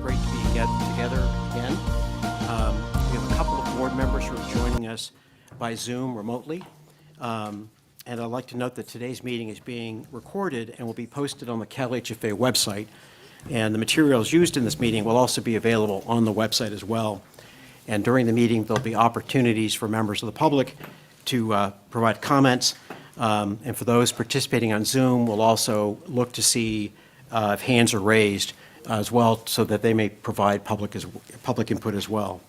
great to be together again. We have a couple of board members who are joining us by Zoom remotely. And I'd like to note that today's meeting is being recorded and will be posted on the CalHFA website. And the materials used in this meeting will also be available on the website as well. And during the meeting, there'll be opportunities for members of the public to provide comments. And for those participating on Zoom, we'll also look to see if hands are raised as well, so that they may provide public input as well.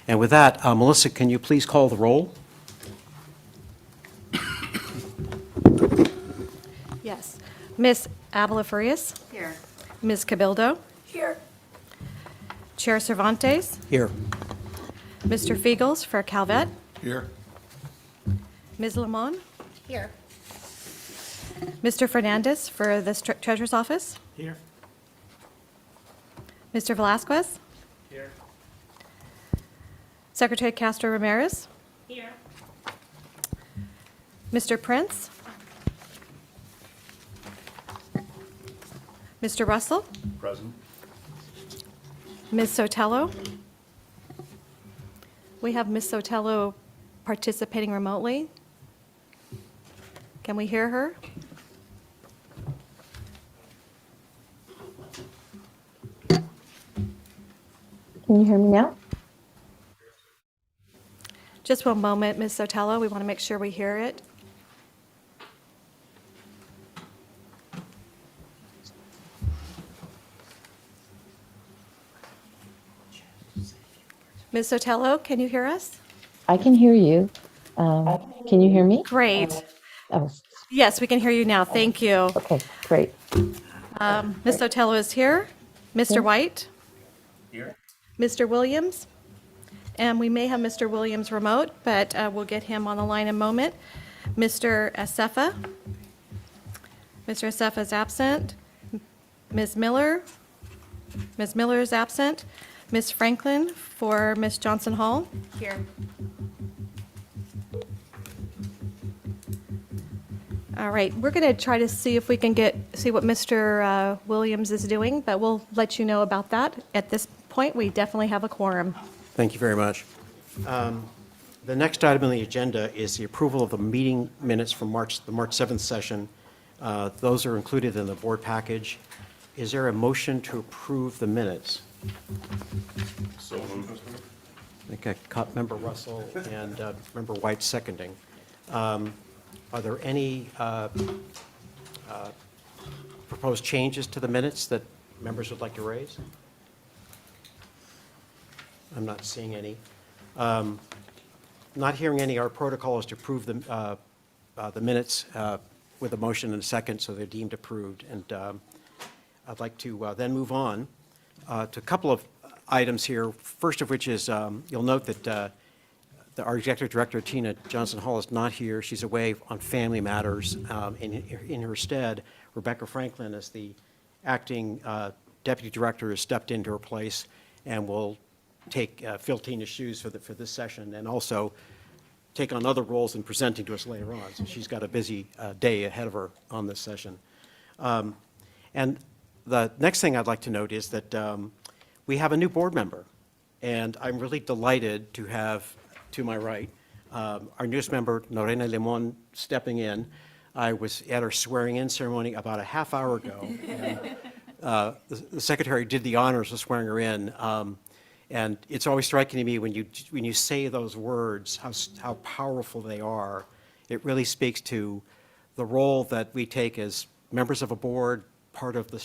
And with that, Melissa, can you please call the roll? Yes. Ms. Abela Farias? Here. Ms. Cabildo? Here. Chair Cervantes? Here. Mr. Fiegels for Calvet? Here. Ms. Lamont? Here. Mr. Fernandez for the Treasurer's Office? Here. Mr. Velasquez? Here. Secretary Castro Ramirez? Here. Mr. Prince? Mr. Russell? Present. Ms. Sotelo? We have Ms. Sotelo participating remotely. Can we hear her? Can you hear me now? Just one moment, Ms. Sotelo. We want to make sure we hear it. Ms. Sotelo, can you hear us? I can hear you. Can you hear me? Great. Oh, Yes, we can hear you now. Thank you. okay, great. Ms. Sotelo is here. Mr. White? Here. Mr. Williams? And we may have Mr. Williams remote, but we'll get him on the line in a moment. Mr. Acefa? Mr. Acefa is absent. Ms. Miller? Ms. Miller is absent. Ms. Franklin for Ms. Johnson Hall? Here. All right, we're going to try to see if we can see what Mr. Williams is doing, but we'll let you know about that. At this point, we definitely have a quorum. Thank you very much. The next item on the agenda is the approval of the meeting minutes from the March 7th session. Those are included in the board package. Is there a motion to approve the minutes? So moved. I think I caught Member Russell and Member White seconding. Are there any proposed changes to the minutes that members would like to raise? I'm not seeing any. Not hearing any, our protocol is to approve the minutes with a motion and a second, so they're deemed approved. And I'd like to then move on to a couple of items here. First of which is, you'll note that our Executive Director, Tina Johnson Hall, is not here. She's away on family matters. In her stead, Rebecca Franklin, as the acting Deputy Director, has stepped into her place and will fill Tina's shoes for this session, and also take on other roles in presenting to us later on. So she's got a busy day ahead of her on this session. And the next thing I'd like to note is that we have a new board member, and I'm really delighted to have, to my right, our newest member, Norena Limon, stepping in. I was at her swearing-in ceremony about a half hour ago. And, the secretary did the honors of swearing her in. And it's always striking to me when you say those words, how powerful they are. It really speaks to the role that we take as members of a board, part of the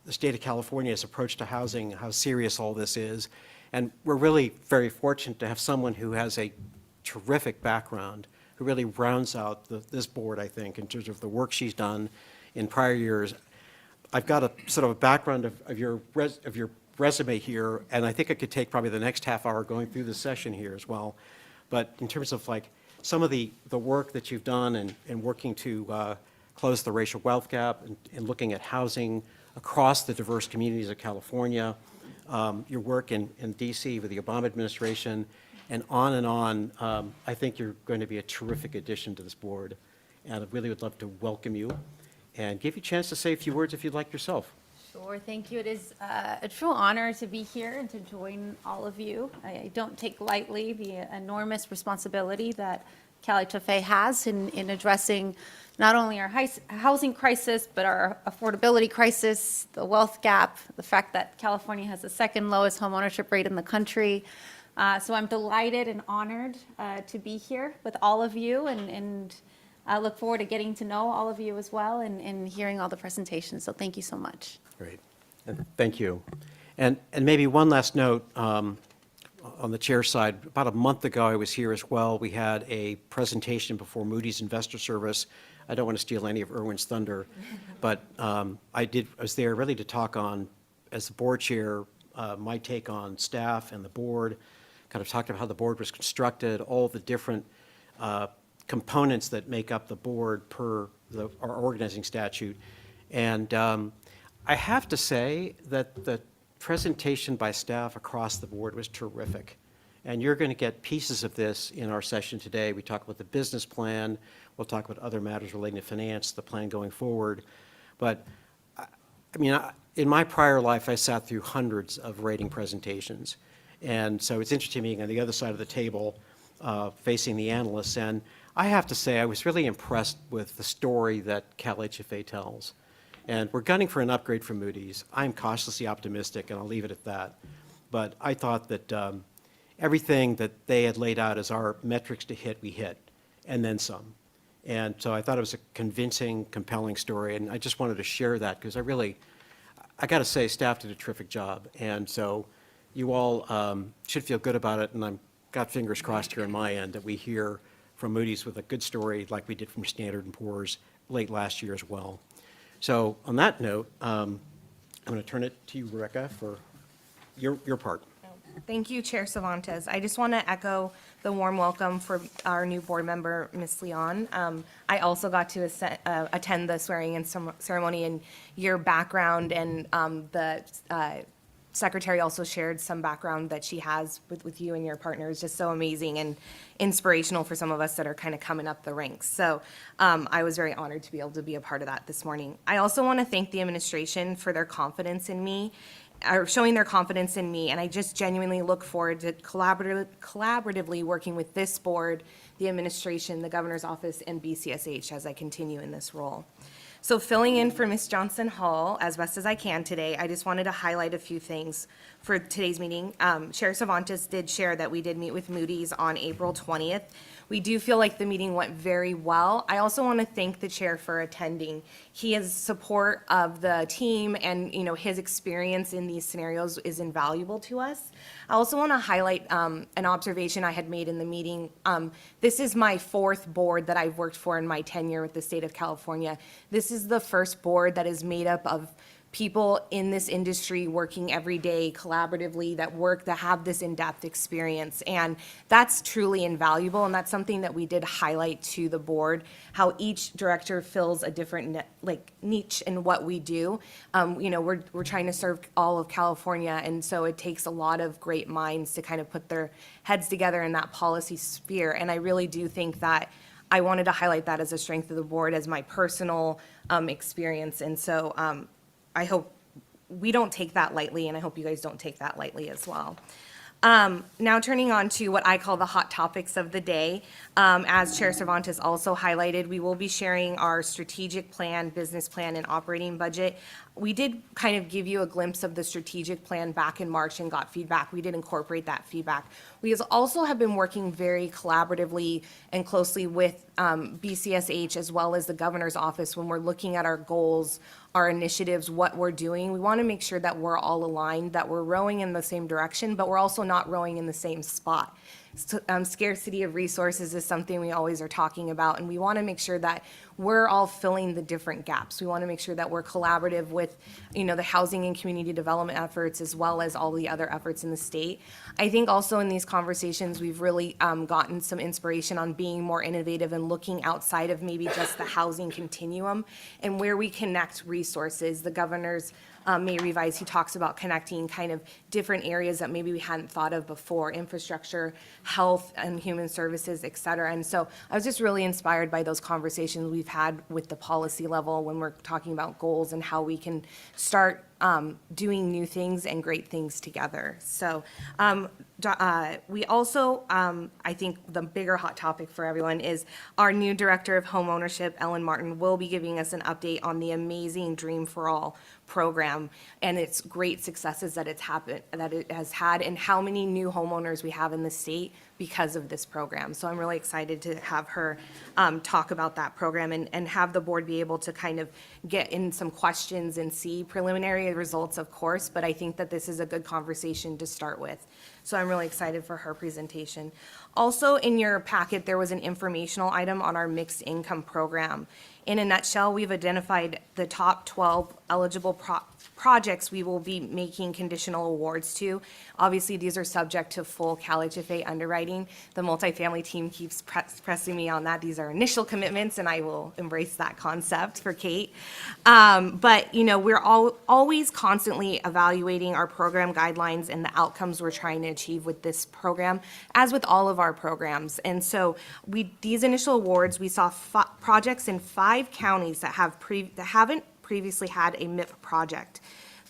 state of California's approach to housing, how serious all this is. And we're really very fortunate to have someone who has a terrific background, who really rounds out this board, I think, in terms of the work she's done in prior years. I've got a sort of a background of your resume here, and I think I could take probably the next half hour going through the session here as well. But in terms of like some of the work that you've done and working to close the racial wealth gap and looking at housing across the diverse communities of California, your work in DC with the Obama administration, and on, I think you're going to be a terrific addition to this board. And I really would love to welcome you and give you a chance to say a few words if you'd like yourself. Sure, thank you. It is a true honor to be here and to join all of you. I don't take lightly the enormous responsibility that CalHFA has in addressing not only our housing crisis, but our affordability crisis, the wealth gap, the fact that California has the second lowest homeownership rate in the country. So I'm delighted and honored to be here with all of you, and I look forward to getting to know all of you as well and hearing all the presentations. So thank you so much. Great. And thank you. And maybe one last note on the chair side. About a month ago, I was here as well. We had a presentation before Moody's Investor Service. I don't want to steal any of Irwin's thunder, but I was there really to talk on, as the board chair, my take on staff and the board, kind of talked about how the board was constructed, all the different components that make up the board per our organizing statute. And I have to say that the presentation by staff across the board was terrific. And you're going to get pieces of this in our session today. We talk about the business plan. We'll talk about other matters relating to finance, the plan going forward. But I mean, in my prior life, I sat through hundreds of rating presentations. And so it's interesting being on the other side of the table, facing the analysts. And I have to say, I was really impressed with the story that CalHFA tells. And we're gunning for an upgrade from Moody's. I'm cautiously optimistic, and I'll leave it at that. But I thought that everything that they had laid out as our metrics to hit, we hit, and then some. And so I thought it was a convincing, compelling story, and I just wanted to share that because I got to say, staff did a terrific job. And so you all should feel good about it, and I've got fingers crossed here on my end that we hear from Moody's with a good story like we did from Standard & Poor's late last year as well. So on that note, I'm going to turn it to you, Rebecca, for your part. Thank you, Chair Cervantes. I just want to echo the warm welcome for our new board member, Ms. Leon. I also got to attend the swearing-in ceremony, and your background and the secretary also shared some background that she has with you and your partner is just so amazing and inspirational for some of us that are kind of coming up the ranks. So I was very honored to be able to be a part of that this morning. I also want to thank the administration for their confidence in me, or showing their confidence in me, and I just genuinely look forward to collaboratively working with this board, the administration, the governor's office, and BCSH as I continue in this role. So filling in for Ms. Johnson Hall as best as I can today, I just wanted to highlight a few things for today's meeting. Chair Cervantes did share that we did meet with Moody's on April 20th. We do feel like the meeting went very well. I also want to thank the chair for attending. His support of the team and his experience in these scenarios is invaluable to us. I also want to highlight an observation I had made in the meeting. This is my fourth board that I've worked for in my tenure with the state of California. This is the first board that is made up of people in this industry working every day collaboratively that have this in-depth experience, and that's truly invaluable, and that's something that we did highlight to the board, how each director fills a different niche in what we do. We're trying to serve all of California, and so it takes a lot of great minds to kind of put their heads together in that policy sphere, and I really do think that I wanted to highlight that as a strength of the board, as my personal experience, and so I hope we don't take that lightly, and I hope you guys don't take that lightly as well. Now turning on to what I call the hot topics of the day. As Chair Cervantes also highlighted, we will be sharing our strategic plan, business plan, and operating budget. We did kind of give you a glimpse of the strategic plan back in March and got feedback. We did incorporate that feedback. We also have been working very collaboratively and closely with BCSH as well as the governor's office when we're looking at our goals, our initiatives, what we're doing. We want to make sure that we're all aligned, that we're rowing in the same direction, but we're also not rowing in the same spot. Scarcity of resources is something we always are talking about, and we want to make sure that we're all filling the different gaps. We want to make sure that we're collaborative with, the housing and community development efforts as well as all the other efforts in the state. I think also in these conversations, we've really gotten some inspiration on being more innovative and looking outside of maybe just the housing continuum and where we connect resources. The governor's May Revise, he talks about connecting kind of different areas that maybe we hadn't thought of before, infrastructure, health and human services, et cetera. And so I was just really inspired by those conversations we've had with the policy level when we're talking about goals and how we can start doing new things and great things together. So we also, I think the bigger hot topic for everyone is our new Director of Homeownership, Ellen Martin, will be giving us an update on the amazing Dream for All program and its great successes that it has had, and how many new homeowners we have in the state because of this program. So I'm really excited to have her talk about that program and have the board be able to kind of get in some questions and see preliminary results, of course, but I think that this is a good conversation to start with. So I'm really excited for her presentation. Also, in your packet, there was an informational item on our mixed income program. In a nutshell, we've identified the top 12 eligible projects we will be making conditional awards to. Obviously, these are subject to full CalHFA underwriting. The multifamily team keeps pressing me on that. These are initial commitments, and I will embrace that concept for Kate. But, you know, we're always constantly evaluating our program guidelines and the outcomes we're trying to achieve with this program, as with all of our programs. And so these initial awards, we saw projects in 5 counties that haven't previously had a MIP project.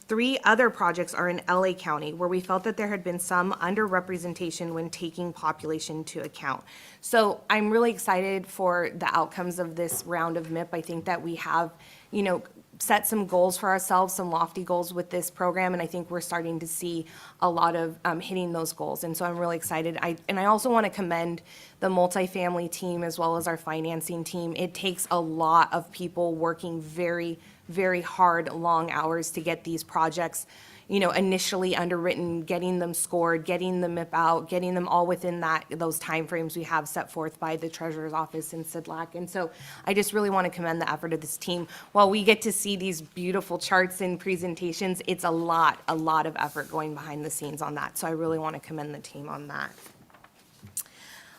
3 other projects are in LA County, where we felt that there had been some underrepresentation when taking population into account. So I'm really excited for the outcomes of this round of MIP. I think that we have, you know, set some goals for ourselves, some lofty goals with this program, and I think we're starting to see a lot of hitting those goals. And so I'm really excited. I also want to commend the multifamily team as well as our financing team. It takes a lot of people working very, very hard, long hours to get these projects, you know, initially underwritten, getting them scored, getting the MIP out, getting them all within those timeframes we have set forth by the Treasurer's Office in CIDLAC. And so I just really want to commend the effort of this team. While we get to see these beautiful charts and presentations, it's a lot of effort going behind the scenes on that. So I really want to commend the team on that.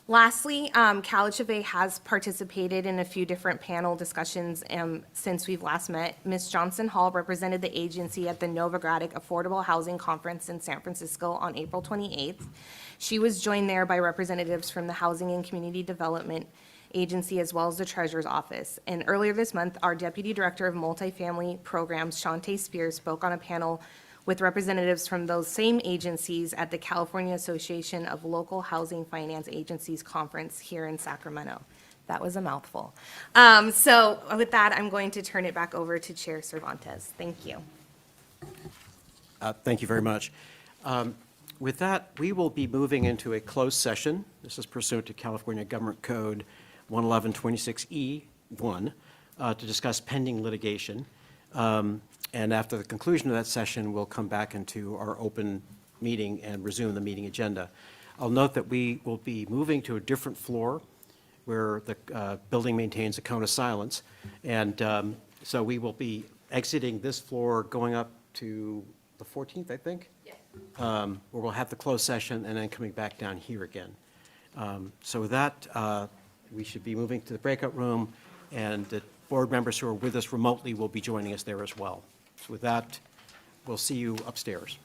Lastly, CalHFA has participated in a few different panel discussions since we've last met. Ms. Johnson Hall represented the agency at the Novogradac Affordable Housing Conference in San Francisco on April 28th. She was joined there by representatives from the Housing and Community Development Agency as well as the Treasurer's Office. And earlier this month, our Deputy Director of Multifamily Programs, Shantae Spears, spoke on a panel with representatives from those same agencies at the California Association of Local Housing Finance Agencies Conference here in Sacramento. That was a mouthful. So with that, I'm going to turn it back over to Chair Cervantes. Thank you. Thank you very much. With that, we will be moving into a closed session. This is pursuant to California Government Code 11126E1 to discuss pending litigation. And after the conclusion of that session, we'll come back into our open meeting and resume the meeting agenda. I'll note that we will be moving to a different floor where the building maintains a cone of silence. And so we will be exiting this floor, going up to the 14th, I think? Yes. Where we'll have the closed session and then coming back down here again. So with that, we should be moving to the breakout room, and the board members who are with us remotely will be joining us there as well. So with that, we'll see you upstairs.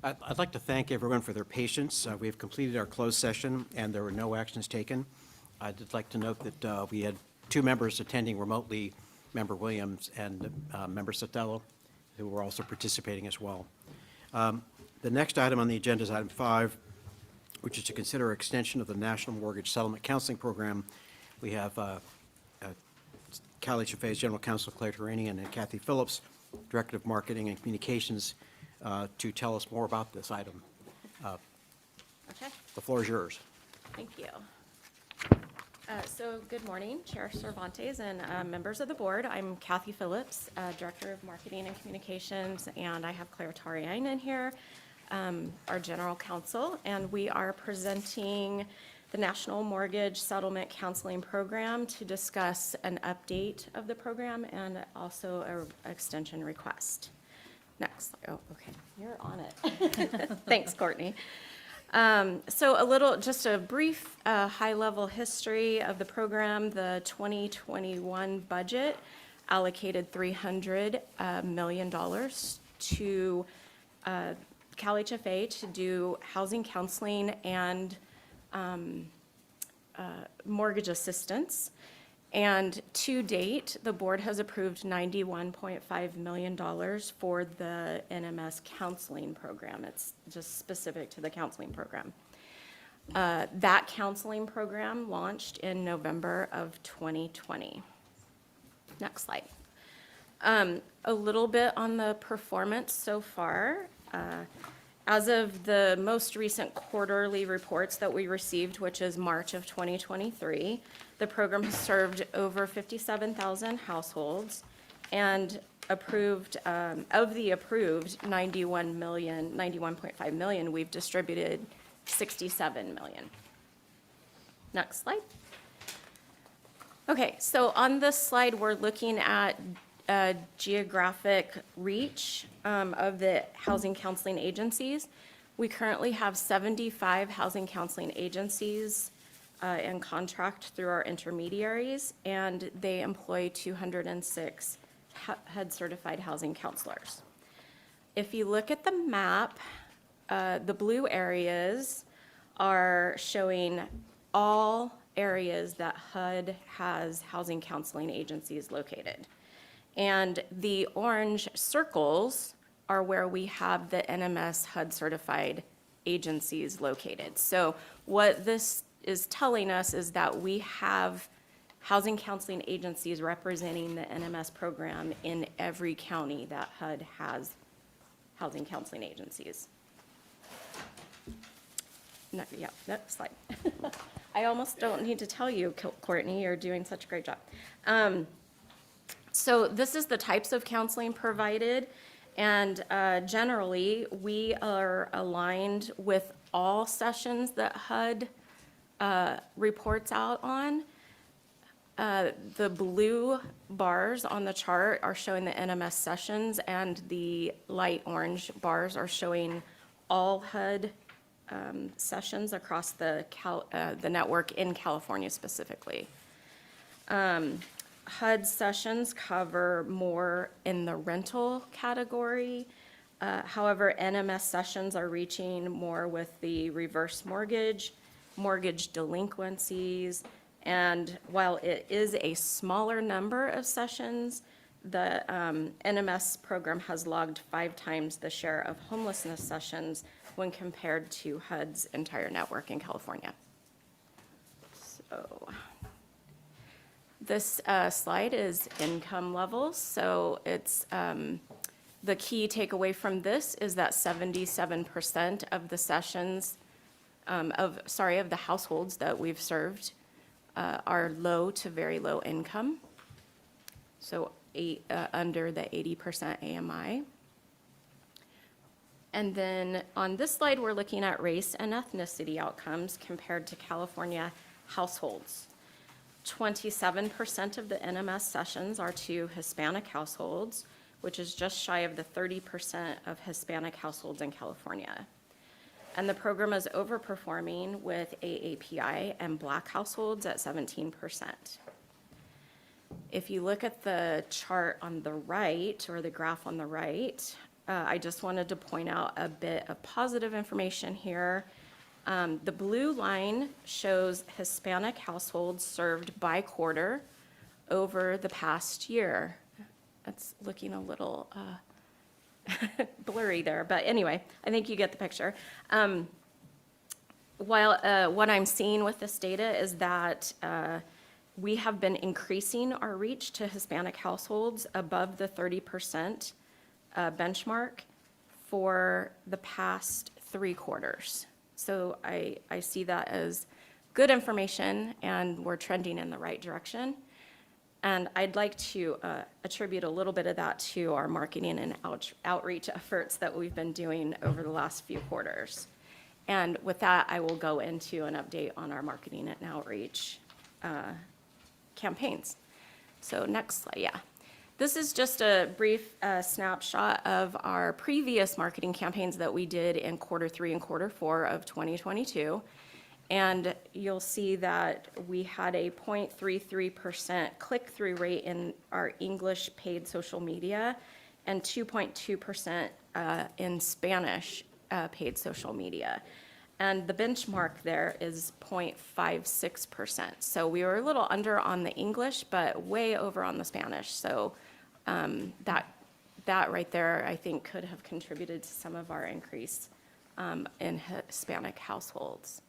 I'd like to thank everyone for their patience. We have completed our closed session, and there were no actions taken. I'd just like to note that we had 2 members attending remotely, Member Williams and Member Sotelo, who were also participating as well. The next item on the agenda is item 5, which is to consider extension of the National Mortgage Settlement Counseling Program. We have CalHFA's General Counsel Claire Turanian and Kathy Phillips, Director of Marketing and Communications, to tell us more about this item. Okay. The floor is yours. Thank you. So good morning, Chair Cervantes and members of the board. I'm Kathy Phillips, Director of Marketing and Communications, and I have Claire Tarian here, our General Counsel, and we are presenting the National Mortgage Settlement Counseling Program to discuss an update of the program and also an extension request. Next. Oh, okay. You're on it. Thanks, Courtney. So just a brief, high-level history of the program. The 2021 budget allocated $300 million to CalHFA to do housing counseling and mortgage assistance. And to date, the board has approved $91.5 million for the NMS counseling program. It's just specific to the counseling program. That counseling program launched in November of 2020. Next slide. A little bit on the performance so far. As of the most recent quarterly reports that we received, which is March of 2023, the program has served over 57,000 households and approved, of the approved 91.5 million, we've distributed 67 million. Next slide. Okay, so on this slide, we're looking at geographic reach of the housing counseling agencies. We currently have 75 housing counseling agencies in contract through our intermediaries, and they employ 206 HUD-certified housing counselors. If you look at the map, the blue areas are showing all areas that HUD has housing counseling agencies located. And the orange circles are where we have the NMS HUD-certified agencies located. So what this is telling us is that we have housing counseling agencies representing the NMS program in every county that HUD has housing counseling agencies. No, yeah, next slide. I almost don't need to tell you, Courtney, you're doing such a great job. So this is the types of counseling provided, and generally, we are aligned with all sessions that HUD reports out on. The blue bars on the chart are showing the NMS sessions, and the light orange bars are showing all HUD sessions across the network in California specifically. HUD sessions cover more in the rental category. However, NMS sessions are reaching more with the reverse mortgage, mortgage delinquencies, and while it is a smaller number of sessions, the NMS program has logged 5 times the share of homelessness sessions when compared to HUD's entire network in California. So this slide is income levels. So it's the key takeaway from this is that 77% of the sessions of the households that we've served are low to very low income. So under the 80% AMI. And then on this slide, we're looking at race and ethnicity outcomes compared to California households. 27% of the NMS sessions are to Hispanic households, which is just shy of the 30% of Hispanic households in California. And the program is overperforming with AAPI and Black households at 17%. If you look at the chart on the right, or the graph on the right, I just wanted to point out a bit of positive information here. The blue line shows Hispanic households served by quarter over the past year. That's looking a little blurry there, but anyway, I think you get the picture. While what I'm seeing with this data is that we have been increasing our reach to Hispanic households above the 30% benchmark for the past 3 quarters. So I see that as good information, and we're trending in the right direction. And I'd like to attribute a little bit of that to our marketing and outreach efforts that we've been doing over the last few quarters. And with that, I will go into an update on our marketing and outreach campaigns. So next slide, yeah. This is just a brief snapshot of our previous marketing campaigns that we did in Q3 and Q4 of 2022. And you'll see that we had a 0.33% click-through rate in our English paid social media and 2.2% in Spanish paid social media. And the benchmark there is 0.56%. So we were a little under on the English, but way over on the Spanish. So that right there, I think, could have contributed to some of our increase in Hispanic households.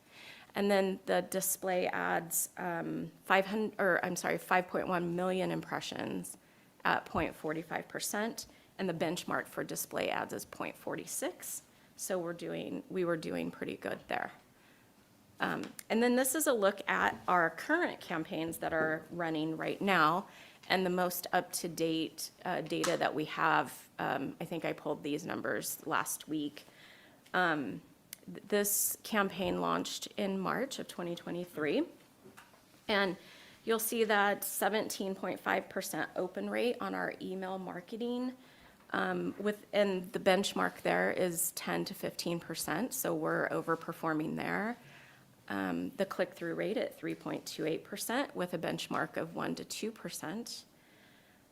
And then the display ads, 5.1 million impressions at 0.45%, and the benchmark for display ads is 0.46. So we were doing pretty good there. And then this is a look at our current campaigns that are running right now, and the most up-to-date data that we have. I think I pulled these numbers last week. This campaign launched in March of 2023, and you'll see that 17.5% open rate on our email marketing, and the benchmark there is 10 to 15%, so we're overperforming there. The click-through rate at 3.28% with a benchmark of 1 to 2%.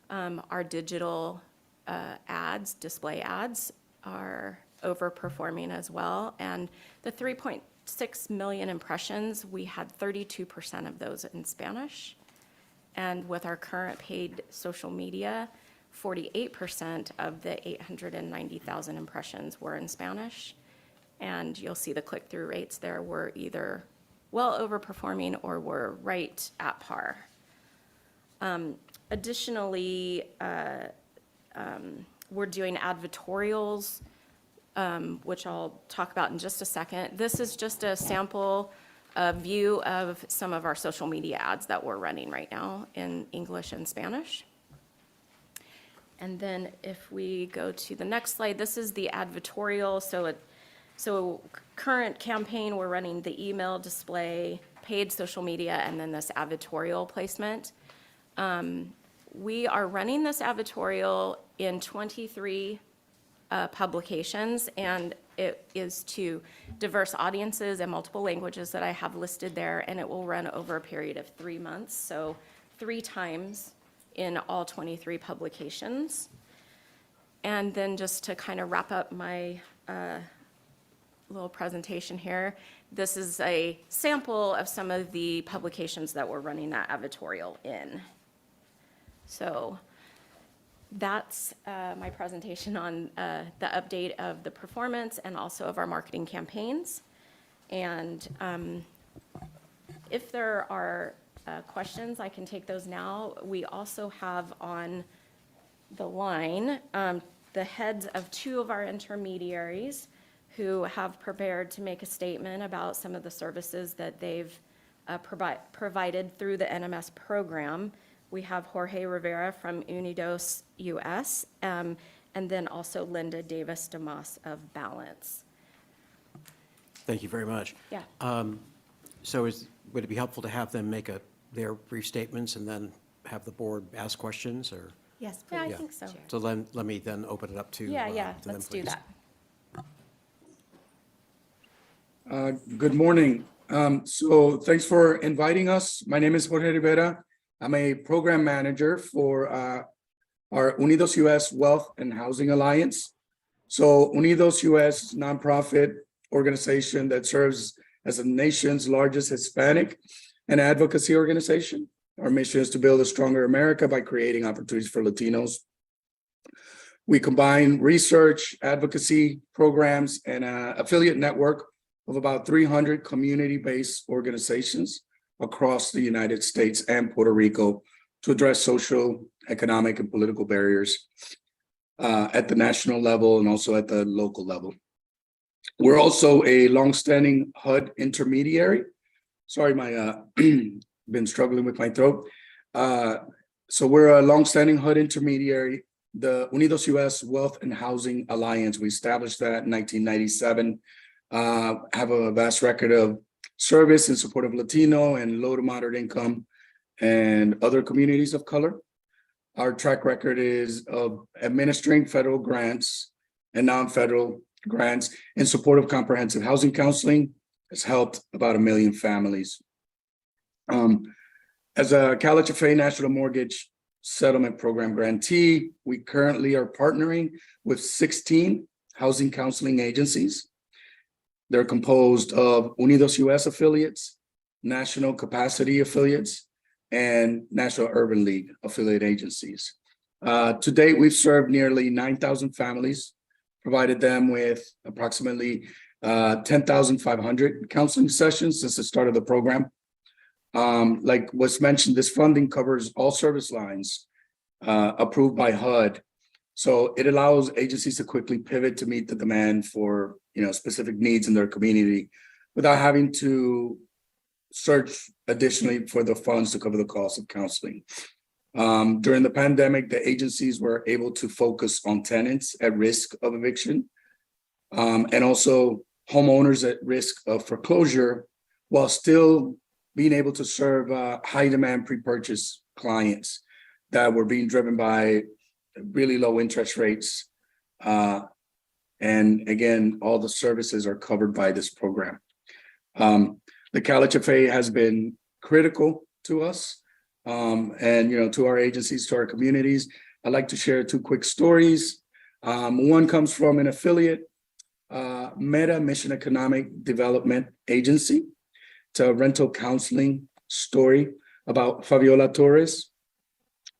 Our digital ads, display ads, are overperforming as well. And the 3.6 million impressions, we had 32% of those in Spanish. And with our current paid social media, 48% of the 890,000 impressions were in Spanish. And you'll see the click-through rates there were either well overperforming or were right at par. Additionally, we're doing advertorials, which I'll talk about in just a second. This is just a sample view of some of our social media ads that we're running right now in English and Spanish. And then if we go to the next slide, this is the advertorial. So current campaign, we're running the email, display, paid social media, and then this advertorial placement. We are running this advertorial in 23 publications, and it is to diverse audiences and multiple languages that I have listed there, and it will run over a period of 3 months, so 3 times in all 23 publications. And then just to kind of wrap up my little presentation here, this is a sample of some of the publications that we're running that advertorial in. So that's my presentation on the update of the performance and also of our marketing campaigns. And if there are questions, I can take those now. We also have on the line the heads of 2 of our intermediaries who have prepared to make a statement about some of the services that they've provided through the NMS program. We have Jorge Rivera from Unidos US, and then also Linda Davis DeMoss of Balance. Thank you very much. Yeah. So would it be helpful to have them make their brief statements and then have the board ask questions, or? Yes, please. Yeah, I Yeah. think so. So let me then open it up to Yeah, to them, let's do please. that. Good morning. So thanks for inviting us. My name is Jorge Rivera. I'm a program manager for our Unidos US Wealth and Housing Alliance. So Unidos US is a nonprofit organization that serves as the nation's largest Hispanic and advocacy organization. Our mission is to build a stronger America by creating opportunities for Latinos. We combine research, advocacy programs, and an affiliate network of about 300 community-based organizations across the United States and Puerto Rico to address social, economic, and political barriers at the national level and also at the local level. We're also a longstanding HUD intermediary. Sorry, my been struggling with my throat. So we're a longstanding HUD intermediary, the Unidos US Wealth and Housing Alliance. We established that in 1997. Have a vast record of service in support of Latino and low to moderate income and other communities of color. Our track record is of administering federal grants and non-federal grants in support of comprehensive housing counseling. Has helped about 1 million families. As a CalHFA National Mortgage Settlement Program grantee, we currently are partnering with 16 housing counseling agencies. They're composed of Unidos US affiliates, National Capacity affiliates, and National Urban League affiliate agencies. To date, we've served nearly 9,000 families, provided them with approximately 10,500 counseling sessions since the start of the program. Like was mentioned, this funding covers all service lines approved by HUD. So it allows agencies to quickly pivot to meet the demand for specific needs in their community without having to search additionally for the funds to cover the cost of counseling. During the pandemic, the agencies were able to focus on tenants at risk of eviction and also homeowners at risk of foreclosure, while still being able to serve high demand pre-purchase clients that were being driven by really low interest rates. And again, all the services are covered by this program. The CalHFA has been critical to us and to our agencies, to our communities. I'd like to share 2 quick stories. One comes from an affiliate, Meta Mission Economic Development Agency. It's a rental counseling story about Fabiola Torres.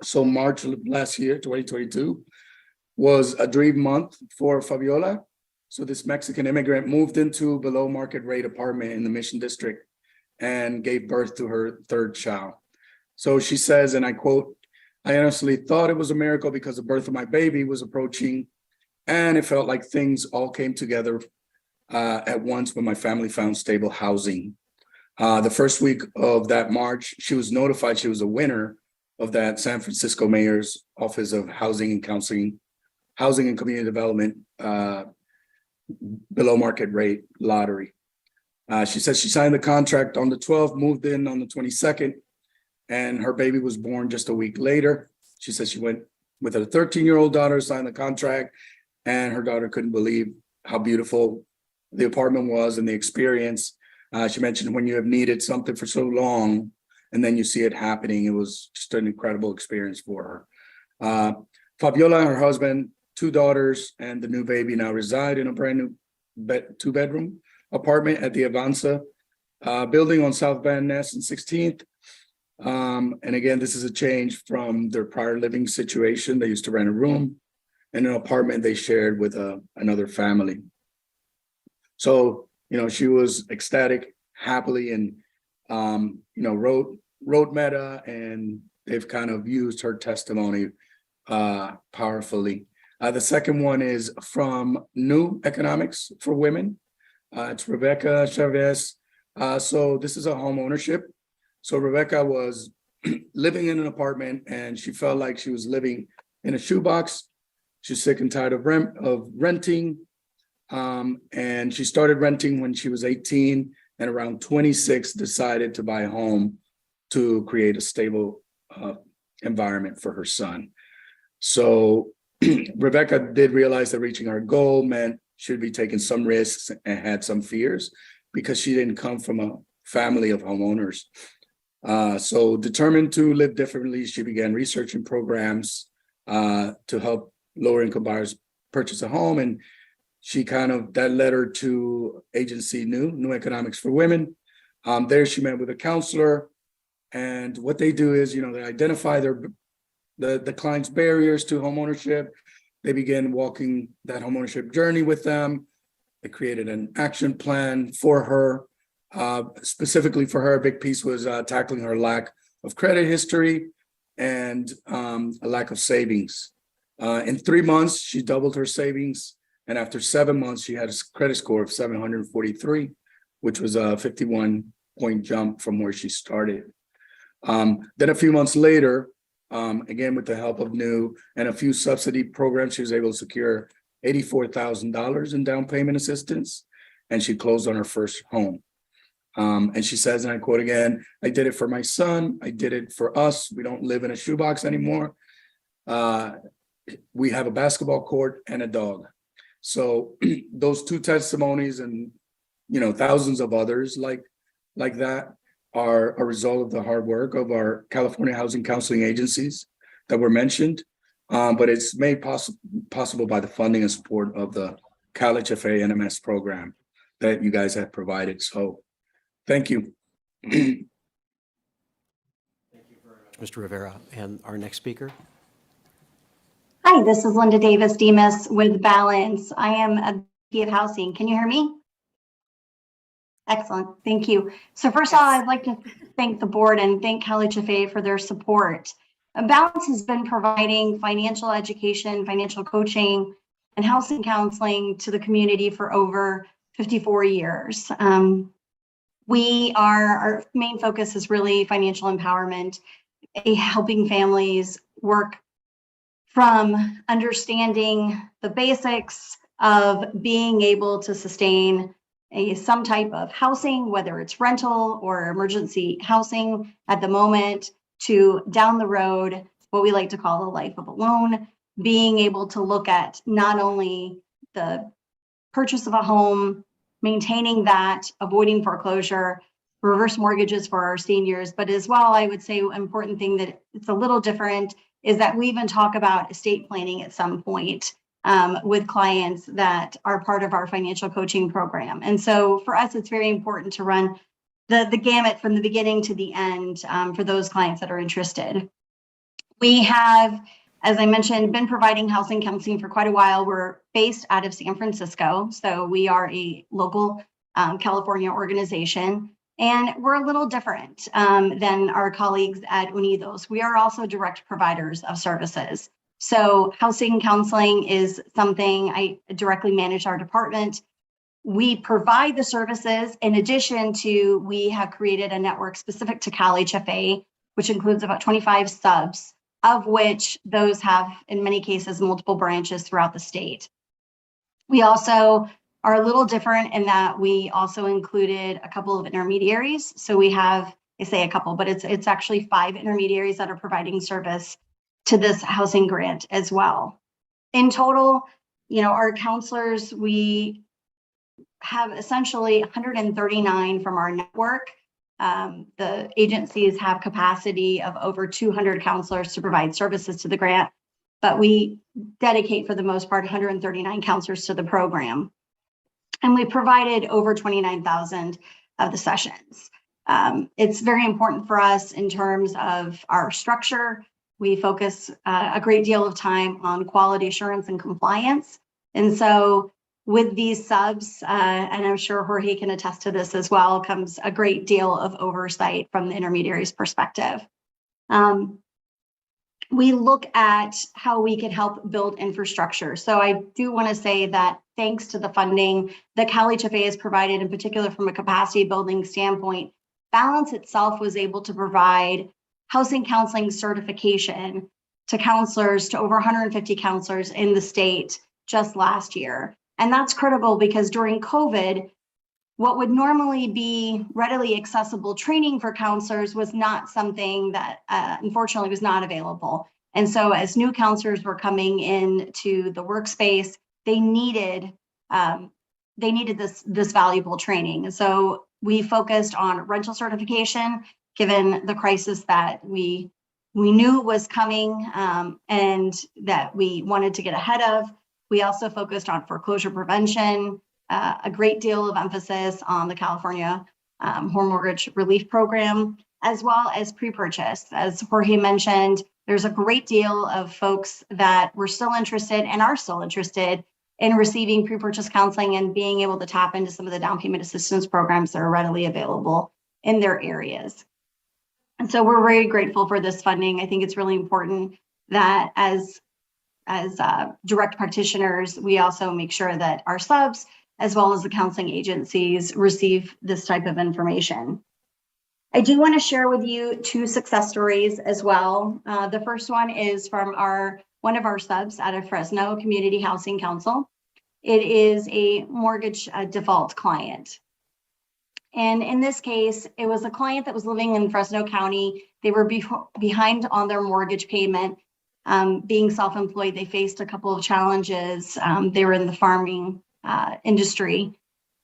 So March of last year, 2022, was a dream month for Fabiola. So this Mexican immigrant moved into below market rate apartment in the Mission District and gave birth to her 3rd child. So she says, and I quote, "I honestly thought it was a miracle because the birth of my baby was approaching, and it felt like things all came together at once when my family found stable housing." The first week of that March, she was notified she was a winner of that San Francisco Mayor's Office of Housing and Counseling, Housing and Community Development below market rate lottery. She says she signed the contract on the 12th, moved in on the 22nd, and her baby was born just a week later. She says she went with her 13-year-old daughter, signed the contract, and her daughter couldn't believe how beautiful the apartment was and the experience. She mentioned when you have needed something for so long and then you see it happening, it was just an incredible experience for her. Fabiola and her husband, 2 daughters, and the new baby now reside in a brand new 2-bedroom apartment at the Avanza building on South Van Ness and 16th. And again, this is a change from their prior living situation. They used to rent a room in an apartment they shared with another family. So, she was ecstatic, happily, and, wrote Meta, and they've kind of used her testimony powerfully. The second one is from New Economics for Women. It's Rebecca Chavez. So this is a home ownership. So Rebecca was living in an apartment and she felt like she was living in a shoebox. She's sick and tired of renting. And she started renting when she was 18 and around 26 decided to buy a home to create a stable environment for her son. So Rebecca did realize that reaching our goal meant she would be taking some risks and had some fears because she didn't come from a family of homeowners. So determined to live differently, she began researching programs to help lower income buyers purchase a home. And that led her to agency New Economics for Women. There she met with a counselor. And what they do is, they identify the client's barriers to homeownership. They begin walking that homeownership journey with them. They created an action plan for her. Specifically for her, a big piece was tackling her lack of credit history and a lack of savings. In 3 months, she doubled her savings. And after 7 months, she had a credit score of 743, which was a 51-point jump from where she started. Then a few months later, again, with the help of New and a few subsidy programs, she was able to secure $84,000 in down payment assistance, and she closed on her first home. And she says, and I quote again, "I did it for my son. I did it for us. We don't live in a shoebox anymore. we have a basketball court and a dog. So those two testimonies and, thousands of others like that are a result of the hard work of our California Housing Counseling agencies that were mentioned. But it's made possible by the funding and support of the CalHFA NMS program that you guys have provided. So thank you. Mr. Rivera. And our next speaker? Hi, this is Linda Davis Demas with Balance. I am a VP of Housing. Can you hear me? Excellent, thank you. So first of all, I'd like to thank the board and thank CalHFA for their support. Balance has been providing financial education, financial coaching, and housing counseling to the community for over 54 years. Our main focus is really financial empowerment, helping families work from understanding the basics of being able to sustain some type of housing, whether it's rental or emergency housing at the moment, to down the road, what we like to call the life of a loan, being able to look at not only the purchase of a home, maintaining that, avoiding foreclosure, reverse mortgages for our seniors, but as well, I would say an important thing that it's a little different is that we even talk about estate planning at some point with clients that are part of our financial coaching program. And so for us, it's very important to run the gamut from the beginning to the end for those clients that are interested. We have, as I mentioned, been providing housing counseling for quite a while. We're based out of San Francisco, so we are a local California organization. And we're a little different than our colleagues at Unidos. We are also direct providers of services. So housing counseling is something I directly manage our department. We provide the services in addition to, we have created a network specific to CalHFA, which includes about 25 subs, of which those have, in many cases, multiple branches throughout the state. We also are a little different in that we also included a couple of intermediaries. So we have, I say a couple, but it's actually 5 intermediaries that are providing service to this housing grant as well. In total, our counselors, we have essentially 139 from our network. The agencies have capacity of over 200 counselors to provide services to the grant, but we dedicate for the most part 139 counselors to the program. And we provided over 29,000 of the sessions. It's very important for us in terms of our structure. We focus a great deal of time on quality assurance and compliance. And so with these subs, and I'm sure Jorge can attest to this as well, comes a great deal of oversight from the intermediary's perspective. We look at how we can help build infrastructure. So I do want to say that thanks to the funding that CalHFA has provided, in particular from a capacity building standpoint, Balance itself was able to provide housing counseling certification to counselors, to over 150 counselors in the state just last year. And that's critical because during COVID, what would normally be readily accessible training for counselors was not something that unfortunately was not available. And so as new counselors were coming into the workspace, they needed this valuable training. And so we focused on rental certification, given the crisis that we knew was coming and that we wanted to get ahead of. We also focused on foreclosure prevention, a great deal of emphasis on the California Home Mortgage Relief Program, as well as pre-purchase. As Jorge mentioned, there's a great deal of folks that were still interested and are still interested in receiving pre-purchase counseling and being able to tap into some of the down payment assistance programs that are readily available in their areas. And so we're very grateful for this funding. I think it's really important that as direct practitioners, we also make sure that our subs, as well as the counseling agencies, receive this type of information. I do want to share with you 2 success stories as well. The first one is from one of our subs out of Fresno Community Housing Council. It is a mortgage default client. And in this case, it was a client that was living in Fresno County. They were behind on their mortgage payment. Being self-employed, they faced a couple of challenges. They were in the farming industry.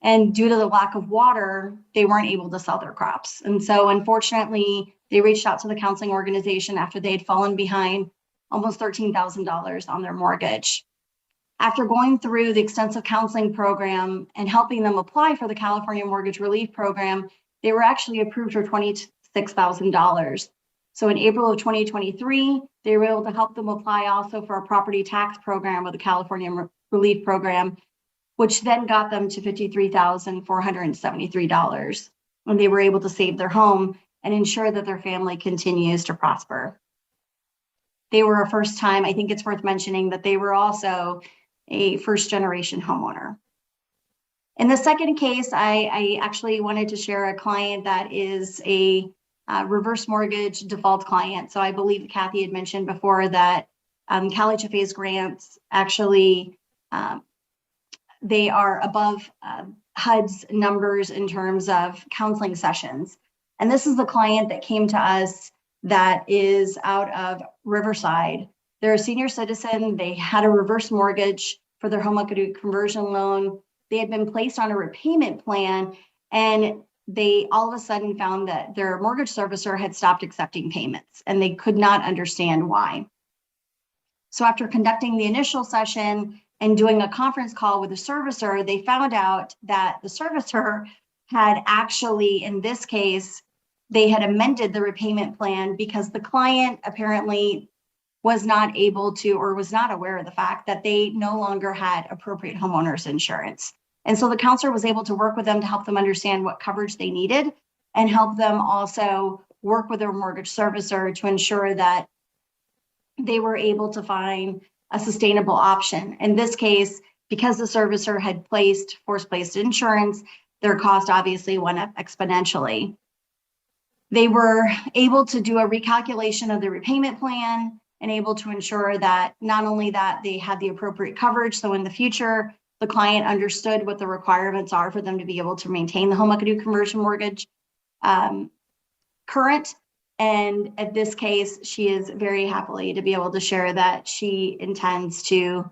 And due to the lack of water, they weren't able to sell their crops. And so unfortunately, they reached out to the counseling organization after they had fallen behind almost $13,000 on their mortgage. After going through the extensive counseling program and helping them apply for the California Mortgage Relief Program, they were actually approved for $26,000. So in April of 2023, they were able to help them apply also for a property tax program with the California Relief Program, which then got them to $53,473. And they were able to save their home and ensure that their family continues to prosper. They were a first time, I think it's worth mentioning that they were also a first generation homeowner. In the second case, I actually wanted to share a client that is a reverse mortgage default client. So I believe Kathy had mentioned before that CalHFA's grants actually, they are above HUD's numbers in terms of counseling sessions. And this is the client that came to us that is out of Riverside. They're a senior citizen. They had a reverse mortgage for their home equity conversion loan. They had been placed on a repayment plan, and they all of a sudden found that their mortgage servicer had stopped accepting payments, and they could not understand why. So after conducting the initial session and doing a conference call with the servicer, they found out that the servicer had actually, in this case, they had amended the repayment plan because the client apparently was not able to, or was not aware of the fact that they no longer had appropriate homeowners insurance. And so the counselor was able to work with them to help them understand what coverage they needed and help them also work with their mortgage servicer to ensure that they were able to find a sustainable option. In this case, because the servicer had force-placed insurance, their cost obviously went up exponentially. They were able to do a recalculation of the repayment plan and able to ensure that not only that they had the appropriate coverage, so in the future, the client understood what the requirements are for them to be able to maintain the home equity conversion mortgage current. And at this case, she is very happily to be able to share that she intends to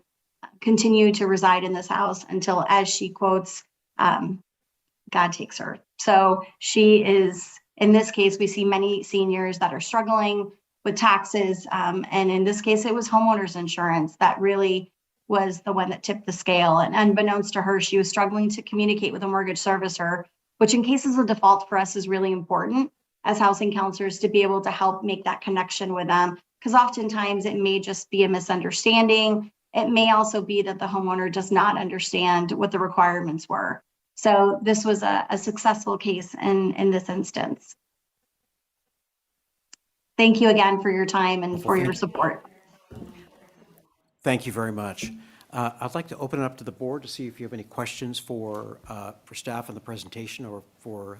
continue to reside in this house until, as she quotes, God takes her. So she is, in this case, we see many seniors that are struggling with taxes. And in this case, it was homeowners insurance that really was the one that tipped the scale. And unbeknownst to her, she was struggling to communicate with a mortgage servicer, which in cases of default for us is really important as housing counselors to be able to help make that connection with them. Because oftentimes it may just be a misunderstanding. It may also be that the homeowner does not understand what the requirements were. So this was a successful case in this instance. Thank you again for your time and for your support. Thank you very much. I'd like to open it up to the board to see if you have any questions for staff on the presentation or for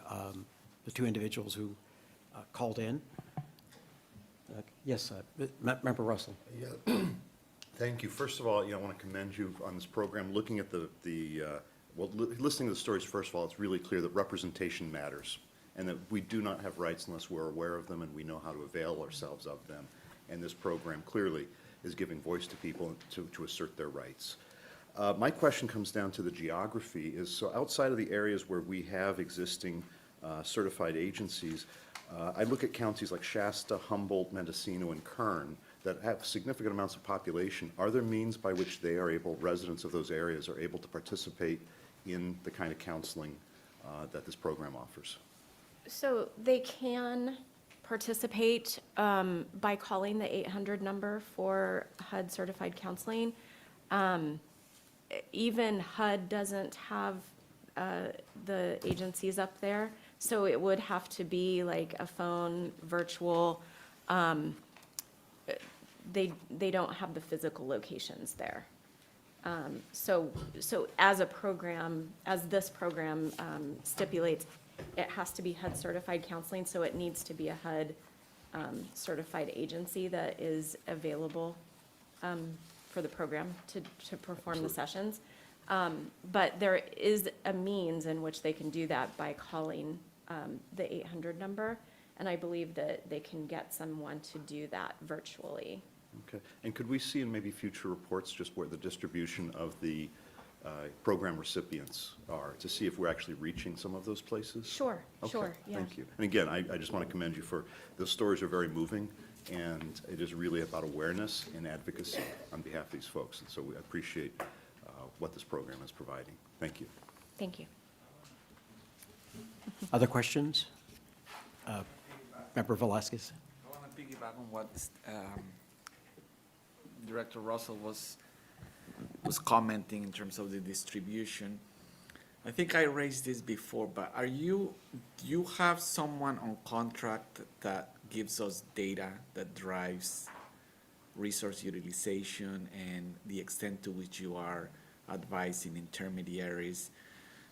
the two individuals who called in. Yes, Member Russell. Yeah, thank you. First of all, I want to commend you on this program. Looking at listening to the stories, first of all, it's really clear that representation matters and that we do not have rights unless we're aware of them and we know how to avail ourselves of them. And this program clearly is giving voice to people to assert their rights. My question comes down to the geography. So outside of the areas where we have existing certified agencies, I look at counties like Shasta, Humboldt, Mendocino, and Kern that have significant amounts of population. Are there means by which residents of those areas are able to participate in the kind of counseling that this program offers? So they can participate by calling the 800 number for HUD certified counseling. Even HUD doesn't have the agencies up there, so it would have to be like a phone, virtual. They don't have the physical locations there. So as this program stipulates, it has to be HUD certified counseling, so it needs to be a HUD certified agency that is available for the program to perform the sessions. But there is a means in which they can do that by calling the 800 number, and I believe that they can get someone to do that virtually Okay. And could we see in maybe future reports just where the distribution of the program recipients are, to see if we're actually reaching some of those places? Sure, Okay, sure, yeah. Thank you. And again, I just want to commend you for, those stories are very moving, and it is really about awareness and advocacy on behalf of these folks. And so we appreciate what this program is providing. Thank you. Thank you. Other questions? Member Velasquez? I want to piggyback on what Director Russell was commenting in terms of the distribution. I think I raised this before, but do you have someone on contract that gives us data that drives resource utilization and the extent to which you are advising intermediaries?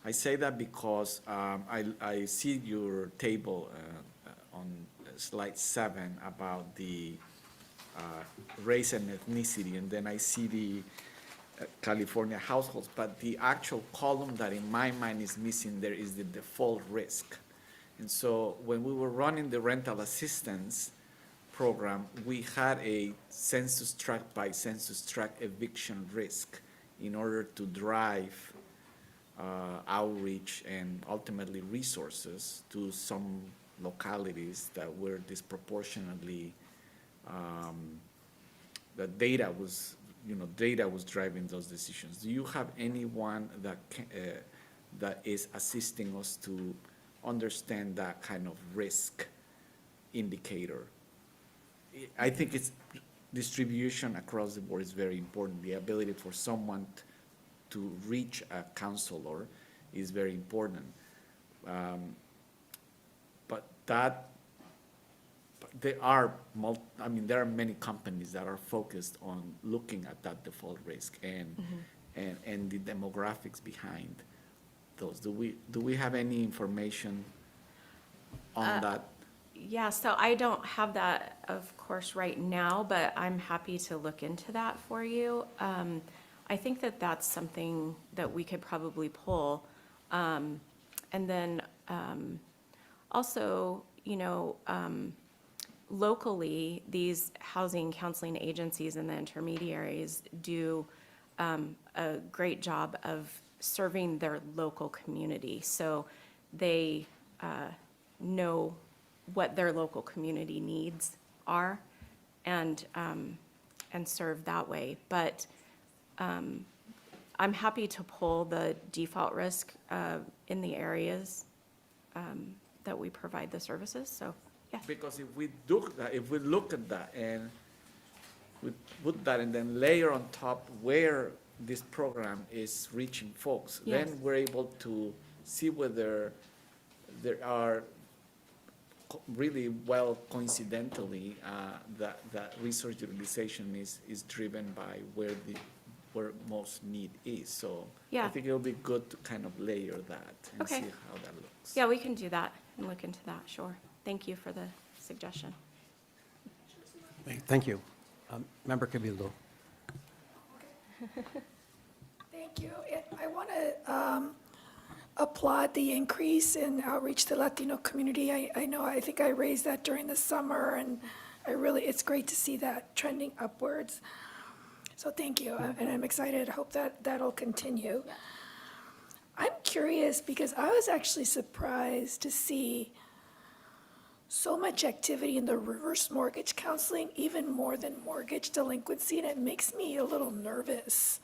I say that because I see your table on slide 7 about the race and ethnicity, and then I see the California households, but the actual column that in my mind is missing there is the default risk. And so when we were running the rental assistance program, we had a census tract by census tract eviction risk in order to drive outreach and ultimately resources to some localities that were disproportionately, the data was driving those decisions. Do you have anyone that is assisting us to understand that kind of risk indicator? I think it's distribution across the board is very important. The ability for someone to reach a counselor is very important. But there are many companies that are focused on looking at that default risk and the demographics behind those. Do we have any information on that? Yeah, so I don't have that, of course, right now, but I'm happy to look into that for you. I think that that's something that we could probably pull. And then also, locally, these housing counseling agencies and the intermediaries do a great job of serving their local community. So they know what their local community needs are and serve that way. But I'm happy to pull the default risk in the areas that we provide the services, so, yeah. Because if we look at that and we put that and then layer on top where this program is reaching folks, Yes. then we're able to see whether there are really well coincidentally that resource utilization is driven by where most need is. So Yeah. I think it'll be good to kind of layer that and Okay. see how that looks. Yeah, we can do that and look into that, sure. Thank you for the suggestion. Thank you. Member Cabildo. Thank you. I want to applaud the increase in outreach to the Latino community. I think I raised that during the summer, and it's great to see that trending upwards. So thank you, and I'm excited. I hope that'll continue. I'm curious because I was actually surprised to see so much activity in the reverse mortgage counseling, even more than mortgage delinquency, and it makes me a little nervous.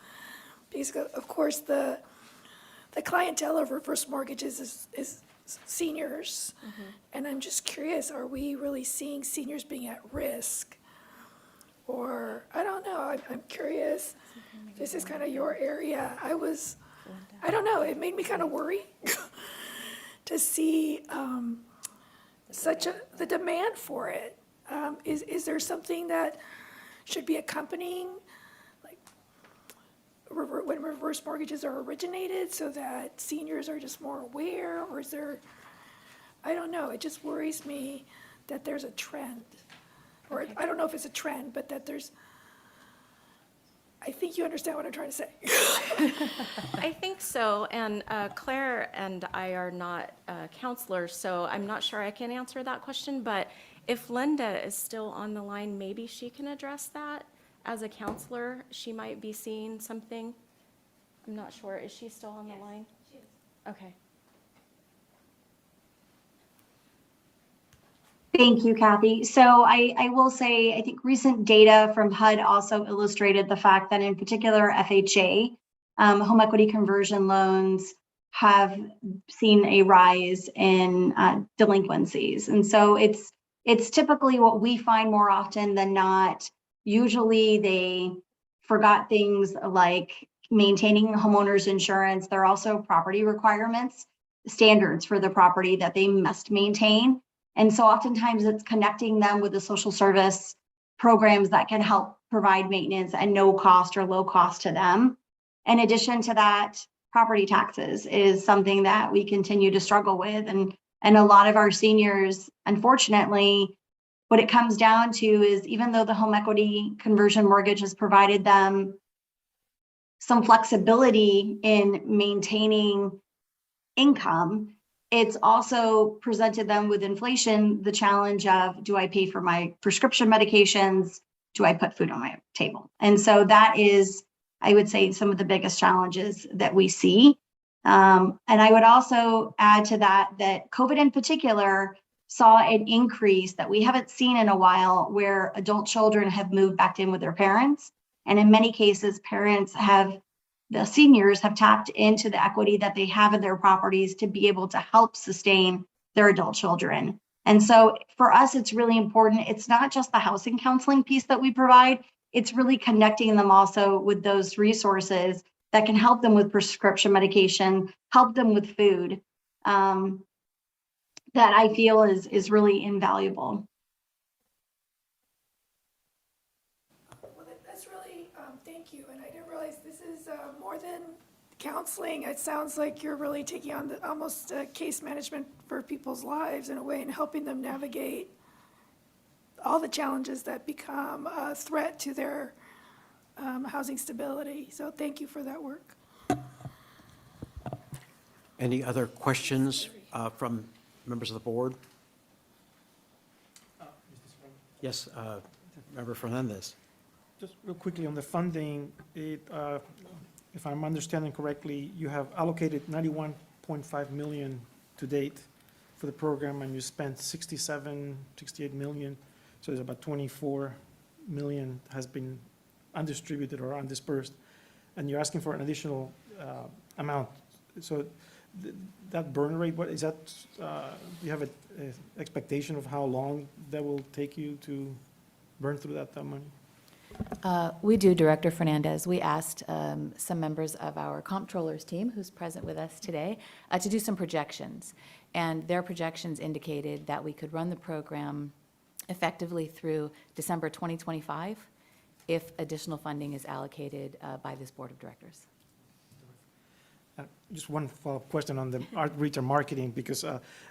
Because of course the clientele of reverse mortgages is seniors, and I'm just curious, are we really seeing seniors being at risk? Or, I don't know, I'm curious, this is kind of your area. I don't know, it made me kind of worry to see the demand for it. Is there something that should be accompanying, like, when reverse mortgages are originated so that seniors are just more aware, or is there, I don't know, it just worries me that there's a trend. Or I don't know if it's a trend, but that I think you understand what I'm trying to say. I think so, and Claire and I are not counselors, so I'm not sure I can answer that question, but If Linda is still on the line, maybe she can address that. As a counselor, she might be seeing something. I'm not sure. Is she still on the line? She is. Okay. Thank you, Kathy. So I will say, I think recent data from HUD also illustrated the fact that in particular FHA, home equity conversion loans have seen a rise in delinquencies. And so it's typically what we find more often than not. Usually they forgot things like maintaining homeowners insurance. There are also property requirements, standards for the property that they must maintain. And so oftentimes it's connecting them with the social service programs that can help provide maintenance at no cost or low cost to them. In addition to that, property taxes is something that we continue to struggle with. And a lot of our seniors, unfortunately, what it comes down to is even though the home equity conversion mortgage has provided them some flexibility in maintaining income, it's also presented them with inflation, the challenge of, do I pay for my prescription medications? Do I put food on my table? And so that is, I would say, some of the biggest challenges that we see. And I would also add to that, that COVID in particular saw an increase that we haven't seen in a while, where adult children have moved back in with their parents. And in many cases, the seniors have tapped into the equity that they have in their properties to be able to help sustain their adult children. And so for us, it's really important. It's not just the housing counseling piece that we provide, it's really connecting them also with those resources that can help them with prescription medication, help them with food, that I feel is really invaluable. Well, that's really, thank you. And I didn't realize this is more than counseling. It sounds like you're really taking on almost case management for people's lives in a way and helping them navigate all the challenges that become a threat to their housing stability. So thank you for that work. Any other questions from members of the board? Yes, Member Fernandez. Just real quickly on the funding, if I'm understanding correctly, you have allocated 91.5 million to date for the program, and you spent 68 million. So there's about 24 million has been undistributed or undispersed, and you're asking for an additional amount. So that burn rate, what is that? Do you have an expectation of how long that will take you to burn through that money? We do, Director Fernandez. We asked some members of our comptroller's team, who's present with us today, to do some projections. And their projections indicated that we could run the program effectively through December 2025 if additional funding is allocated by this board of directors. Just one follow-up question on the outreach and marketing, because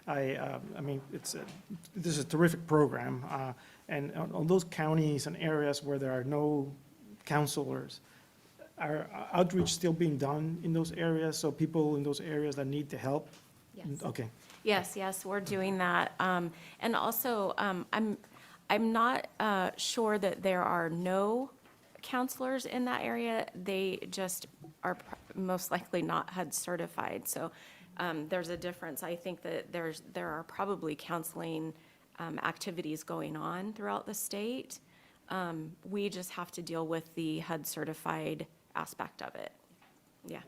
I mean, this is a terrific program, and on those counties and areas where there are no counselors, are outreach still being done in those areas? So people in those areas that need the help? Yes. Okay. Yes, we're doing that. And also, I'm not sure that there are no counselors in that area. They just are most likely not HUD certified. So there's a difference. I think that there are probably counseling activities going on throughout the state. We just have to deal with the HUD certified aspect of it. Yeah.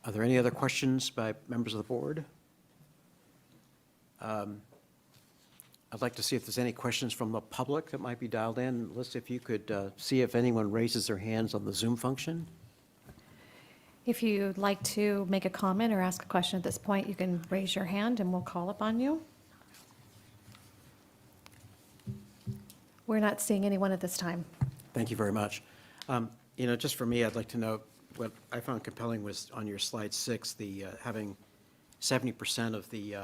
Are there any other questions by members of the board? I'd like to see if there's any questions from the public that might be dialed in. Liz, if you could see if anyone raises their hands on the Zoom function. If you'd like to make a comment or ask a question at this point, you can raise your hand and we'll call upon you. We're not seeing anyone at this time. Thank you very much. You know, just for me, I'd like to know what I found compelling was on your slide 6, the having 70% of the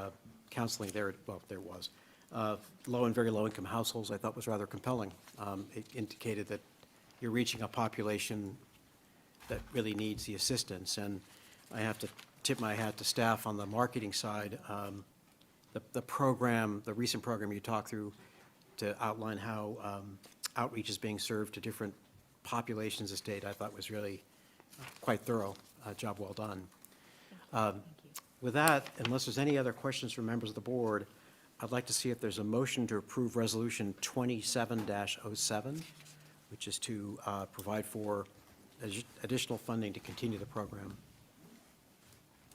counseling there, well, there was, low and very low income households, I thought was rather compelling. It indicated that you're reaching a population that really needs the assistance. And I have to tip my hat to staff on the marketing side. the program, the recent program you talked through to outline how outreach is being served to different populations of state, I thought was really quite thorough. Job well done. With that, unless there's any other questions from members of the board, I'd like to see if there's a motion to approve Resolution 27-07, which is to provide for additional funding to continue the program.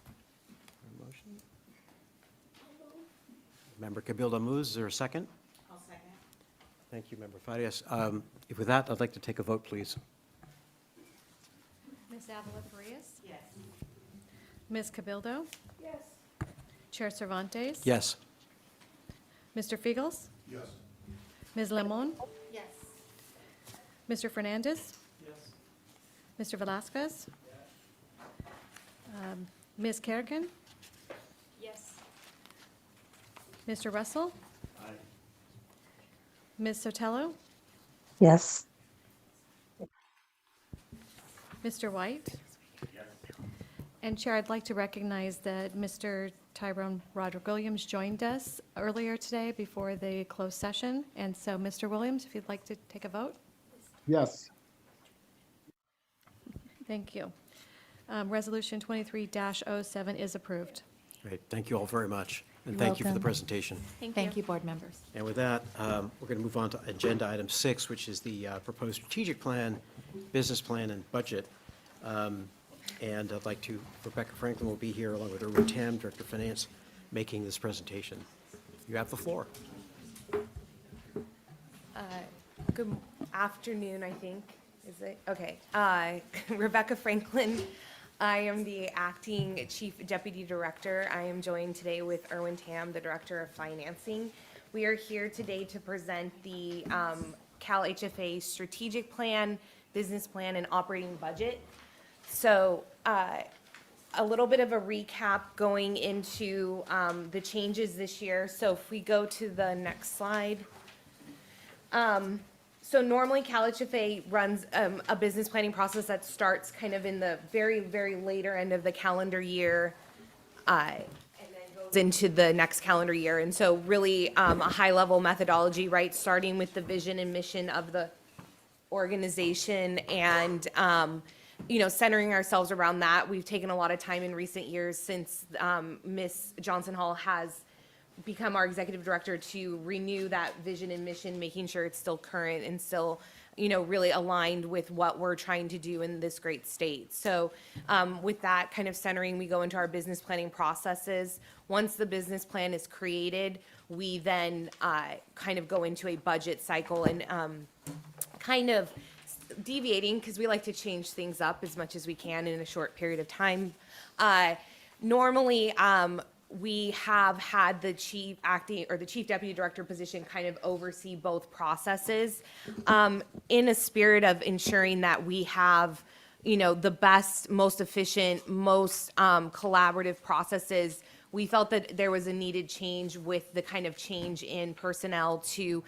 A motion? Member Cabildo moves. Is there a second? I'll second. Thank you, Member Farias. With that, I'd like to take a vote, please. Ms. Avila Farias? Yes. Ms. Cabildo? Yes. Chair Cervantes? Yes. Mr. Figels? Yes. Ms. Lemon? Yes. Mr. Fernandez? Yes. Mr. Velazquez? Ms. Kerrigan? Yes. Mr. Russell? Ms. Sotelo? Yes. Mr. White? And Chair, I'd like to recognize that Mr. Tyrone Roderick Williams joined us earlier today before the closed session. And so, Mr. Williams, if you'd like to take a vote? Yes. Thank you. Resolution 23-07 is approved. Great. Thank you all very much. And You're thank you for the welcome. presentation. Thank you, board members. And with that, we're going to move on to agenda item 6, which is the proposed strategic plan, business plan, and budget. And I'd like to, Rebecca Franklin will be here along with Erwin Tam, Director of Finance, making this presentation. You have the floor. Good afternoon, I think. Is it? Okay. Rebecca Franklin. I am the acting chief deputy director. I am joined today with Erwin Tam, the director of financing. We are here today to present the CalHFA strategic plan, business plan, and operating budget. So a little bit of a recap going into the changes this year. So if we go to the next slide. So normally CalHFA runs a business planning process that starts kind of in the very, very later end of the calendar year and then goes into the next calendar year. And so really a high-level methodology, right, starting with the vision and mission of the organization and centering ourselves around that. We've taken a lot of time in recent years since Ms. Johnson Hall has become our executive director to renew that vision and mission, making sure it's still current and still, really aligned with what we're trying to do in this great state. So with that kind of centering, we go into our business planning processes. Once the business plan is created, we then kind of go into a budget cycle and kind of deviating, because we like to change things up as much as we can in a short period of time. Normally, we have had the chief acting or the chief deputy director position kind of oversee both processes in a spirit of ensuring that we have, the best, most efficient, most collaborative processes. We felt that there was a needed change with the kind of change in personnel to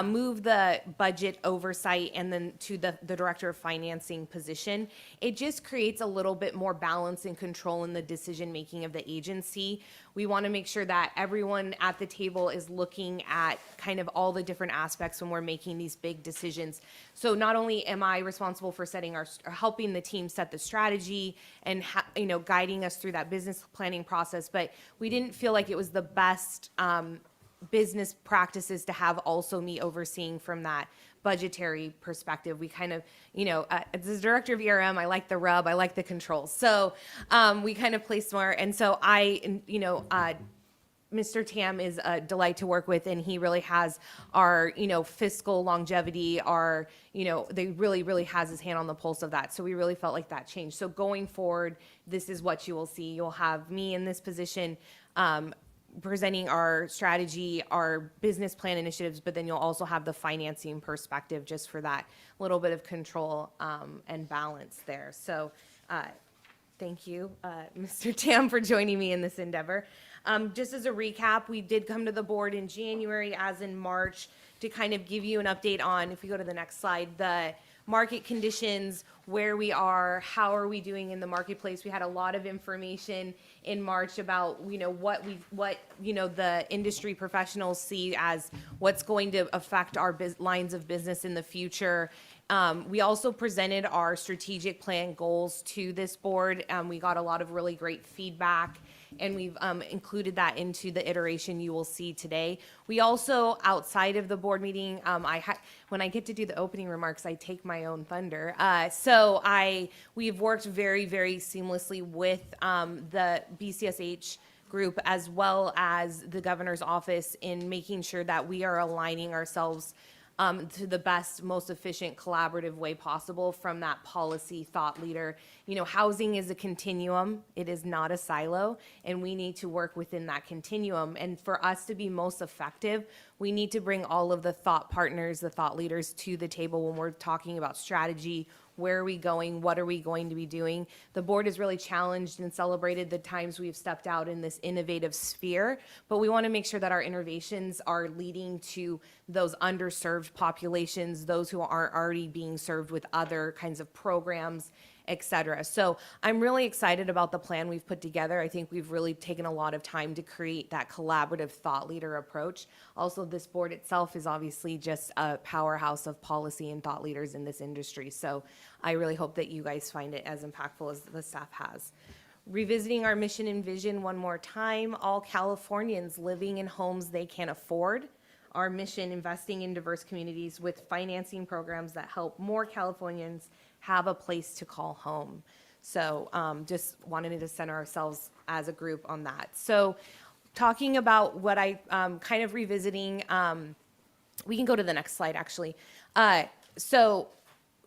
move the budget oversight and then to the director of financing position. It just creates a little bit more balance and control in the decision-making of the agency. We want to make sure that everyone at the table is looking at kind of all the different aspects when we're making these big decisions. So not only am I responsible for setting or helping the team set the strategy and guiding us through that business planning process, but we didn't feel like it was the best business practices to have also me overseeing from that budgetary perspective. We kind of, as the director of ERM, I like the rub, I like the controls. So we kind of place more. And so Mr. Tam is a delight to work with, and he really has our, fiscal longevity, they really has his hand on the pulse of that. So we really felt like that changed. So going forward, this is what you will see. You'll have me in this position, presenting our strategy, our business plan initiatives, but then you'll also have the financing perspective just for that little bit of control and balance there. So thank you, Mr. Tam, for joining me in this endeavor. Just as a recap, we did come to the board in January, as in March, to kind of give you an update on, if we go to the next slide, the market conditions, where we are, how are we doing in the marketplace. We had a lot of information in March about, what the industry professionals see as what's going to affect our lines of business in the future. We also presented our strategic plan goals to this board. We got a lot of really great feedback, and we've included that into the iteration you will see today. We also, outside of the board meeting, when I get to do the opening remarks, I take my own thunder. We've worked very, very seamlessly with the BCSH group as well as the governor's office in making sure that we are aligning ourselves to the best, most efficient, collaborative way possible from that policy thought leader. Housing is a continuum. It is not a silo, and we need to work within that continuum. And for us to be most effective, we need to bring all of the thought partners, the thought leaders to the table when we're talking about strategy. Where are we going? What are we going to be doing? The board has really challenged and celebrated the times we've stepped out in this innovative sphere, but we want to make sure that our innovations are leading to those underserved populations, those who aren't already being served with other kinds of programs, et cetera. So I'm really excited about the plan we've put together. I think we've really taken a lot of time to create that collaborative thought leader approach. Also, this board itself is obviously just a powerhouse of policy and thought leaders in this industry. So I really hope that you guys find it as impactful as the staff has. Revisiting our mission and vision one more time, all Californians living in homes they can afford. Our mission, investing in diverse communities with financing programs that help more Californians have a place to call home. So just wanted to center ourselves as a group on that. So talking about what I kind of revisiting, we can go to the next slide actually. So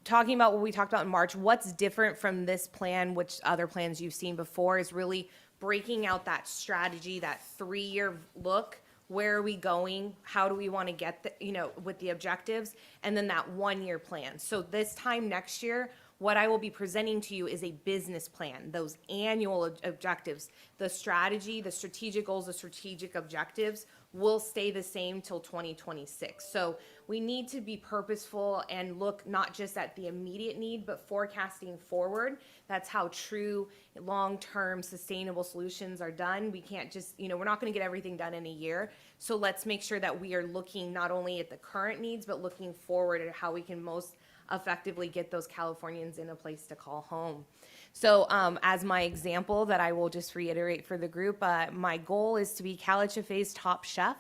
talking about what we talked about in March, what's different from this plan, which other plans you've seen before, is really breaking out that strategy, that 3-year look. Where are we going? How do we want to get with the objectives? And then that 1-year plan. So this time next year, what I will be presenting to you is a business plan, those annual objectives. The strategy, the strategic goals, the strategic objectives will stay the same till 2026. So we need to be purposeful and look not just at the immediate need, but forecasting forward. That's how true long-term sustainable solutions are done. We can't just, we're not going to get everything done in a year. So let's make sure that we are looking not only at the current needs, but looking forward at how we can most effectively get those Californians in a place to call home. So as my example that I will just reiterate for the group, my goal is to be CalHFA's top chef.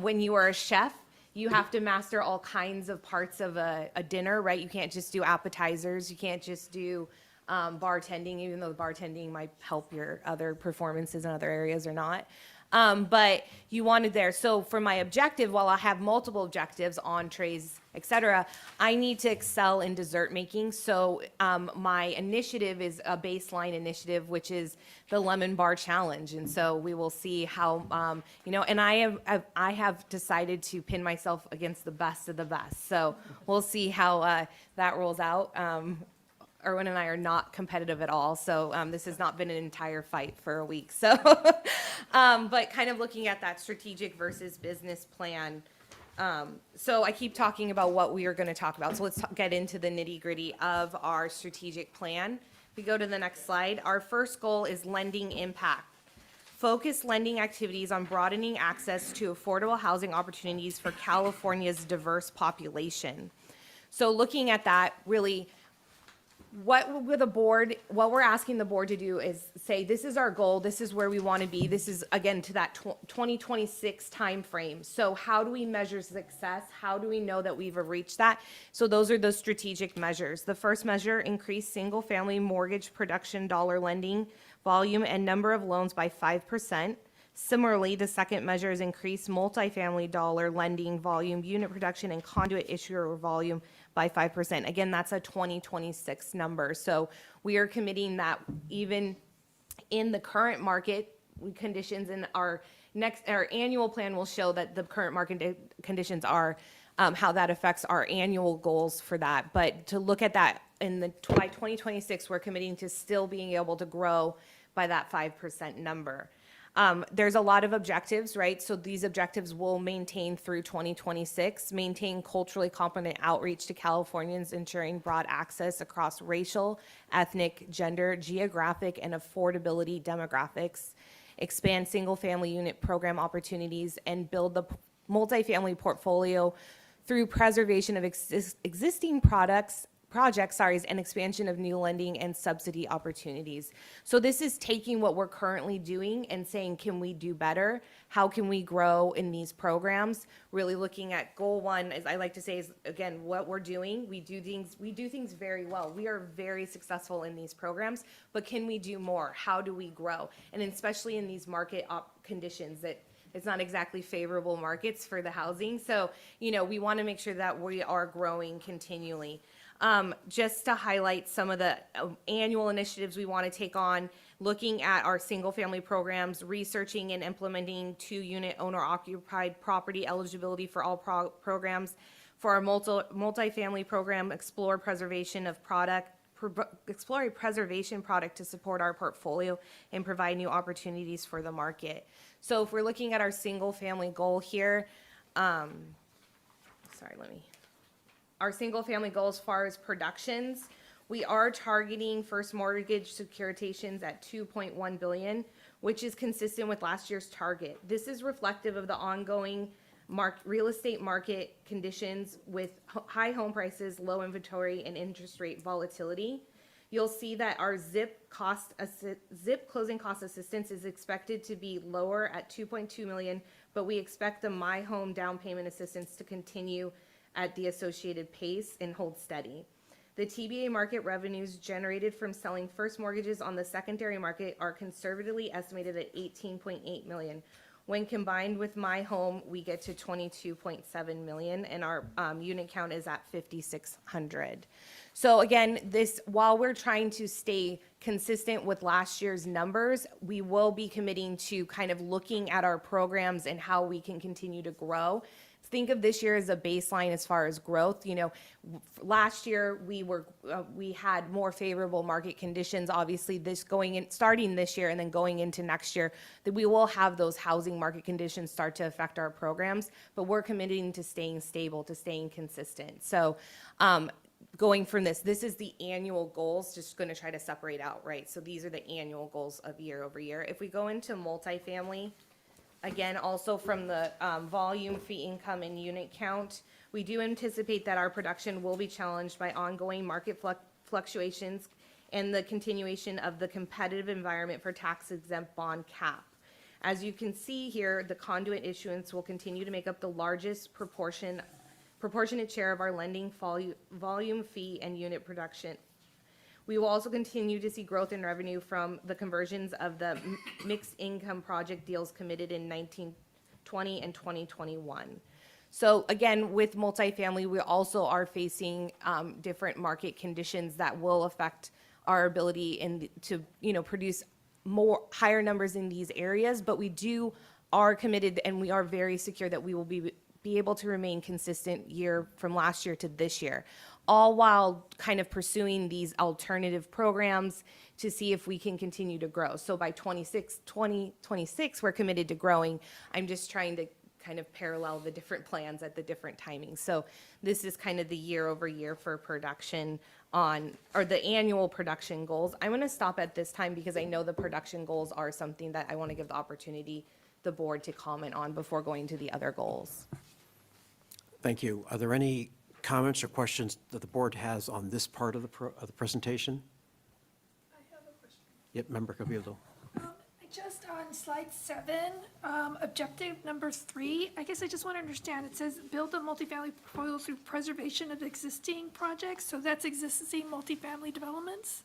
When you are a chef, you have to master all kinds of parts of a dinner, right? You can't just do appetizers. You can't just do bartending, even though the bartending might help your other performances in other areas or not. But you wanted there. So for my objective, while I have multiple objectives, entrees, etc., I need to excel in dessert making. So my initiative is a baseline initiative, which is the Lemon Bar Challenge. And so we will see how, and I have decided to pin myself against the best of the best. So we'll see how that rolls out. Erwin and I are not competitive at all, so this has not been an entire fight for a week. So, but kind of looking at that strategic versus business plan. So I keep talking about what we are going to talk about. So let's get into the nitty-gritty of our strategic plan. We go to the next slide. Our first goal is lending impact. Focus lending activities on broadening access to affordable housing opportunities for California's diverse population. So looking at that, really, what we're asking the board to do is say, this is our goal, this is where we want to be, this is, again, to that 2026 timeframe. So how do we measure success? How do we know that we've reached that? So those are those strategic measures. The first measure, increase single-family mortgage production dollar lending volume and number of loans by 5%. Similarly, the second measure is increase multifamily dollar lending volume, unit production, and conduit issuer volume by 5%. Again, that's a 2026 number. So we are committing that even in the current market conditions, in our annual plan will show that the current market conditions are, how that affects our annual goals for that. But to look at that by 2026, we're committing to still being able to grow by that 5% number. There's a lot of objectives, right? So these objectives will maintain through 2026, maintain culturally competent outreach to Californians, ensuring broad access across racial, ethnic, gender, geographic, and affordability demographics, expand single-family unit program opportunities, and build the multifamily portfolio through preservation of existing projects, and expansion of new lending and subsidy opportunities. So this is taking what we're currently doing and saying, can we do better? How can we grow in these programs? Really looking at goal one, as I like to say, is again, what we're doing. We do things very well. We are very successful in these programs, but can we do more? How do we grow? And especially in these market conditions that it's not exactly favorable markets for the housing. So, we want to make sure that we are growing continually. Just to highlight some of the annual initiatives we want to take on, looking at our single-family programs, researching and implementing 2-unit owner-occupied property eligibility for all programs. For our multifamily program, explore a preservation product to support our portfolio and provide new opportunities for the market. So if we're looking at our single-family goal here, our single-family goal as far as productions, we are targeting first mortgage securitizations at $2.1 billion, which is consistent with last year's target. This is reflective of the ongoing real estate market conditions with high home prices, low inventory, and interest rate volatility. You'll see that our ZIP closing cost assistance is expected to be lower at $2.2 million, but we expect the My Home down payment assistance to continue at the associated pace and hold steady. The TBA market revenues generated from selling first mortgages on the secondary market are conservatively estimated at $18.8 million. When combined with My Home, we get to $22.7 million, and our unit count is at 5,600. So again, while we're trying to stay consistent with last year's numbers, we will be committing to kind of looking at our programs and how we can continue to grow. Think of this year as a baseline as far as growth. Last year we had more favorable market conditions. Obviously, starting this year and then going into next year, that we will have those housing market conditions start to affect our programs. But we're committing to staying stable, to staying consistent. So, going from this is the annual goals. Just going to try to separate out, right? So these are the annual goals of year over year. If we go into multifamily. Again, also from the volume, fee income, and unit count, we do anticipate that our production will be challenged by ongoing market fluctuations and the continuation of the competitive environment for tax-exempt bond cap. As you can see here, the conduit issuance will continue to make up the largest proportionate share of our lending volume, fee, and unit production. We will also continue to see growth in revenue from the conversions of the mixed income project deals committed in 2020 and 2021. So again, with multifamily, we also are facing different market conditions that will affect our ability to produce higher numbers in these areas. But we are committed, and we are very secure that we will be able to remain consistent year from last year to this year, all while kind of pursuing these alternative programs to see if we can continue to grow. So by 2026, we're committed to growing. I'm just trying to kind of parallel the different plans at the different timings. So this is kind of the year over year for production or the annual production goals. I'm going to stop at this time because I know the production goals are something that I want to give the board to comment on before going to the other goals. Thank you. Are there any comments or questions that the board has on this part of the presentation? I have a question. Yep, Member Cabildo. Just on slide 7, objective number 3, I guess I just want to understand, it says build a multifamily portfolio through preservation of existing projects, so that's existing multifamily developments?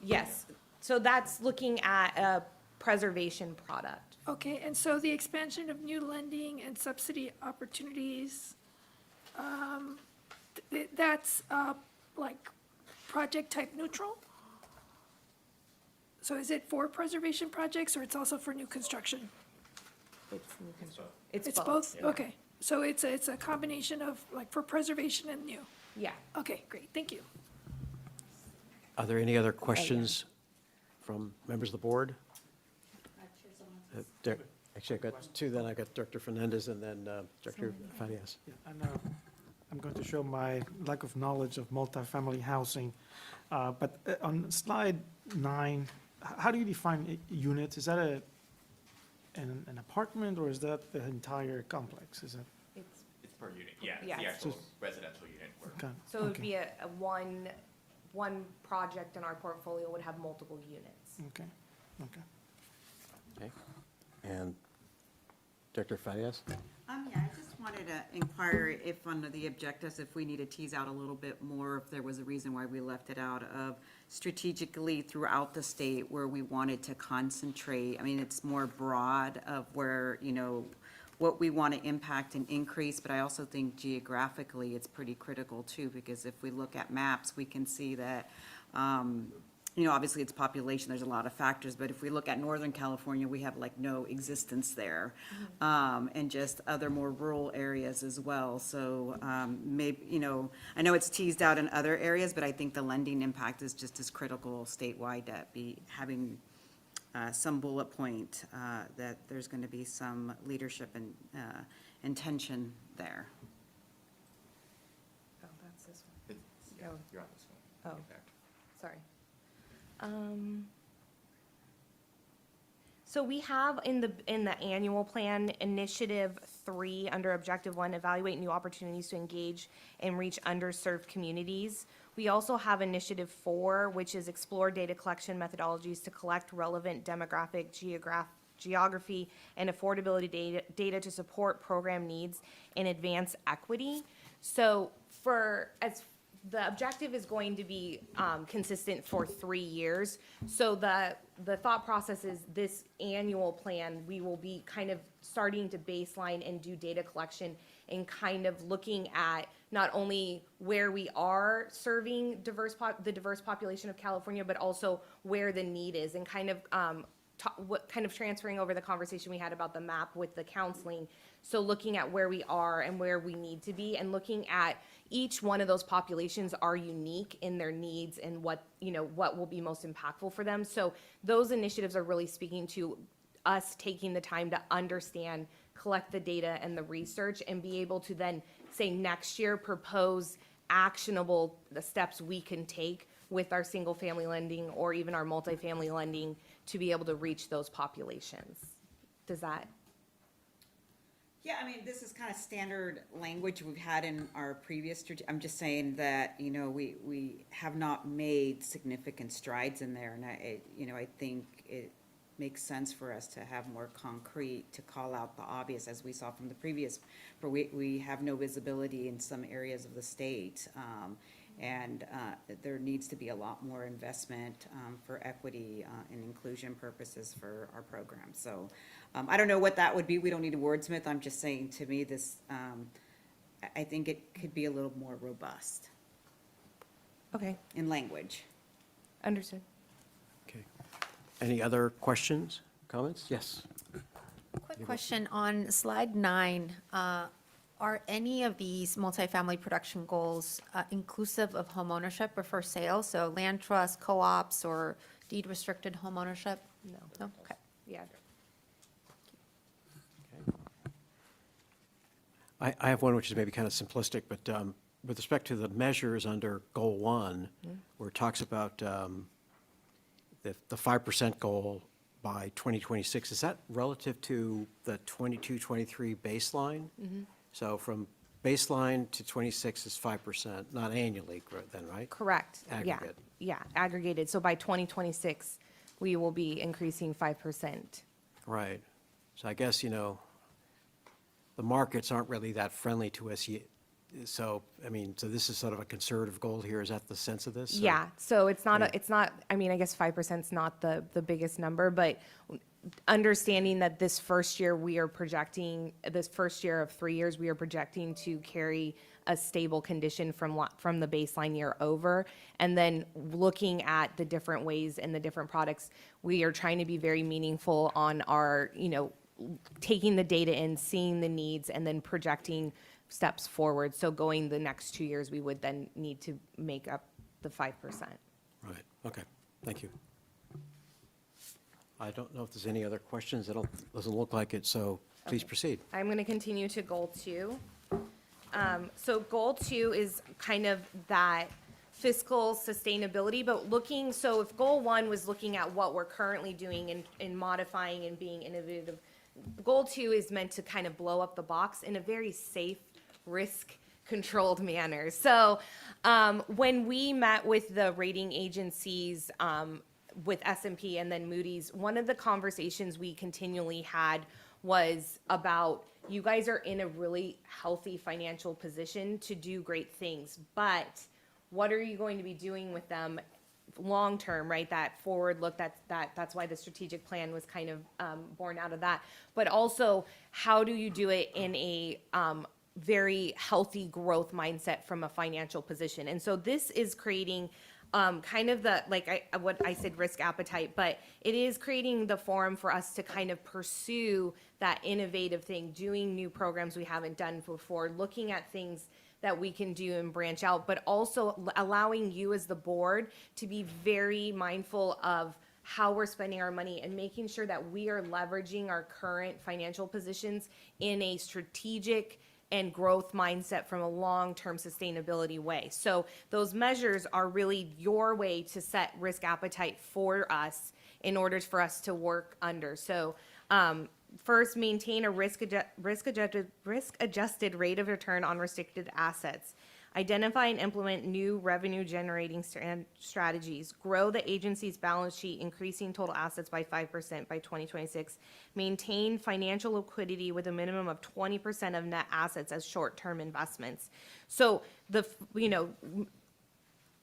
Yes. So that's looking at a preservation product. Okay, and so the expansion of new lending and subsidy opportunities, that's like project type neutral? So is it for preservation projects, or it's also for new construction? It's new construction. It's both? Okay, so it's a combination of like for preservation and new? Yeah. Okay, great, thank you. Are there any other questions from members of the board? Actually, I've got two, then I got Director Fernandez and then Director Farias. Yeah, and I'm going to show my lack of knowledge of multifamily housing. But on slide 9, how do you define units? Is that an apartment, or is that the entire complex? Is that? It's per unit, yeah, it's Yeah. the actual residential unit. Okay, So it would okay, be a one project in our portfolio would have multiple units. okay, okay. Okay. And Director Farias? Yeah, I just wanted to inquire if under the objectives, if we need to tease out a little bit more, if there was a reason why we left it out of strategically throughout the state where we wanted to concentrate. I mean, it's more broad of where, what we want to impact and increase, but I also think geographically it's pretty critical too, because if we look at maps, we can see that, obviously it's population, there's a lot of factors, but if we look at Northern California, we have like no existence there. And just other more rural areas as well. So, maybe, I know it's teased out in other areas, but I think the lending impact is just as critical statewide that be having some bullet point, that there's going to be some leadership and intention there. Oh, that's this one. Yeah, Oh. you're on this one. Oh. Get back. Sorry. So we have in the annual plan, Initiative 3, under Objective 1, evaluate new opportunities to engage and reach underserved communities. We also have Initiative 4, which is explore data collection methodologies to collect relevant demographic, geography, and affordability data to support program needs and advance equity. So the objective is going to be consistent for 3 years. So the thought process is this annual plan, we will be kind of starting to baseline and do data collection and kind of looking at not only where we are serving the diverse population of California, but also where the need is, and kind of transferring over the conversation we had about the map with the counseling. So looking at where we are and where we need to be, and looking at each one of those populations are unique in their needs and what will be most impactful for them. So those initiatives are really speaking to us taking the time to understand, collect the data and the research, and be able to then say next year propose actionable the steps we can take with our single family lending or even our multifamily lending to be able to reach those populations. Does that? Yeah, I mean, this is kind of standard language we've had in our previous, I'm just saying that, we have not made significant strides in there. And I think it makes sense for us to have more concrete, to call out the obvious, as we saw from the previous, where we have no visibility in some areas of the state. And there needs to be a lot more investment for equity and inclusion purposes for our program. So I don't know what that would be. We don't need a wordsmith. I'm just saying, to me, this, I think it could be a little more robust Okay, in language. understood. Okay. Any other questions, comments? Yes. Quick question on slide 9. Are any of these multifamily production goals inclusive of homeownership or for sale? So land trust, co-ops, or deed restricted homeownership? No. No? Okay. Yeah. I have one which is maybe kind of simplistic, but with respect to the measures under Goal 1, where it talks about the 5% goal by 2026, is that relative to the 22-23 baseline? So from baseline to 26 is 5%, not annually then, right? Correct. Aggregate. Yeah, aggregated. So by 2026, we will be increasing 5%. Right. So I guess, the markets aren't really that friendly to us yet. So, so this is sort of a conservative goal here. Is that the sense of this? Or- Yeah, so it's not, Yeah. I guess 5% is not the biggest number, but understanding that this first year of 3 years, we are projecting to carry a stable condition from the baseline year over. And then looking at the different ways and the different products, we are trying to be very meaningful on our, taking the data in, seeing the needs, and then projecting steps forward. So going the next 2 years, we would then need to make up the 5%. Right, okay, thank you. I don't know if there's any other questions. It doesn't look like it, so please proceed. I'm going to continue to goal 2. So goal 2 is kind of that fiscal sustainability, but so if goal 1 was looking at what we're currently doing and modifying and being innovative, goal 2 is meant to kind of blow up the box in a very safe, risk-controlled manner. So when we met with the rating agencies, with S&P and then Moody's, one of the conversations we continually had was about, you guys are in a really healthy financial position to do great things, but what are you going to be doing with them long term, right? That forward look, that's why the strategic plan was kind of born out of that. But also, how do you do it in a very healthy growth mindset from a financial position? And so this is creating kind of what I said, risk appetite, but it is creating the forum for us to kind of pursue that innovative thing, doing new programs we haven't done before, looking at things that we can do and branch out, but also allowing you as the board to be very mindful of how we're spending our money and making sure that we are leveraging our current financial positions in a strategic and growth mindset from a long-term sustainability way. So those measures are really your way to set risk appetite for us in order for us to work under. So first, maintain a risk-adjusted rate of return on restricted assets. Identify and implement new revenue-generating strategies. Grow the agency's balance sheet, increasing total assets by 5% by 2026. Maintain financial liquidity with a minimum of 20% of net assets as short-term investments. So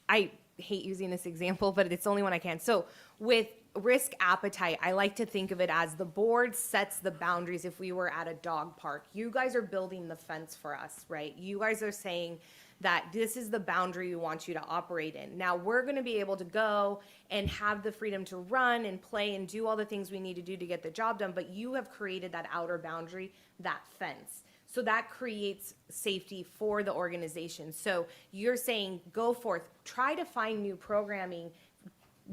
I hate using this example, but it's the only one I can. So with risk appetite, I like to think of it as the board sets the boundaries. If we were at a dog park, you guys are building the fence for us, right? You guys are saying that this is the boundary we want you to operate in. Now we're going to be able to go and have the freedom to run and play and do all the things we need to do to get the job done, but you have created that outer boundary, that fence. So that creates safety for the organization. So you're saying, go forth, try to find new programming.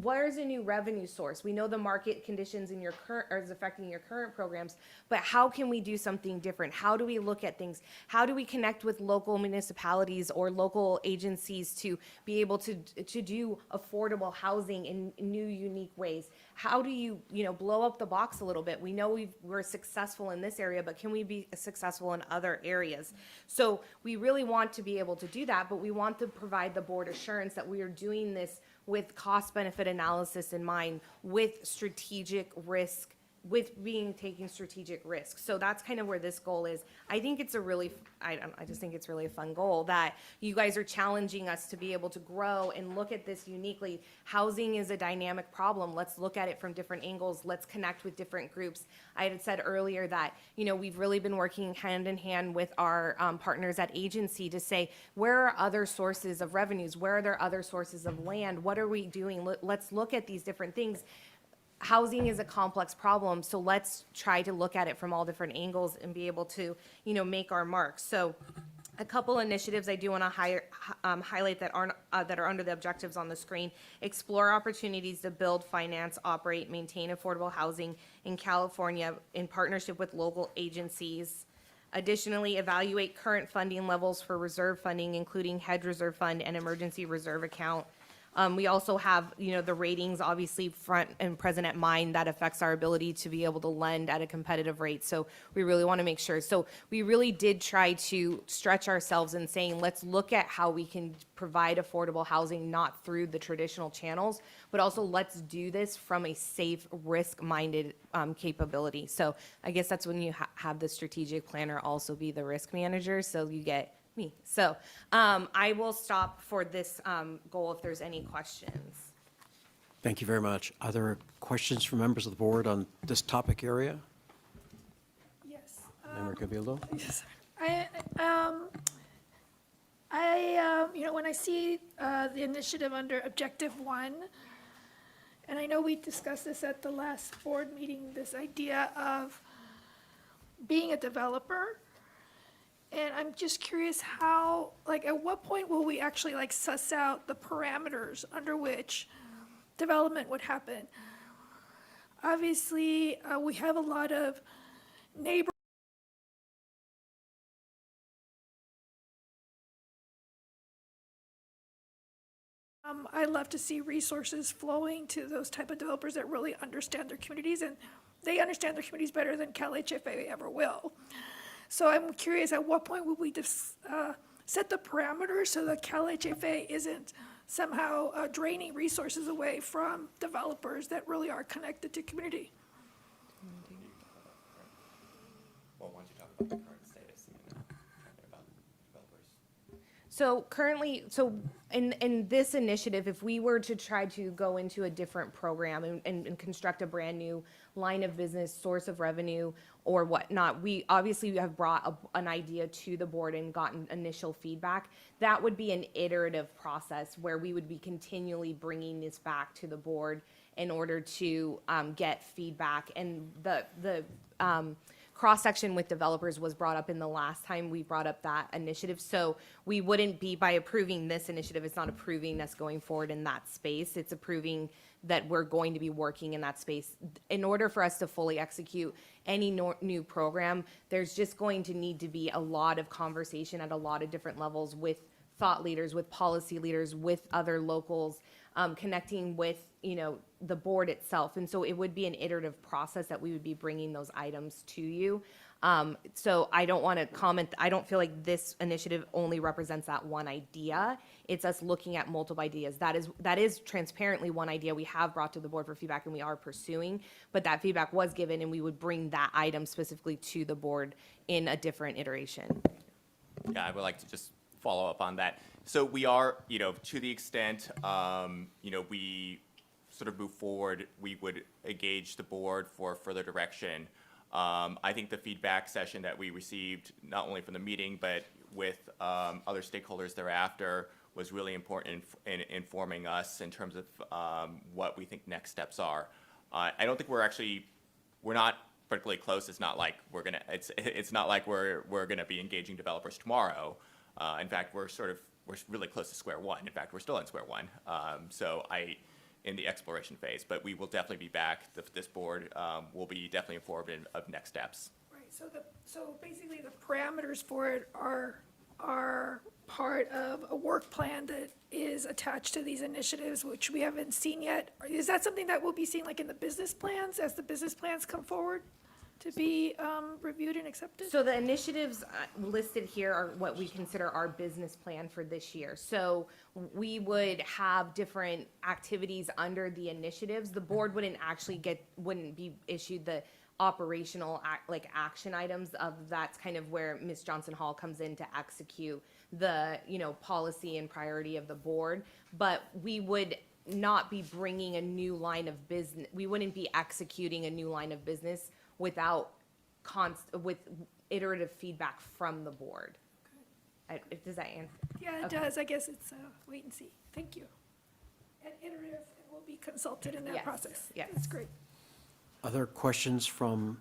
Where's a new revenue source? We know the market conditions in your current is affecting your current programs, but how can we do something different? How do we look at things? How do we connect with local municipalities or local agencies to be able to do affordable housing in new, unique ways? How do you blow up the box a little bit? We know we're successful in this area, but can we be successful in other areas? So we really want to be able to do that, but we want to provide the board assurance that we are doing this with cost-benefit analysis in mind, with strategic risk, taking strategic risks. So that's kind of where this goal is. I think it's I just think it's really a fun goal that you guys are challenging us to be able to grow and look at this uniquely. Housing is a dynamic problem. Let's look at it from different angles. Let's connect with different groups. I had said earlier that, we've really been working hand in hand with our partners at agency to say, where are other sources of revenues? Where are there other sources of land? What are we doing? Let's look at these different things. Housing is a complex problem, so let's try to look at it from all different angles and be able to, make our mark. So a couple initiatives I do want to highlight that are under the objectives on the screen. Explore opportunities to build, finance, operate, maintain affordable housing in California in partnership with local agencies. Additionally, evaluate current funding levels for reserve funding, including hedge reserve fund and emergency reserve account. We also have, the ratings obviously front and present at mind. That affects our ability to be able to lend at a competitive rate. So we really want to make sure. So we really did try to stretch ourselves in saying, let's look at how we can provide affordable housing, not through the traditional channels, but also let's do this from a safe, risk-minded capability. So I guess that's when you have the strategic planner also be the risk manager. So you get me. So I will stop for this goal if there's any questions. Thank you very much. Are there questions from members of the board on this topic area? Yes. Member Cabildo? Yes. When I see the initiative under Objective 1, and I know we discussed this at the last board meeting, this idea of being a developer. And I'm just curious how, at what point will we actually suss out the parameters under which development would happen? Obviously, we have a lot of neighbor. I love to see resources flowing to those type of developers that really understand their communities, and they understand their communities better than CalHFA ever will. So I'm curious, at what point will we set the parameters so that CalHFA isn't somehow draining resources away from developers that really are connected to community? Well, why don't you talk about the current status and then about developers? So currently, in this initiative, if we were to try to go into a different program and construct a brand new line of business, source of revenue, or whatnot, we obviously have brought an idea to the board and gotten initial feedback. That would be an iterative process where we would be continually bringing this back to the board in order to get feedback. And the cross-section with developers was brought up in the last time we brought up that initiative. So we wouldn't be, by approving this initiative, it's not approving us going forward in that space. It's approving that we're going to be working in that space. In order for us to fully execute any new program, there's just going to need to be a lot of conversation at a lot of different levels with thought leaders, with policy leaders, with other locals, connecting with, the board itself. And so it would be an iterative process that we would be bringing those items to you. So I don't want to comment. I don't feel like this initiative only represents that one idea. It's us looking at multiple ideas. That is transparently one idea we have brought to the board for feedback and we are pursuing, but that feedback was given and we would bring that item specifically to the board in a different iteration. Yeah, I would like to just follow up on that. So we are, to the extent, we sort of move forward, we would engage the board for further direction. I think the feedback session that we received, not only from the meeting, but with other stakeholders thereafter, was really important in informing us in terms of what we think next steps are. I don't think we're not particularly close. It's not like it's not like we're gonna be engaging developers tomorrow. In fact, we're really close to square one. In fact, we're still in square one. In the exploration phase, but we will definitely be back. This board will be definitely informed of next steps. Right, so basically the parameters for it are part of a work plan that is attached to these initiatives, which we haven't seen yet. Is that something that we'll be seeing like in the business plans, as the business plans come forward to be reviewed and accepted? So the initiatives listed here are what we consider our business plan for this year. So we would have different activities under the initiatives. The board wouldn't be issued the operational action items of. That's kind of where Ms. Johnson Hall comes in to execute the policy and priority of the board. But we would not be bringing a new line of business. We wouldn't be executing a new line of business without with iterative feedback from the board. Does that answer? Yeah, it does. I guess it's wait and see. Thank you. And iterative, and we'll be consulted in that Yes, process. yes. That's great. Other questions from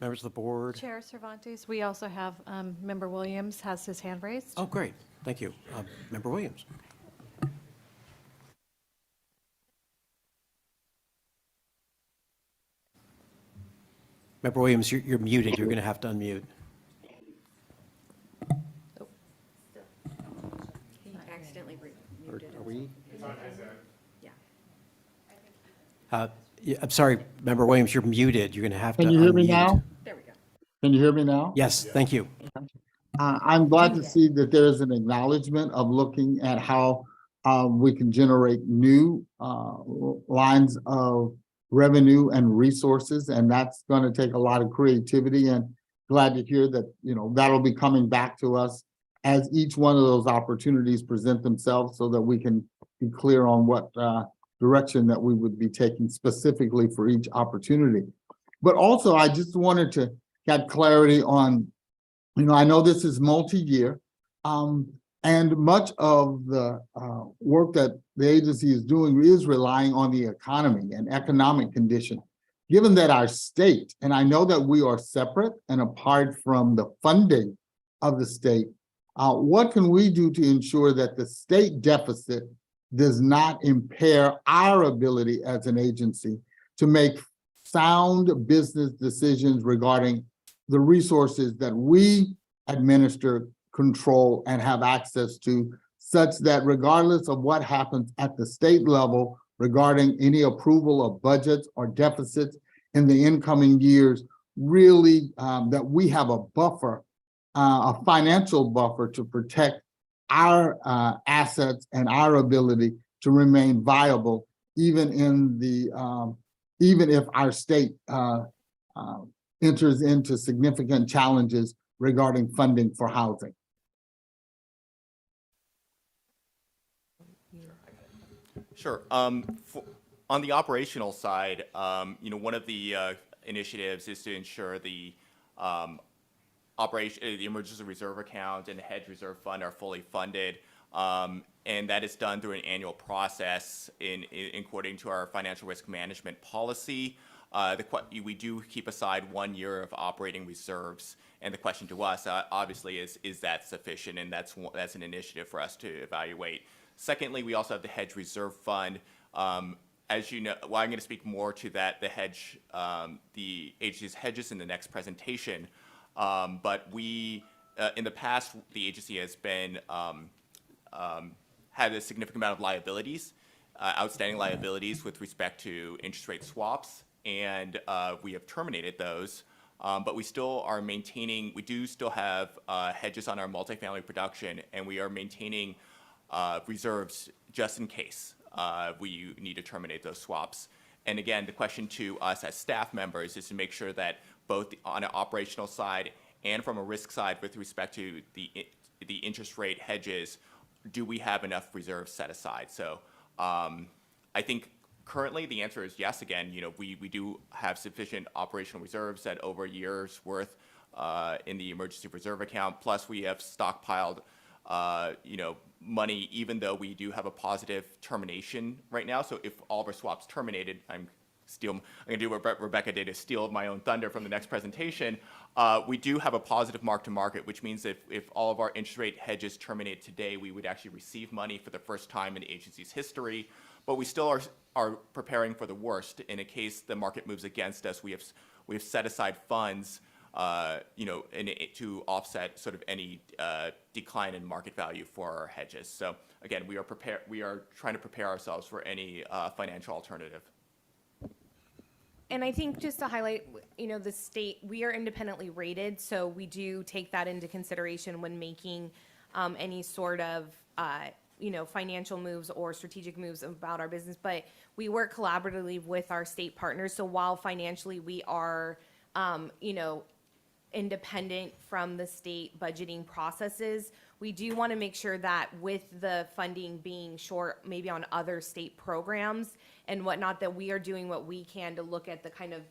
members of the board? Chair Cervantes, we also have Member Williams has his hand raised. Oh, great. Thank you. Member Williams. Member Williams, you're muted. You're going to have to unmute. He accidentally muted. Are we? Yeah. Yeah, I'm sorry, Member Williams, you're muted. You're going to have to unmute. Can you hear me now? There we go. Can you hear me now? Yes, thank you. I'm glad to see that there is an acknowledgement of looking at how we can generate new lines of revenue and resources, and that's going to take a lot of creativity, and glad to hear that, that'll be coming back to us as each one of those opportunities present themselves so that we can be clear on what direction that we would be taking specifically for each opportunity. But also, I just wanted to get clarity on, I know this is multi-year, and much of the work that the agency is doing is relying on the economy and economic condition. Given that our state, and I know that we are separate and apart from the funding of the state, what can we do to ensure that the state deficit does not impair our ability as an agency to make sound business decisions regarding the resources that we administer, control, and have access to, such that regardless of what happens at the state level regarding any approval of budgets or deficits in the incoming years, really that we have a buffer, a financial buffer to protect our assets and our ability to remain viable, even in the even if our state enters into significant challenges regarding funding for housing. Sure. On the operational side, one of the initiatives is to ensure the the emergency reserve account and the hedge reserve fund are fully funded. And that is done through an annual process according to our financial risk management policy. We do keep aside 1 year of operating reserves. And the question to us, obviously, is that sufficient? And that's an initiative for us to evaluate. Secondly, we also have the hedge reserve fund. As you know, well, I'm going to speak more to that, the agency's hedges in the next presentation. But in the past, the agency has been had a significant amount of liabilities, outstanding liabilities with respect to interest rate swaps, and we have terminated those. But we still are maintaining, we do still have hedges on our multifamily production, and we are maintaining reserves just in case we need to terminate those swaps. And again, the question to us as staff members is to make sure that both on an operational side and from a risk side with respect to the interest rate hedges, do we have enough reserves set aside? So I think currently the answer is yes. Again, we do have sufficient operational reserves at over a year's worth in the emergency reserve account. Plus we have stockpiled money, even though we do have a positive termination right now. So if all of our swaps terminated, I'm going to do what Rebecca did, is steal my own thunder from the next presentation. We do have a positive mark-to-market, which means if all of our interest rate hedges terminate today, we would actually receive money for the first time in the agency's history. But we still are preparing for the worst. In a case the market moves against us, we have set aside funds to offset sort of any decline in market value for our hedges. So again, we are trying to prepare ourselves for any financial alternative. And I think just to highlight, the state, we are independently rated, so we do take that into consideration when making any sort of, financial moves or strategic moves about our business. But we work collaboratively with our state partners. So while financially we are, independent from the state budgeting processes, we do want to make sure that with the funding being short, maybe on other state programs and whatnot, that we are doing what we can to look at the kind of,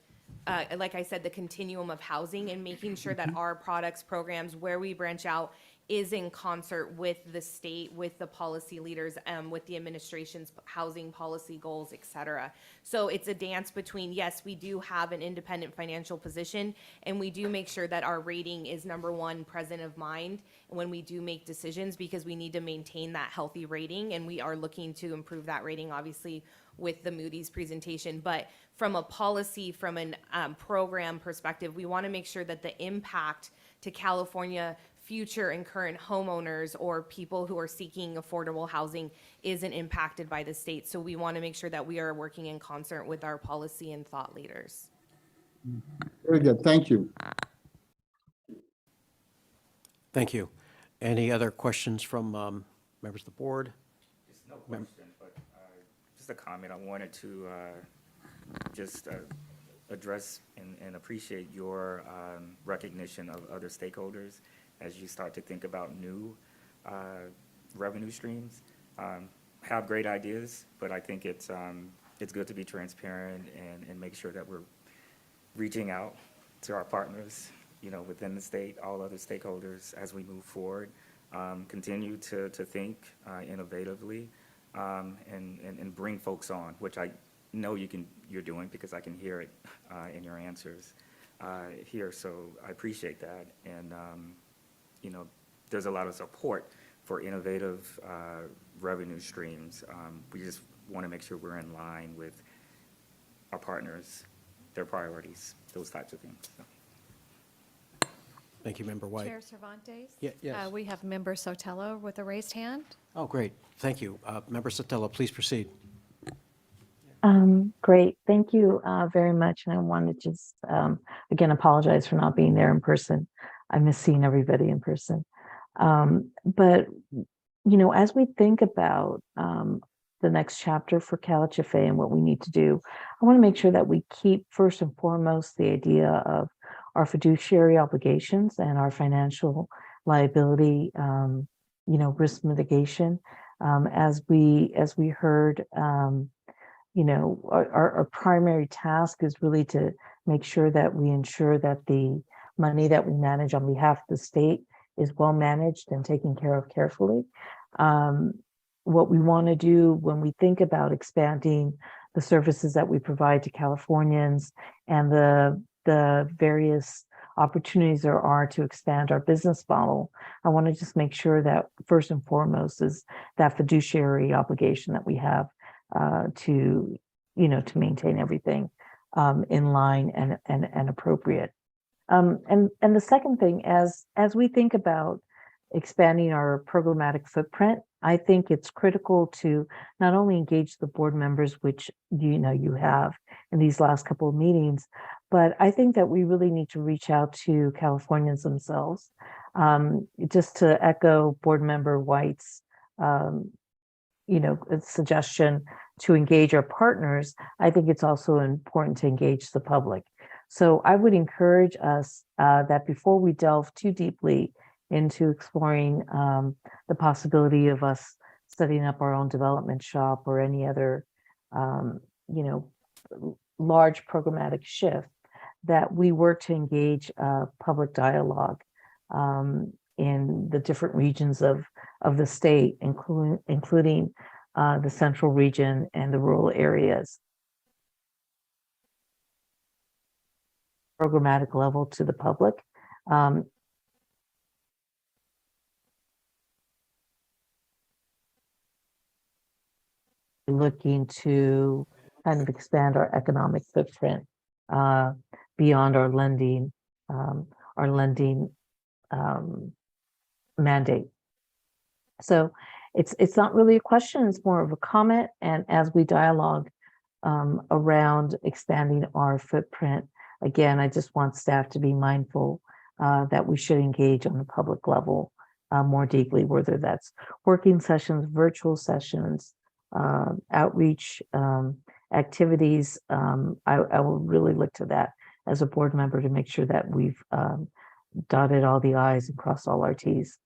like I said, the continuum of housing and making sure that our products, programs, where we branch out is in concert with the state, with the policy leaders, with the administration's housing policy goals, et cetera. So it's a dance between, yes, we do have an independent financial position, and we do make sure that our rating is number one, present of mind when we do make decisions, because we need to maintain that healthy rating, and we are looking to improve that rating, obviously, with the Moody's presentation. But from a policy, from an program perspective, we want to make sure that the impact to California future and current homeowners or people who are seeking affordable housing isn't impacted by the state. So we want to make sure that we are working in concert with our policy and thought leaders. Very good. Thank you. Thank you. Any other questions from members of the board? Just no question, but just a comment. I wanted to just address and appreciate your recognition of other stakeholders as you start to think about new revenue streams. Have great ideas, but I think it's good to be transparent and make sure that we're reaching out to our partners, within the state, all other stakeholders as we move forward. Continue to think innovatively and bring folks on, which I know you're doing because I can hear it in your answers here. So I appreciate that. And there's a lot of support for innovative revenue streams. We just want to make sure we're in line with our partners, their priorities, those types of things. So. Thank you, Member White. Chair Cervantes? Yes. We have Member Sotelo with a raised hand. Oh, great. Thank you. Member Sotelo, please proceed. Great. Thank you very much. And I want to just, again, apologize for not being there in person. I miss seeing everybody in person. But, as we think about the next chapter for CalHFA and what we need to do, I want to make sure that we keep first and foremost the idea of our fiduciary obligations and our financial liability, risk mitigation. As we heard, our primary task is really to make sure that we ensure that the money that we manage on behalf of the state is well managed and taken care of carefully. What we want to do when we think about expanding the services that we provide to Californians and the various opportunities there are to expand our business model, I want to just make sure that first and foremost is that fiduciary obligation that we have to maintain everything in line and appropriate. And the second thing, as we think about expanding our programmatic footprint, I think it's critical to not only engage the board members, which you have in these last couple of meetings, but I think that we really need to reach out to Californians themselves. Just to echo Board Member White's suggestion to engage our partners, I think it's also important to engage the public. So I would encourage us that before we delve too deeply into exploring the possibility of us setting up our own development shop or any other, large programmatic shift, that we work to engage public dialogue in the different regions of the state, including the central region and the rural areas. Programmatic level to the public. Looking to kind of expand our economic footprint beyond our lending mandate. So it's not really a question, it's more of a comment. And as we dialogue around expanding our footprint, again, I just want staff to be mindful that we should engage on the public level more deeply, whether that's working sessions, virtual sessions, outreach activities. I will really look to that as a board member to make sure that we've dotted all the I's and crossed all our T's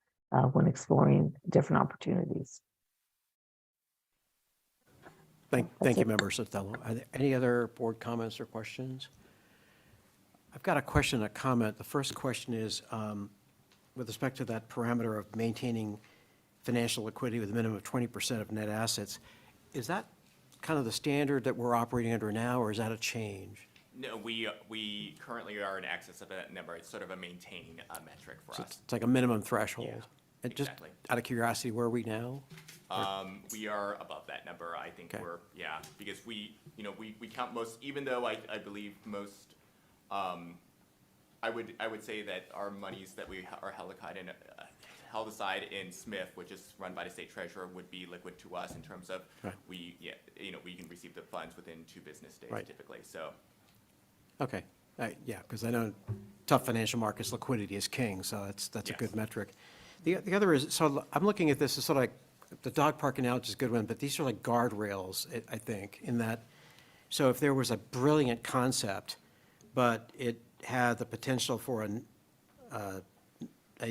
when exploring different opportunities. Thank you, Member Sotelo. Are there any other board comments or questions? I've got a question, a comment. The first question is, with respect to that parameter of maintaining financial liquidity with a minimum of 20% of net assets, is that kind of the standard that we're operating under now, or is that a change? No, we currently are in excess of that number. It's sort of a maintain metric for us. It's like a minimum threshold. Yeah, And just exactly. out of curiosity, where are we now? We are above that number. I think Okay. because we count most, even though I believe most, I would say that our monies that we are held aside in Smith, which is run by the state treasurer, would be liquid to us in terms of Right. we can receive the funds within 2 business days Right. typically. So. Okay, yeah, because I know tough financial markets, liquidity is king, so that's a good Yes. metric. The other is, so I'm looking at this as sort of like, the dog park analogy is a good one, but these are like guardrails, I think, in that, so if there was a brilliant concept, but it had the potential for a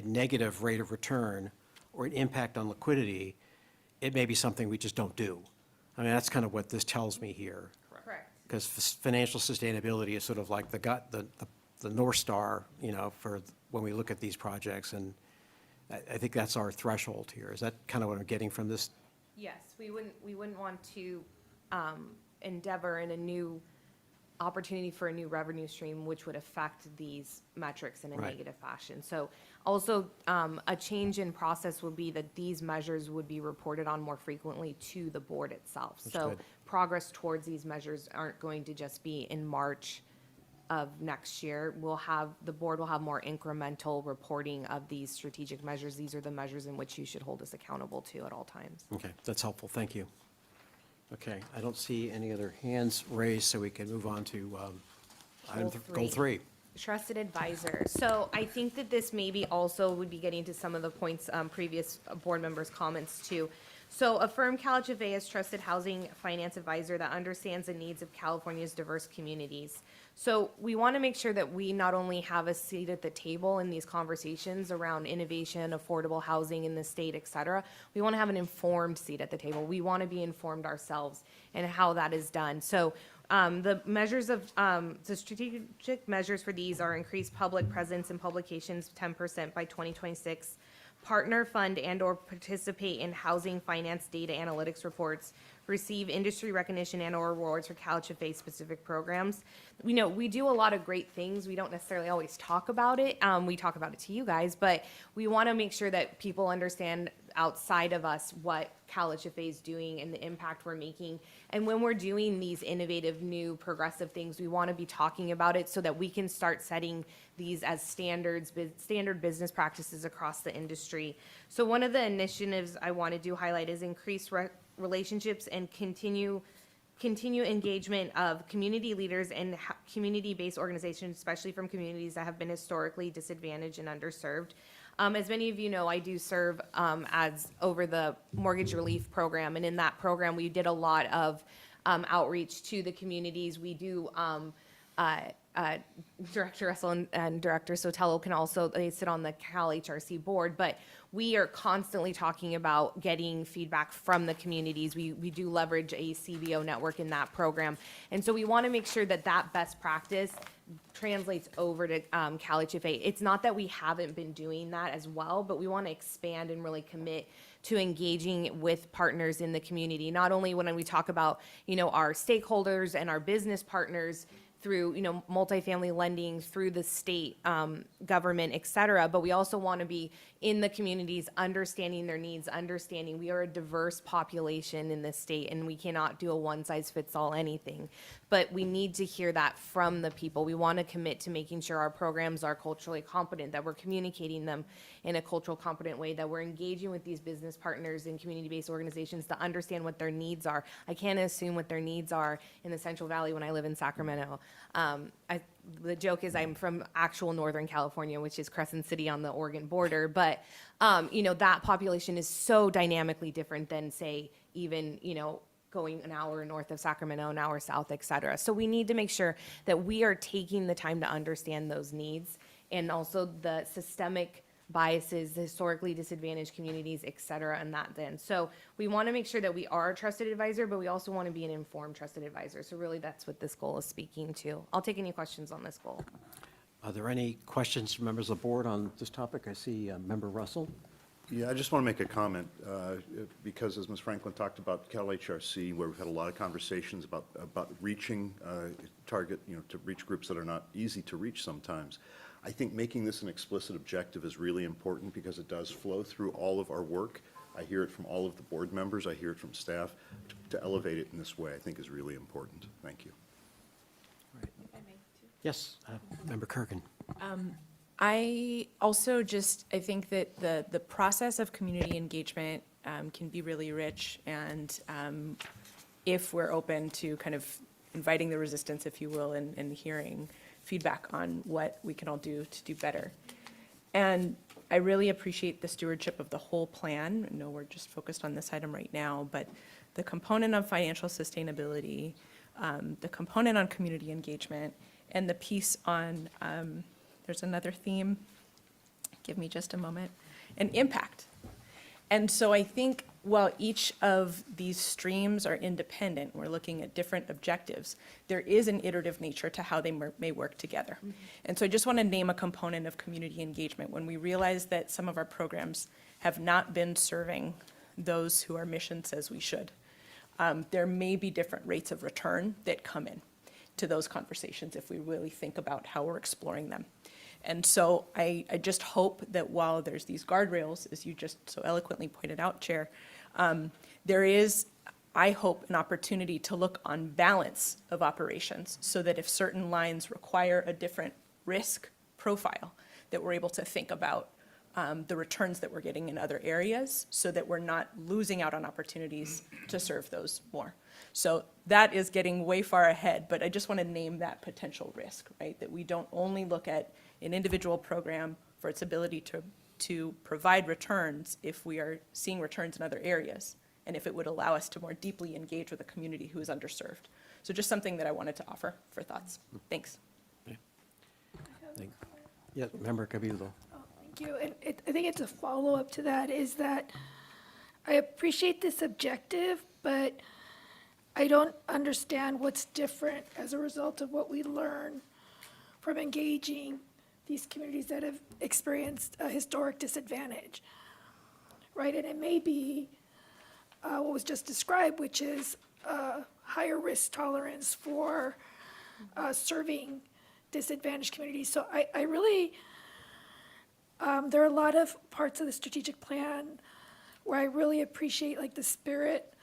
negative rate of return or an impact on liquidity, it may be something we just don't do. I mean, that's kind of what this tells me here. Correct. Because financial sustainability is sort of like the North Star, for when we look at these projects, and I think that's our threshold here. Is that kind of what I'm getting from this? Yes, we wouldn't want to endeavor in a new opportunity for a new revenue stream, which would affect these metrics in a Right. negative fashion. So Also, a change in process would be that these measures would be reported on more frequently to the board itself. So good. progress towards these measures aren't going to just be in March of next year. The board will have more incremental reporting of these strategic measures. These are the measures in which you should hold us accountable to at all times. Okay, that's helpful, thank you. Okay, I don't see any other hands raised, so we can move on to goal three. Trusted advisor. So I think that this maybe also would be getting to some of the points previous board members' comments too. So affirm CalHFA as trusted housing finance advisor that understands the needs of California's diverse communities. So we want to make sure that we not only have a seat at the table in these conversations around innovation, affordable housing in the state, et cetera. We want to have an informed seat at the table. We want to be informed ourselves and how that is done. So the measures of, the strategic measures for these are increased public presence in publications 10% by 2026, partner fund and/or participate in housing finance data analytics reports, receive industry recognition and/or awards for CalHFA specific programs. We know we do a lot of great things. We don't necessarily always talk about it. We talk about it to you guys, but we want to make sure that people understand outside of us what CalHFA is doing and the impact we're making. And when we're doing these innovative, new, progressive things, we want to be talking about it so that we can start setting these as standard business practices across the industry. So one of the initiatives I wanted to highlight is increase relationships and continue engagement of community leaders and community-based organizations, especially from communities that have been historically disadvantaged and underserved. As many of you know, I do serve as over the mortgage relief program, and in that program, we did a lot of outreach to the communities. We do, Director Russell and Director Sotelo can also, they sit on the CalHRC board, but we are constantly talking about getting feedback from the communities. We do leverage a CBO network in that program. And so we want to make sure that that best practice translates over to CalHFA. It's not that we haven't been doing that as well, but we want to expand and really commit to engaging with partners in the community. Not only when we talk about, our stakeholders and our business partners through, multifamily lending, through the state government, et cetera, but we also want to be in the communities, understanding their needs, understanding we are a diverse population in this state and we cannot do a one-size-fits-all anything. But we need to hear that from the people. We want to commit to making sure our programs are culturally competent, that we're communicating them in a cultural competent way, that we're engaging with these business partners and community-based organizations to understand what their needs are. I can't assume what their needs are in the Central Valley when I live in Sacramento. The joke is I'm from actual Northern California, which is Crescent City on the Oregon border, but that population is so dynamically different than, say, even, going an hour north of Sacramento, an hour south, et cetera. So we need to make sure that we are taking the time to understand those needs and also the systemic biases, the historically disadvantaged communities, et cetera, and that then. So we want to make sure that we are a trusted advisor, but we also want to be an informed trusted advisor. So really that's what this goal is speaking to. I'll take any questions on this goal. Are there any questions from members of the board on this topic? I see Member Russell. Yeah, I just want to make a comment, because as Ms. Franklin talked about CalHRC, where we've had a lot of conversations about reaching target, to reach groups that are not easy to reach sometimes. I think making this an explicit objective is really important because it does flow through all of our work. I hear it from all of the board members. I hear it from staff. To elevate it in this way, I think is really important. Thank you. Yes, Member Kurgan. I also I think that the process of community engagement can be really rich, and if we're open to kind of inviting the resistance, if you will, and hearing feedback on what we can all do to do better. And I really appreciate the stewardship of the whole plan. I know we're just focused on this item right now, but the component of financial sustainability, the component on community engagement, and the piece on, there's another theme, give me just a moment, and impact. And so I think while each of these streams are independent, we're looking at different objectives, there is an iterative nature to how they may work together. Mm-hmm. And so I just want to name a component of community engagement. When we realize that some of our programs have not been serving those who our mission says we should, there may be different rates of return that come in to those conversations if we really think about how we're exploring them. And so I just hope that while there's these guardrails, as you just so eloquently pointed out, Chair, there is, I hope, an opportunity to look on balance of operations so that if certain lines require a different risk profile, that we're able to think about the returns that we're getting in other areas so that we're not losing out on opportunities to serve those more. So that is getting way far ahead, but I just want to name that potential risk, right? That we don't only look at an individual program for its ability to provide returns if we are seeing returns in other areas, and if it would allow us to more deeply engage with a community who is underserved. So just something that I wanted to offer for thoughts. Thanks. Yeah, Member Cabildo. Thank you. And I think it's a follow-up to that is that I appreciate this objective, but I don't understand what's different as a result of what we learn from engaging these communities that have experienced a historic disadvantage, right? And it may be what was just described, which is higher risk tolerance for serving disadvantaged communities. So I really, there are a lot of parts of the strategic plan where I really appreciate like the spirit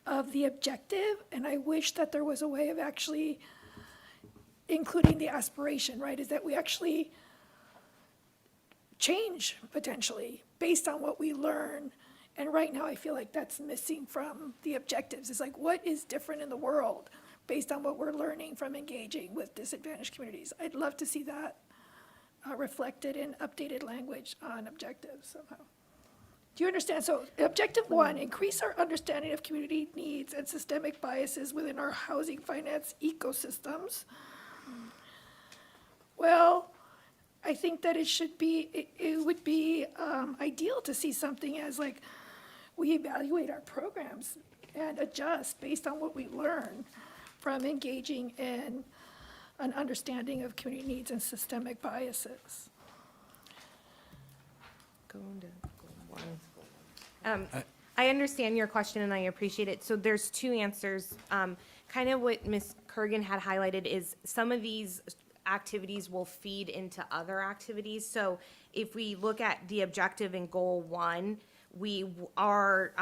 of the objective, and I wish that there was a way of actually including the aspiration, right? Is that we actually change potentially based on what we learn. And right now I feel like that's missing from the objectives. It's like, what is different in the world based on what we're learning from engaging with disadvantaged communities? I'd love to see that reflected in updated language on objectives somehow. Do you understand? So objective 1, increase our understanding of community needs and systemic biases within our housing finance ecosystems. Well, I think that it would be ideal to see something as like, we evaluate our programs and adjust based on what we learn from engaging in an understanding of community needs and systemic biases. I understand your question and I appreciate it. So there's two answers. Kind of what Ms. Kurgan had highlighted is some of these activities will feed into other activities. So if we look at the objective in goal 1, we are,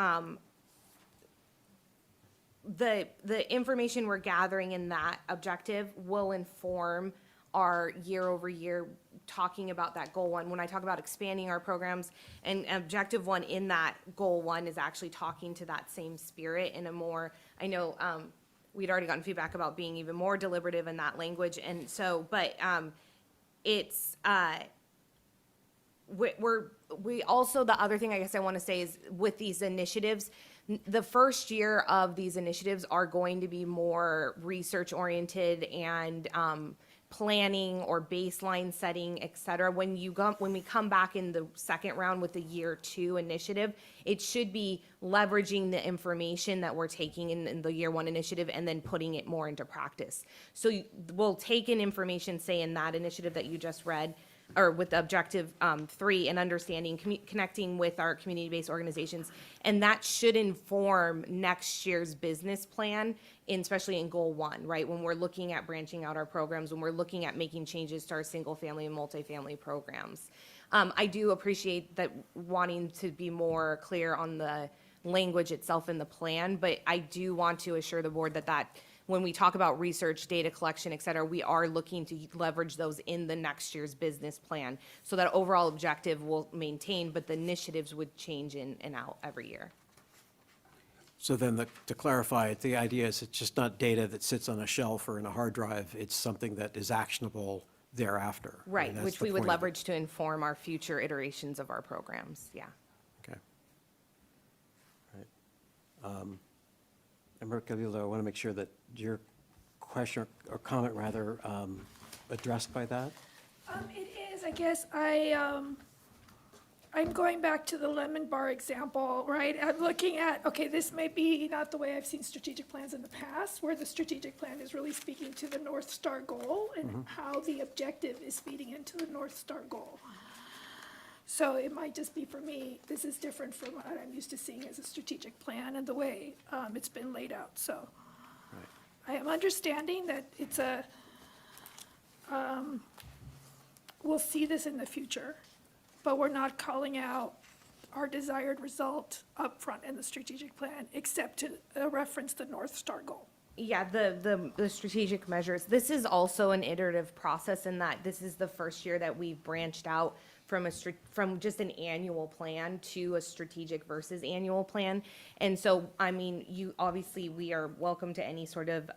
the information we're gathering in that objective will inform our year over year talking about that goal 1. When I talk about expanding our programs, and objective 1 in that goal 1 is actually talking to that same spirit in a more, I know we'd already gotten feedback about being even more deliberative in that language. And so, but it's, we also, the other thing I guess I want to say is with these initiatives, the first year of these initiatives are going to be more research oriented and planning or baseline setting, et cetera. When we come back in the second round with the year 2 initiative, it should be leveraging the information that we're taking in the year 1 initiative and then putting it more into practice. So we'll take in information, say in that initiative that you just read, or with objective 3 and understanding, connecting with our community-based organizations. And that should inform next year's business plan, especially in goal 1, right? When we're looking at branching out our programs, when we're looking at making changes to our single-family and multifamily programs. I do appreciate that wanting to be more clear on the language itself in the plan, but I do want to assure the board that when we talk about research, data collection, et cetera, we are looking to leverage those in the next year's business plan. So that overall objective will maintain, but the initiatives would change in and out every year. So then to clarify it, the idea is it's just not data that sits on a shelf or in a hard drive. It's something that is actionable thereafter. Right, That's which the we would point of it. leverage to inform our future iterations of our programs, yeah. Okay. All right. Member Cabildo, I want to make sure that your question or comment rather addressed by that. It is, I guess, I'm going back to the lemon bar example, right? I'm looking at, okay, this may be not the way I've seen strategic plans in the past, where the strategic plan is really speaking to the North Star goal and how the objective is feeding into the North Star goal. So it might just be for me, this is different from what I'm used to seeing as a strategic plan and the way it's been laid out. So I am understanding that it's we'll see this in the future, but we're not calling out our desired result upfront in the strategic plan, except to reference the North Star goal. Yeah, the strategic measures. This is also an iterative process in that this is the first year that we've branched out from just an annual plan to a strategic versus annual plan. And so, I mean, obviously, we are welcome to any sort of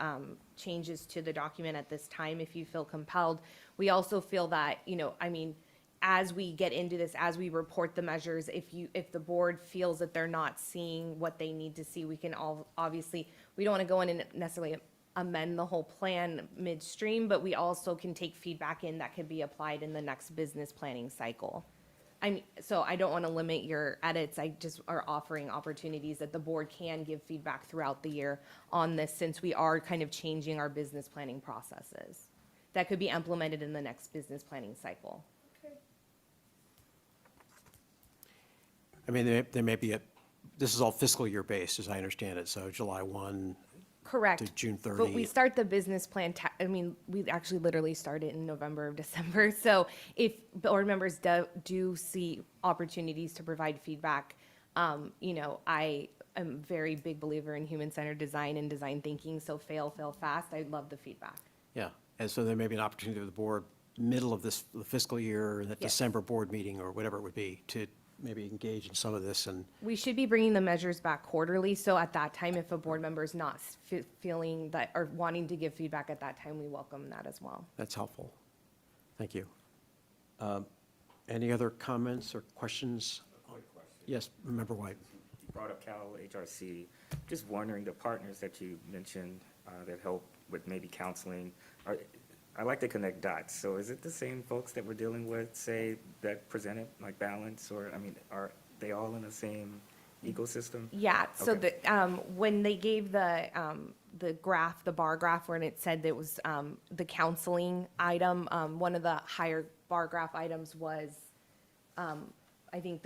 changes to the document at this time if you feel compelled. We also feel that, I mean, as we get into this, as we report the measures, if the board feels that they're not seeing what they need to see, we can obviously, we don't want to go in and necessarily amend the whole plan midstream, but we also can take feedback in that could be applied in the next business planning cycle. So I don't want to limit your edits. I just are offering opportunities that the board can give feedback throughout the year on this, since we are kind of changing our business planning processes that could be implemented in the next business planning cycle. I mean, there may be this is all fiscal year based, as I understand it, so July 1 Correct. to June 30. But we start the business plan, we actually literally start it in November or December. So if board members do see opportunities to provide feedback, I am a very big believer in human-centered design and design thinking, so fail fast. I love the feedback. Yeah, and so there may be an opportunity for the board, middle of the fiscal year, that Yes. December board meeting or whatever it would be, to maybe engage in some of this. And We should be bringing the measures back quarterly, so at that time, if a board member is not feeling that, or wanting to give feedback at that time, we welcome that as well. that's helpful. Thank you. Any other comments or questions? Yes, Member White. You brought up CalHRC. Just wondering, the partners that you mentioned that help with maybe counseling, I like to connect dots. So is it the same folks that we're dealing with, say, that presented like balance, or, I mean, are they all in the same ecosystem? Yeah, so Okay. when they gave the graph, the bar graph, when it said that it was the counseling item, one of the higher bar graph items was, I think,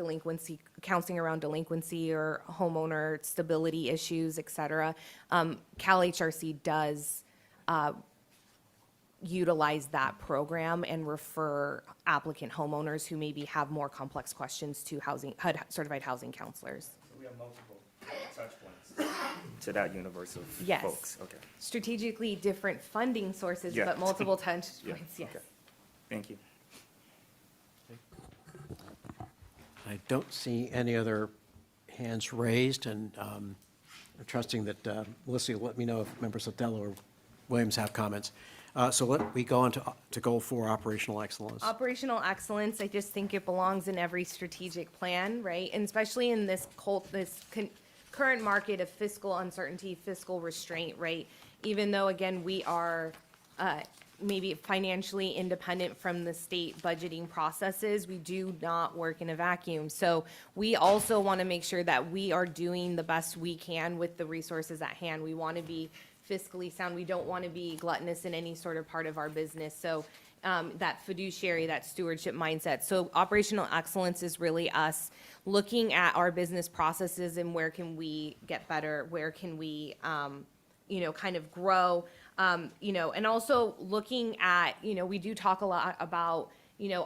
counseling around delinquency or homeowner stability issues, et cetera. CalHRC does utilize that program and refer applicant homeowners who maybe have more complex questions to certified housing counselors. So we have multiple touch points to that universe of Yes. folks. Okay. Strategically different funding sources, Yeah. but multiple touch Yeah, points, yes. okay. Thank you. I don't see any other hands raised, and I'm trusting that Melissa will let me know if members of Dello or Williams have comments. So we go on to goal 4, operational excellence. Operational excellence, I just think it belongs in every strategic plan, right? And especially in this current market of fiscal uncertainty, fiscal restraint, right? Even though, again, we are maybe financially independent from the state budgeting processes, we do not work in a vacuum. So we also want to make sure that we are doing the best we can with the resources at hand. We want to be fiscally sound. We don't want to be gluttonous in any sort of part of our business. So that fiduciary, that stewardship mindset. So operational excellence is really us looking at our business processes and where can we get better, where can we, kind of grow, and also looking at, we do talk a lot about,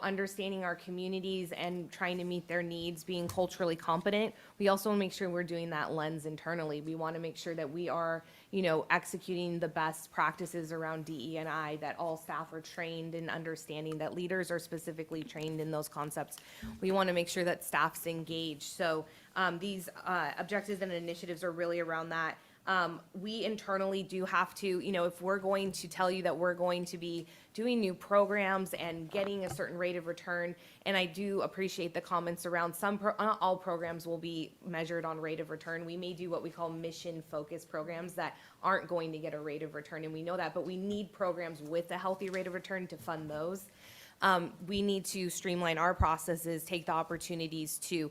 understanding our communities and trying to meet their needs, being culturally competent. We also want to make sure we're doing that lens internally. We want to make sure that we are, executing the best practices around DE&I, that all staff are trained in understanding, that leaders are specifically trained in those concepts. We want to make sure that staff's engaged. So these objectives and initiatives are really around that. We internally do have to, if we're going to tell you that we're going to be doing new programs and getting a certain rate of return, and I do appreciate the comments around not all programs will be measured on rate of return. We may do what we call mission-focused programs that aren't going to get a rate of return, and we know that, but we need programs with a healthy rate of return to fund those. We need to streamline our processes, take the opportunities to,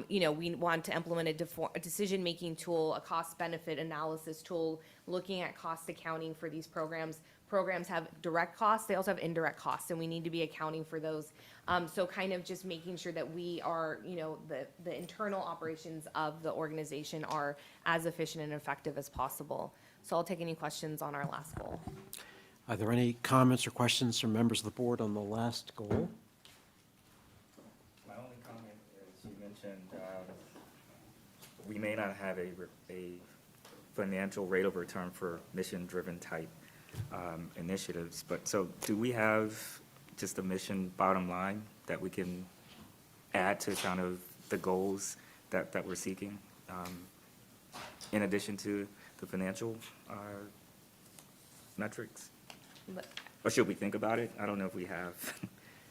we want to implement a decision-making tool, a cost-benefit analysis tool, looking at cost accounting for these programs. Programs have direct costs, they also have indirect costs, and we need to be accounting for those. So kind of just making sure that we are, the internal operations of the organization are as efficient and effective as possible. So I'll take any questions on our last goal. Are there any comments or questions from members of the board on the last goal? My only comment is you mentioned we may not have a financial rate of return for mission-driven type initiatives, but so do we have just a mission bottom line that we can add to kind of the goals that we're seeking, in addition to the financial metrics? Or should we think about it? I don't know if we have.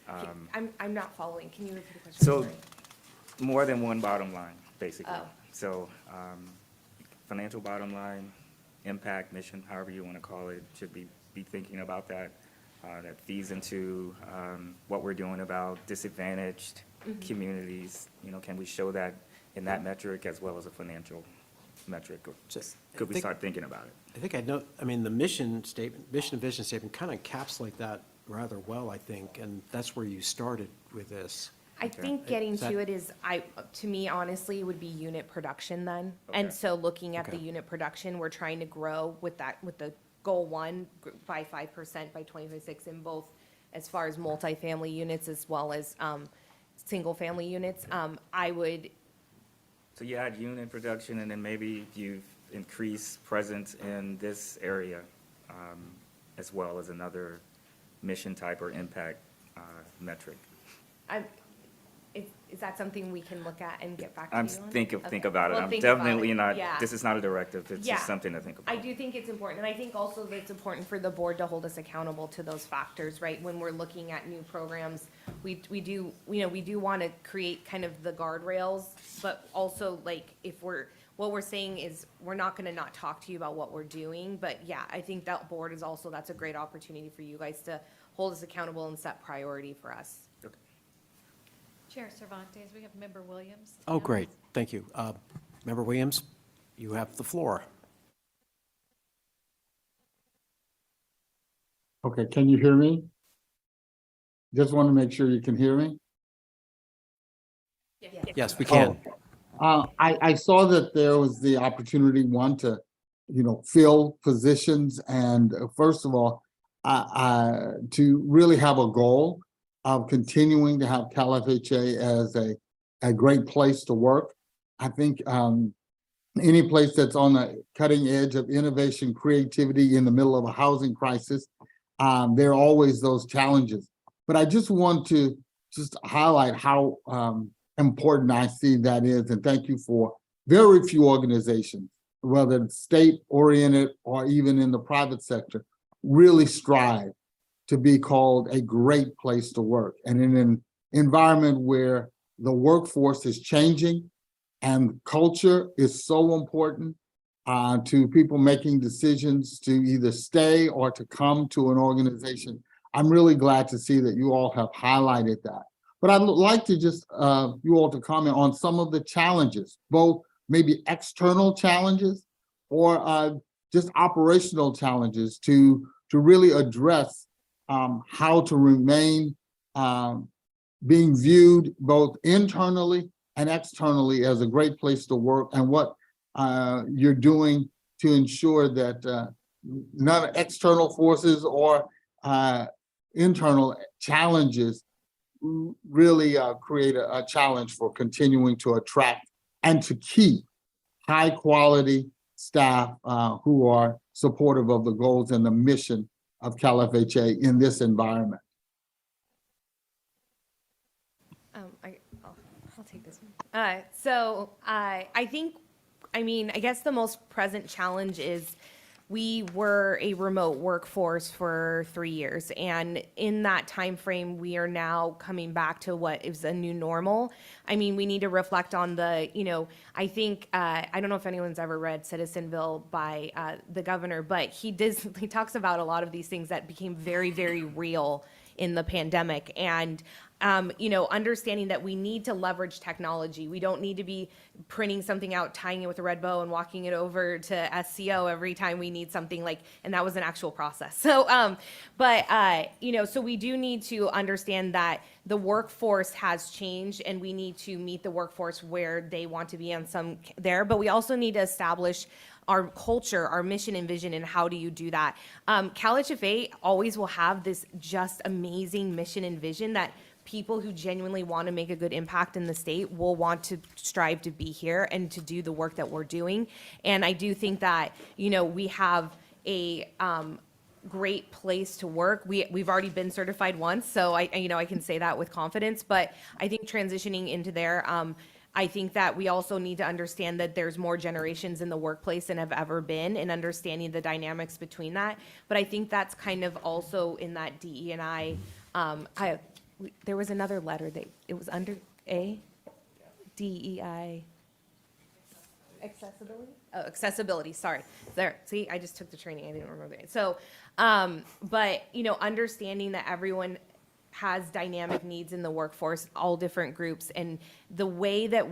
I'm not following. Can you repeat the question? So, Sorry. more than one bottom line, basically. Oh. So, financial bottom line, impact, mission, however you want to call it, should be thinking about that. That feeds into what we're doing about disadvantaged communities. You know, can we show that in that metric as well as a financial metric? Or could we start thinking about it? I think I know, I mean, the mission statement, mission and vision statement kind of encapsulate that rather well, I think, and that's where you started with this. I think getting Is that- to it is, to me, honestly, would be unit production then. And Okay. so looking at the Okay. unit production, we're trying to grow with the goal one by 5% by 2026 in both as far as multifamily units as well as single-family units. I would, So you add unit production, and then maybe you've increased presence in this area, as well as another mission type or impact metric. is that something we can look at and get back to you I'm on? think Okay. about it. Well, I'm think about definitely it. not, Yeah. this is not a directive, it's Yeah. just something to think about. I do think it's important, and I think also that it's important for the board to hold us accountable to those factors, right? When we're looking at new programs, we do, we do want to create kind of the guardrails, but also like what we're saying is, we're not going to not talk to you about what we're doing, but yeah, I think that board is also, that's a great opportunity for you guys to hold us accountable and set priority for us. Chair Cervantes, we have Member Williams. Oh, great, thank you. Member Williams, you have the floor. Okay, can you hear me? Just want to make sure you can hear me. Yes, we can. I saw that there was the opportunity, one, to, fill positions, and first of all, to really have a goal of continuing to have CalHFA as a great place to work. I think any place that's on the cutting edge of innovation, creativity in the middle of a housing crisis, there are always those challenges. But I just want to highlight how important I see that is, and thank you for very few organizations, whether it's state-oriented or even in the private sector, really strive to be called a great place to work. And in an environment where the workforce is changing and culture is so important to people making decisions to either stay or to come to an organization, I'm really glad to see that you all have highlighted that. But I'd like to just you all to comment on some of the challenges, both maybe external challenges or just operational challenges to really address how to remain being viewed both internally and externally as a great place to work, and what you're doing to ensure that none external forces or internal challenges really create a challenge for continuing to attract and to keep high quality staff who are supportive of the goals and the mission of CalHFA in this environment. I'll take this one. So I think, I guess the most present challenge is we were a remote workforce for 3 years, and in that time frame, we are now coming back to what is a new normal. We need to reflect on the, I think, I don't know if anyone's ever read Citizenville by the governor, but he talks about a lot of these things that became very, very real in the pandemic. And understanding that we need to leverage technology. We don't need to be printing something out, tying it with a red bow and walking it over to SCO every time we need something and that was an actual process. So, so we do need to understand that the workforce has changed and we need to meet the workforce where they want to be but we also need to establish our culture, our mission and vision, and how do you do that? CalHFA always will have this just amazing mission and vision that people who genuinely want to make a good impact in the state will want to strive to be here and to do the work that we're doing. And I do think that, we have a great place to work. We've already been certified once, so I can say that with confidence, but I think transitioning into there, I think that we also need to understand that there's more generations in the workplace than have ever been, and understanding the dynamics between that. But I think that's kind of also in that DE&I. There was another letter that it was under A, DEI. Accessibility? Oh, accessibility, sorry. There, see, I just took the training, I didn't remember it. So, but, understanding that everyone has dynamic needs in the workforce, all different groups, and the way that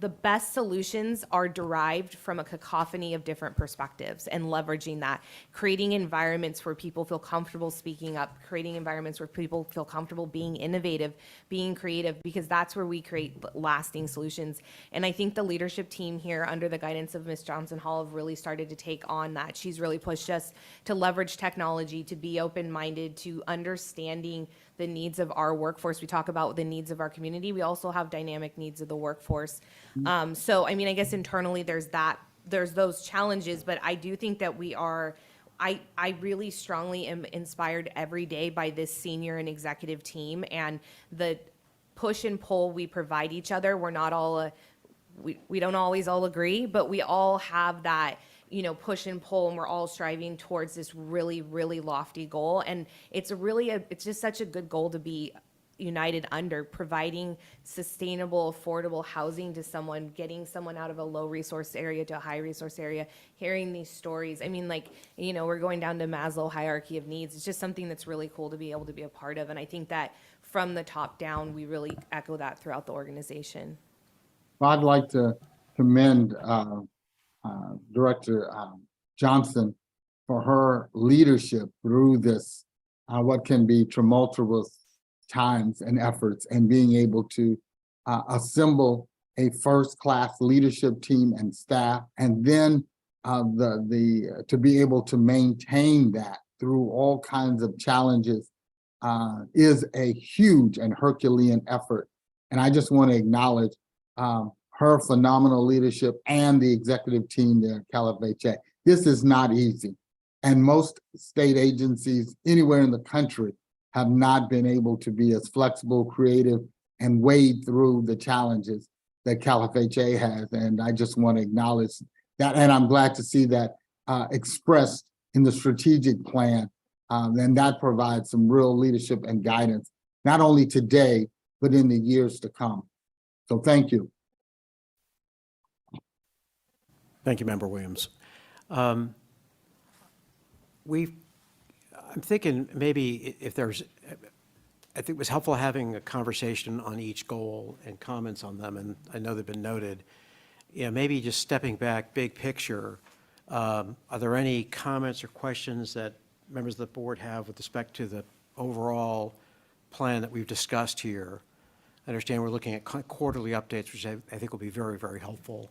the best solutions are derived from a cacophony of different perspectives and leveraging that, creating environments where people feel comfortable speaking up, creating environments where people feel comfortable being innovative, being creative, because that's where we create lasting solutions. And I think the leadership team here under the guidance of Ms. Johnson Hall have really started to take on that. She's really pushed us to leverage technology, to be open-minded, to understanding the needs of our workforce. We talk about the needs of our community. We also have dynamic needs of the workforce. So, I guess internally there's those challenges, but I do think that I really strongly am inspired every day by this senior and executive team and the push and pull we provide each other. We're not all, we don't always all agree, but we all have that, push and pull, and we're all striving towards this really, really lofty goal. And it's it's just such a good goal to be united under, providing sustainable, affordable housing to someone, getting someone out of a low resource area to a high resource area, hearing these stories. We're going down to Maslow hierarchy of needs. It's just something that's really cool to be able to be a part of. And I think that from the top down, we really echo that throughout the organization. I'd like to commend Director Johnson for her leadership through this, what can be tumultuous times and efforts, and being able to assemble a first-class leadership team and staff, and then to be able to maintain that through all kinds of challenges is a huge and Herculean effort. And I just want to acknowledge her phenomenal leadership and the executive team there at CalHFA. This is not easy. And most state agencies anywhere in the country have not been able to be as flexible, creative, and wade through the challenges that CalHFA has. And I just want to acknowledge that. And I'm glad to see that expressed in the strategic plan. And that provides some real leadership and guidance, not only today, but in the years to come. So thank you. Thank you, Member Williams. I'm thinking maybe I think it was helpful having a conversation on each goal and comments on them, and I know they've been noted. Maybe just stepping back, big picture, are there any comments or questions that members of the board have with respect to the overall plan that we've discussed here? I understand we're looking at quarterly updates, which I think will be very, very helpful,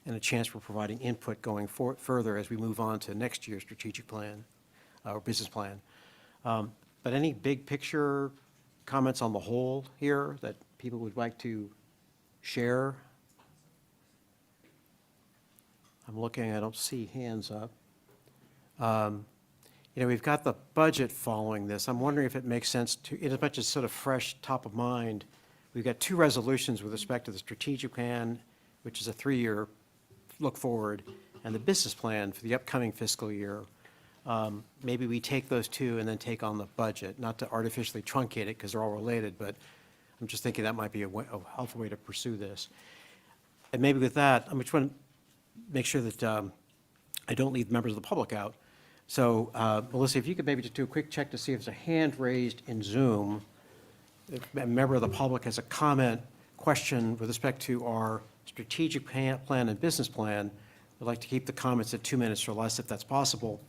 and a chance for providing input going further as we move on to next year's strategic plan or business plan. But any big picture comments on the whole here that people would like to share? I'm looking, I don't see hands up. We've got the budget following this. I'm wondering if it makes sense to, in as much as sort of fresh top of mind, we've got two resolutions with respect to the strategic plan, which is a 3-year look forward, and the business plan for the upcoming fiscal year. Maybe we take those two and then take on the budget, not to artificially truncate it because they're all related, but I'm just thinking that might be a helpful way to pursue this. And maybe with that, I just want to make sure that I don't leave members of the public out. So Melissa, if you could maybe just do a quick check to see if there's a hand raised in Zoom, if a member of the public has a comment, question with respect to our strategic plan and business plan, we'd like to keep the comments at 2 minutes or less if that's possible.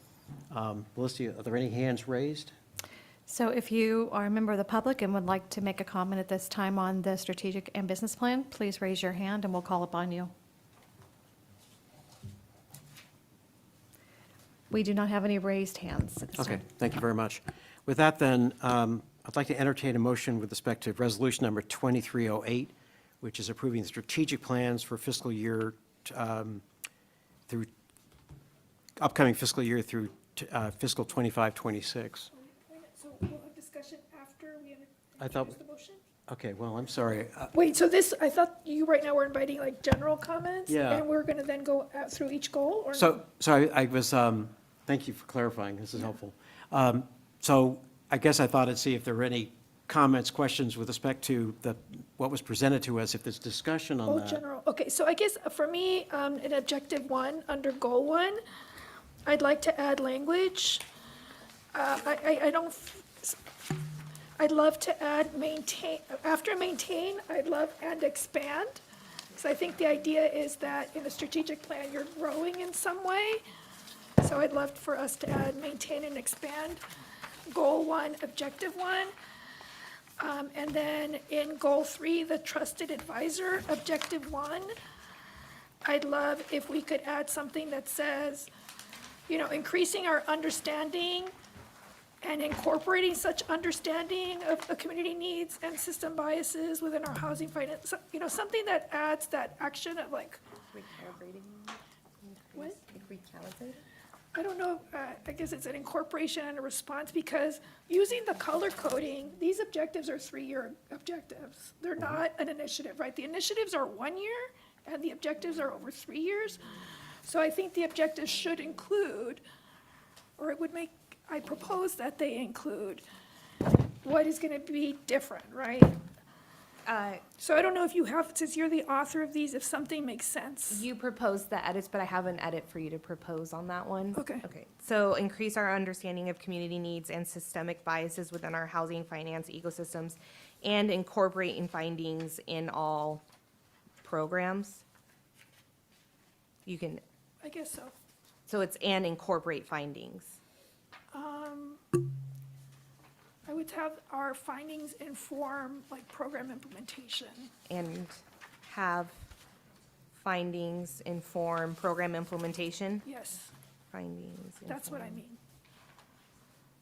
Melissa, are there any hands raised? So if you are a member of the public and would like to make a comment at this time on the strategic and business plan, please raise your hand and we'll call upon you. We do not have any raised hands at this Okay, time. thank you very much. With that then, I'd like to entertain a motion with respect to resolution number 2308, which is approving the strategic plans for fiscal year through, upcoming fiscal year through fiscal 25-26. So we'll have discussion after we I thought- introduce the motion? Okay, well, I'm sorry. Wait, so this, I thought you right now were inviting like general comments? Yeah. And we're going to then go through each goal, or? So I was, thank you for clarifying, this is helpful. So I guess I thought I'd see if there were any comments, questions with respect to what was presented to us, if there's discussion on Oh, that. general, okay, so I guess for me, in objective 1, under goal 1, I'd like to add language. I don't, I'd love to add maintain, after maintain, I'd love and expand. Because I think the idea is that in a strategic plan, you're growing in some way. So I'd love for us to add maintain and expand, goal 1, objective 1. And then in goal 3, the trusted advisor, objective 1, I'd love if we could add something that says, increasing our understanding and incorporating such understanding of the community needs and system biases within our housing finance, something that adds that action of like, what? I don't know, I guess it's an incorporation and a response, because using the color coding, these objectives are 3-year objectives. They're not an initiative, right? The initiatives are 1 year, and the objectives are over 3 years. So I think the objectives should include, or it would make, I propose that they include what is gonna be different, right? So I don't know if you have, since you're the author of these, if something makes sense. You proposed the edits, but I have an edit for you to propose on that one. Okay. Okay, so increase our understanding of community needs and systemic biases within our housing finance ecosystems and incorporating findings in all programs. You can, I guess so. so it's and incorporate findings. I would have our findings inform like program implementation. And have findings inform program implementation? Yes, Findings. that's what I inform- mean.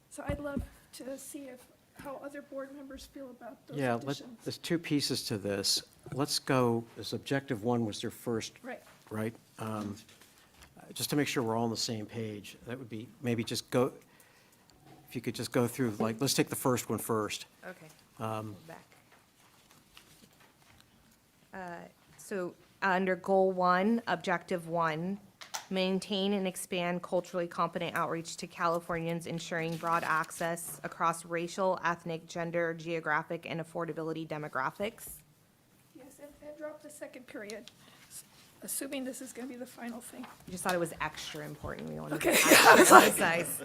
So I'd love to see how other board members feel about those Yeah, additions. there's 2 pieces to this. Let's go, this objective 1 was your first, Right. right? Just to make sure we're all on the same page, that would be, maybe just go, if you could just go through, like, let's take the first one first. Okay. Back. So under goal 1, objective 1, maintain and expand culturally competent outreach to Californians, ensuring broad access across racial, ethnic, gender, geographic, and affordability demographics. Yes, and drop the second period, assuming this is gonna be the final thing. I just thought it was extra important. We wanted Okay. to emphasize.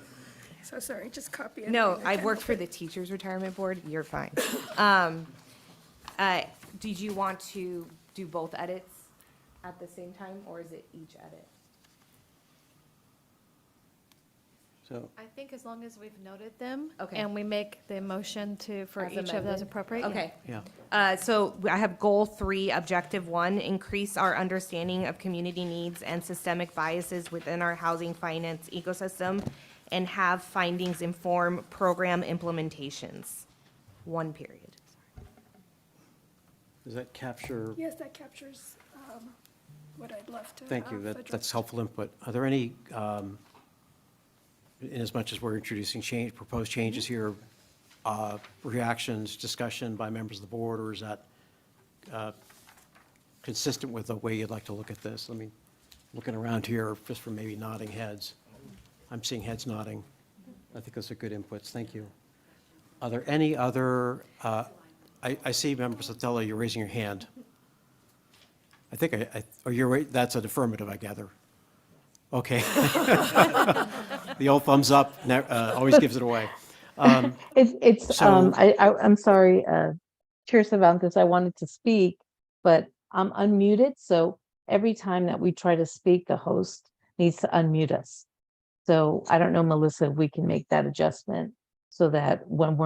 So sorry, just copy it. No, I've worked for the Teachers Retirement Board. You're fine. Did you want to do both edits at the same time, or is it each edit? So, I think as long as we've noted them. Okay. And we make the motion for As each of those amended? appropriate. yeah. Okay. yeah. So I have goal 3, objective 1, increase our understanding of community needs and systemic biases within our housing finance ecosystem, and have findings inform program implementations. 1 period. Does that capture? Yes, that captures what I'd love to. Thank you, address. that's helpful input. Are there any, in as much as we're introducing proposed changes here, reactions, discussion by members of the board, or is that consistent with the way you'd like to look at this? Let me, looking around here, just for maybe nodding heads. I'm seeing heads nodding. I think those are good inputs, thank you. Are there any other, I see, Member Sotelo, you're raising your hand. I think or you're, that's an affirmative, I gather. Okay. The old thumbs up always gives it away. So- I'm sorry, Chair Cervantes, I wanted to speak, but I'm unmuted, so every time that we try to speak, the host needs to unmute us. So I don't know, Melissa, if we can make that adjustment so that when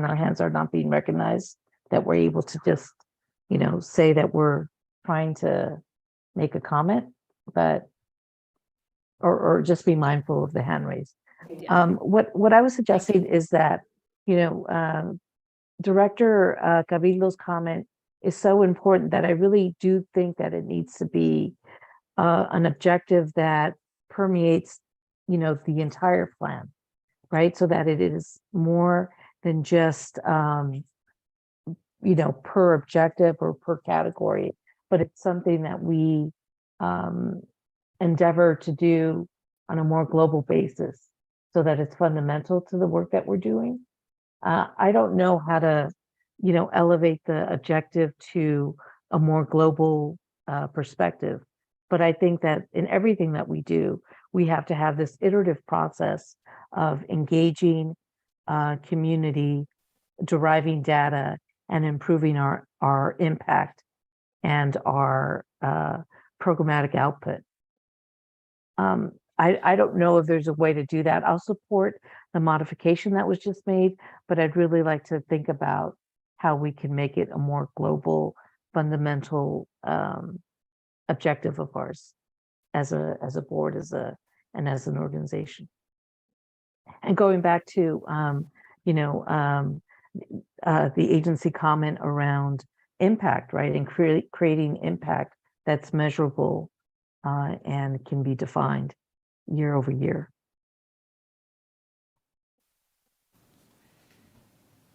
our hands are not being recognized, that we're able to just, say that we're trying to make a comment, but, or just be mindful of the hand raise. What I was suggesting is that, Director Cabildo's comment is so important that I really do think that it needs to be an objective that permeates, the entire plan, right? So that it is more than just, per objective or per category, but it's something that we endeavor to do on a more global basis so that it's fundamental to the work that we're doing. I don't know how to, elevate the objective to a more global perspective, but I think that in everything that we do, we have to have this iterative process of engaging community, deriving data, and improving our impact and our programmatic output. I don't know if there's a way to do that. I'll support the modification that was just made, but I'd really like to think about how we can make it a more global, fundamental objective of ours as a board, and as an organization. And going back to the agency comment around impact, right, and creating impact that's measurable and can be defined year over year.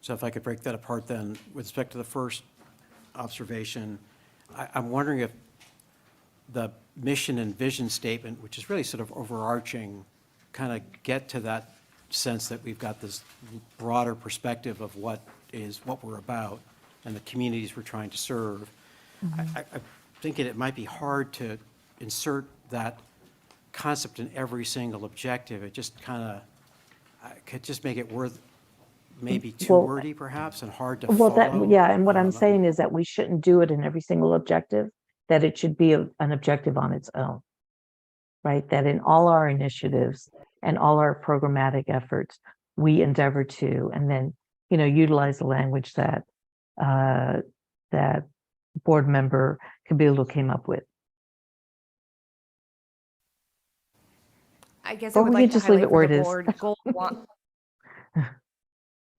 So if I could break that apart then, with respect to the first observation, I'm wondering if the mission and vision statement, which is really sort of overarching, kind of get to that sense that we've got this broader perspective of what we're about and the communities we're trying to serve. I'm thinking it might be hard to insert that concept in every single objective. It just kind of could just make it maybe too wordy perhaps and hard to follow. And what I'm saying is that we shouldn't do it in every single objective, that it should be an objective on its own, right? That in all our initiatives and all our programmatic efforts, we endeavor to, and then, utilize the language that that board member Cabildo came up with. I guess Or I would we like could to just leave highlight it where for the it is. board goal one.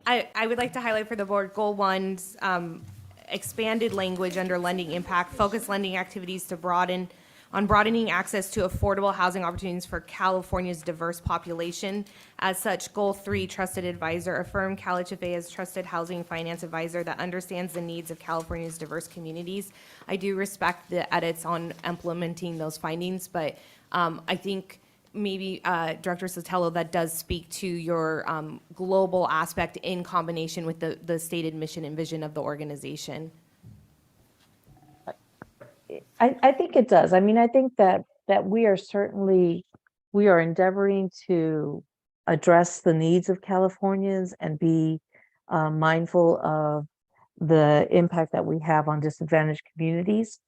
I would like to highlight for the board goal one's expanded language under lending impact, focus lending activities to broadening access to affordable housing opportunities for California's diverse population. As such, goal 3, trusted advisor, affirm CalHFA as trusted housing finance advisor that understands the needs of California's diverse communities. I do respect the edits on implementing those findings, but I think maybe Director Sotelo, that does speak to your global aspect in combination with the stated mission and vision of the organization. I think it does. I mean, I think that we are endeavoring to address the needs of Californians and be mindful of the impact that we have on disadvantaged communities.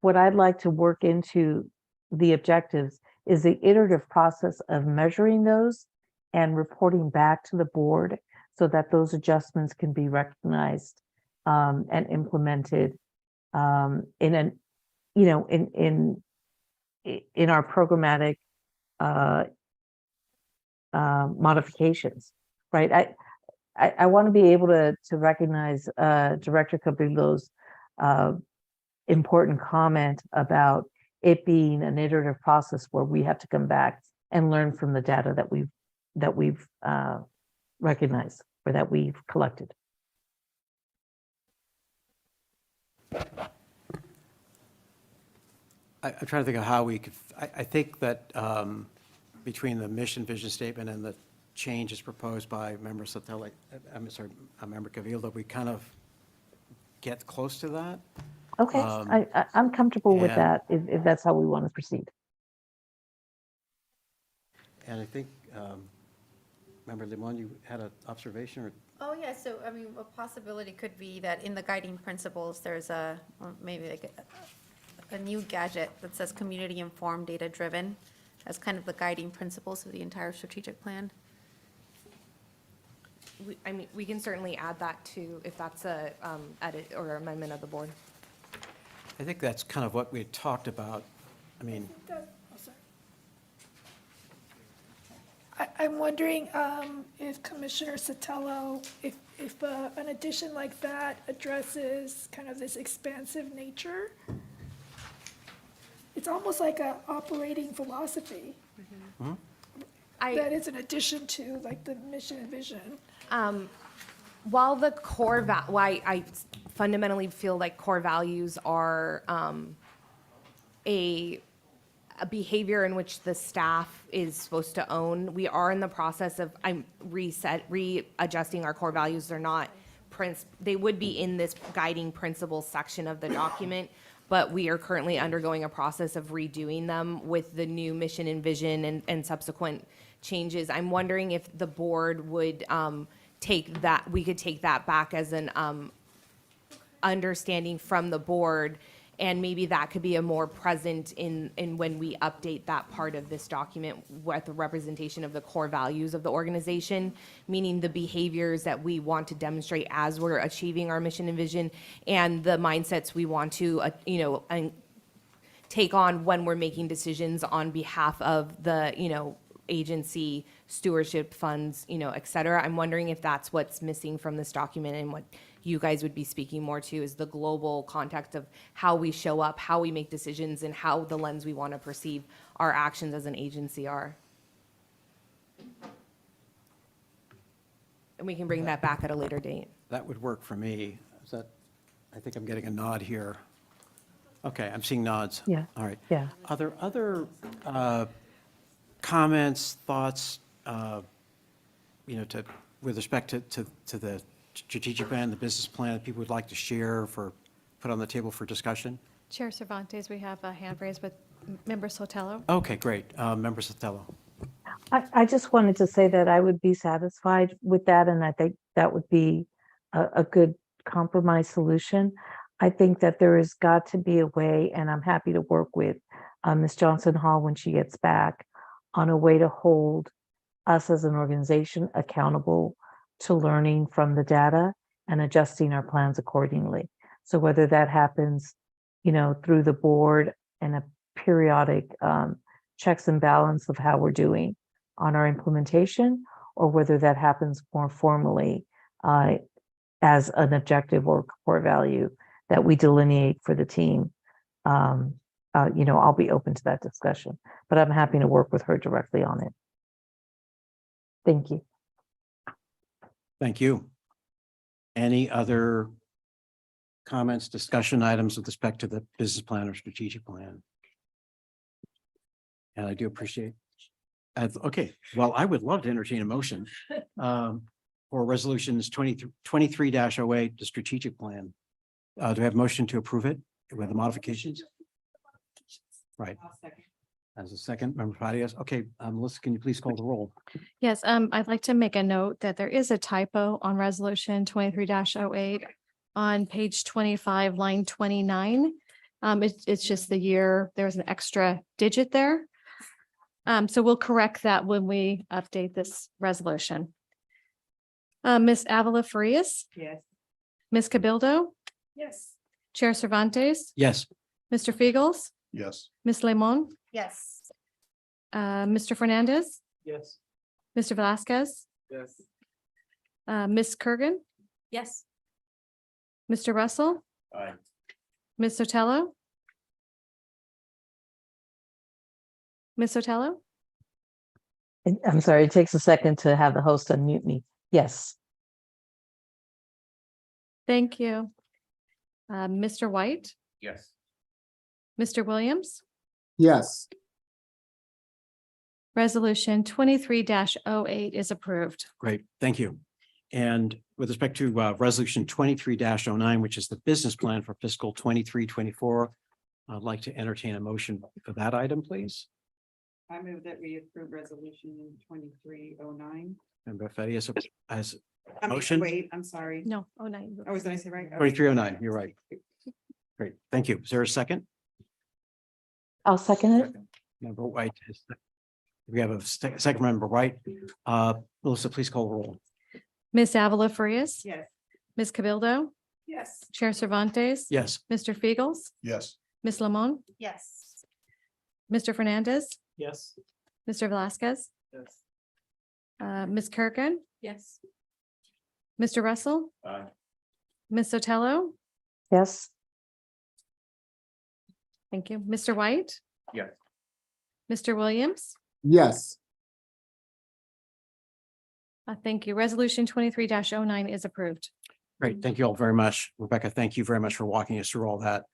What I'd like to work into the objectives is the iterative process of measuring those and reporting back to the board so that those adjustments can be recognized and implemented in our programmatic modifications, right? I want to be able to recognize Director Cabildo's important comment about it being an iterative process where we have to come back and learn from the data that we've recognized or that we've collected. I'm trying to think of how we could, I think that between the mission vision statement and the changes proposed by Member Sotelo, Member Cabildo, we kind of get close to that. Okay, I'm comfortable with that if that's how we want to proceed. And I think Member Limon, you had an observation or? Oh, yeah, so, I mean, a possibility could be that in the guiding principles, there's or maybe like a new gadget that says community informed, data driven, as kind of the guiding principles of the entire strategic plan. I mean, we can certainly add that to, if that's a edit or amendment of the board. I think that's kind of what we had talked about. I mean, I'm wondering if Commissioner Sotelo, if an addition like that addresses kind of this expansive nature. It's almost like a operating philosophy. That is an addition to like the mission and vision. While the core, why I fundamentally feel like core values are a behavior in which the staff is supposed to own. We are in the process of readjusting our core values. They're not they would be in this guiding principles section of the document, but we are currently undergoing a process of redoing them with the new mission and vision and subsequent changes. I'm wondering if the board would we could take that back as an understanding from the board, and maybe that could be a more present in when we update that part of this document with the representation of the core values of the organization, meaning the behaviors that we want to demonstrate as we're achieving our mission and vision, and the mindsets we want to, take on when we're making decisions on behalf of the, agency, stewardship funds, et cetera. I'm wondering if that's what's missing from this document, and what you guys would be speaking more to is the global context of how we show up, how we make decisions, and how the lens we want to perceive our actions as an agency are. And we can bring that back at a later date. that would work for me. Is that, I think I'm getting a nod here. Okay, I'm seeing nods. Yeah. All right. Yeah. Are there other comments, thoughts, with respect to the strategic plan, the business plan, that people would like to share put on the table for discussion? Chair Cervantes, we have a hand raised with Member Sotelo. Okay, great. Member Sotelo. I just wanted to say that I would be satisfied with that, and I think that would be a good compromise solution. I think that there has got to be a way, and I'm happy to work with Ms. Johnson Hall when she gets back, on a way to hold us as an organization accountable to learning from the data and adjusting our plans accordingly. So whether that happens, through the board and a periodic checks and balance of how we're doing on our implementation, or whether that happens more formally as an objective or core value that we delineate for the team. I'll be open to that discussion, but I'm happy to work with her directly on it. Thank you. Thank you. Any other comments, discussion items with respect to the business plan or strategic plan? And I do appreciate. Okay, well, I would love to entertain a motion for resolutions 23-08, the strategic plan. Do I have motion to approve it with the modifications? Right. As a second, Member Farias. Okay, Melissa, can you please call the roll? Yes, I'd like to make a note that there is a typo on resolution 23-08 on page 25, line 29. It's just the year, there's an extra digit there. So we'll correct that when we update this resolution. Ms. Avila Farias, Yes. Ms. Cabildo, Yes. Chair Cervantes, Yes. Mr. Fegels, Yes. Ms. Lemon, Yes. Mr. Fernandez, Yes. Mr. Velazquez, Yes. Ms. Kurgan, Yes. Mr. Russell, Aye. Ms. Sotelo, Ms. Sotelo, I'm sorry, it takes a second to have the host unmute me. Yes. thank you. Mr. White, Yes. Mr. Williams, Yes. resolution 23-08 is approved. Great, thank you. And with respect to resolution 23-09, which is the business plan for fiscal 23-24, I'd like to entertain a motion for that item, please. I move that we approve resolution 2309. Member Fetty has I mean, motion. wait, I'm sorry. No, oh, 9. Oh, was I say right? Okay. 2309, you're right. Great, thank you. Is there a second? I'll second it. Member White. We have a second member White. Melissa, please call the roll. Ms. Avila Farias. Yes. Ms. Cabildo. Yes. Chair Cervantes. Yes. Mr. Fiegels. Yes. Ms. Lamont. Yes. Mr. Fernandez. Yes. Mr. Velasquez. Yes. Ms. Kirkin. Yes. Mr. Russell. Ms. Sotelo. Yes. Thank you. Mr. White. Yes. Mr. Williams. Yes. Thank you. Resolution 23-09 is approved. Great, thank you all very much. Rebecca, thank you very much for walking us through all that.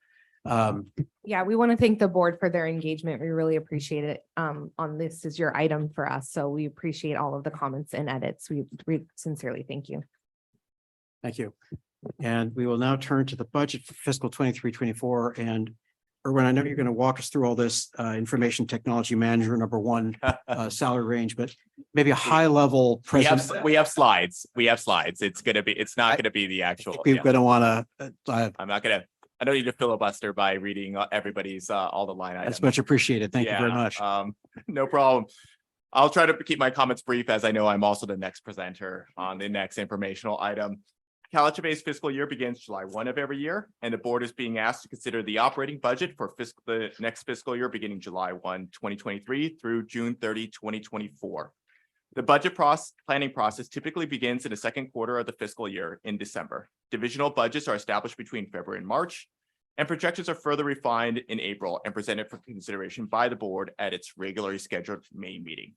Yeah, we want to thank the board for their engagement. We really appreciate it. On this is your item for us, so we appreciate all of the comments and edits. We sincerely thank you. Thank you. And we will now turn to the budget for fiscal 23-24. And Erwin, I know you're going to walk us through all this information technology manager number one salary range, but maybe a high level present. We have slides. It's not gonna be the actual. We're yeah. going to want to, I don't need to filibuster by reading everybody's, all the line items. that's much appreciated. Thank you very Yeah, much. No problem. I'll try to keep my comments brief as I know I'm also the next presenter on the next informational item. CalHFA's fiscal year begins July 1 of every year, and the board is being asked to consider the operating budget for the next fiscal year beginning July 1, 2023 through June 30, 2024. The budget planning process typically begins in the second quarter of the fiscal year in December. Divisional budgets are established between February and March, and projections are further refined in April and presented for consideration by the board at its regularly scheduled May meeting.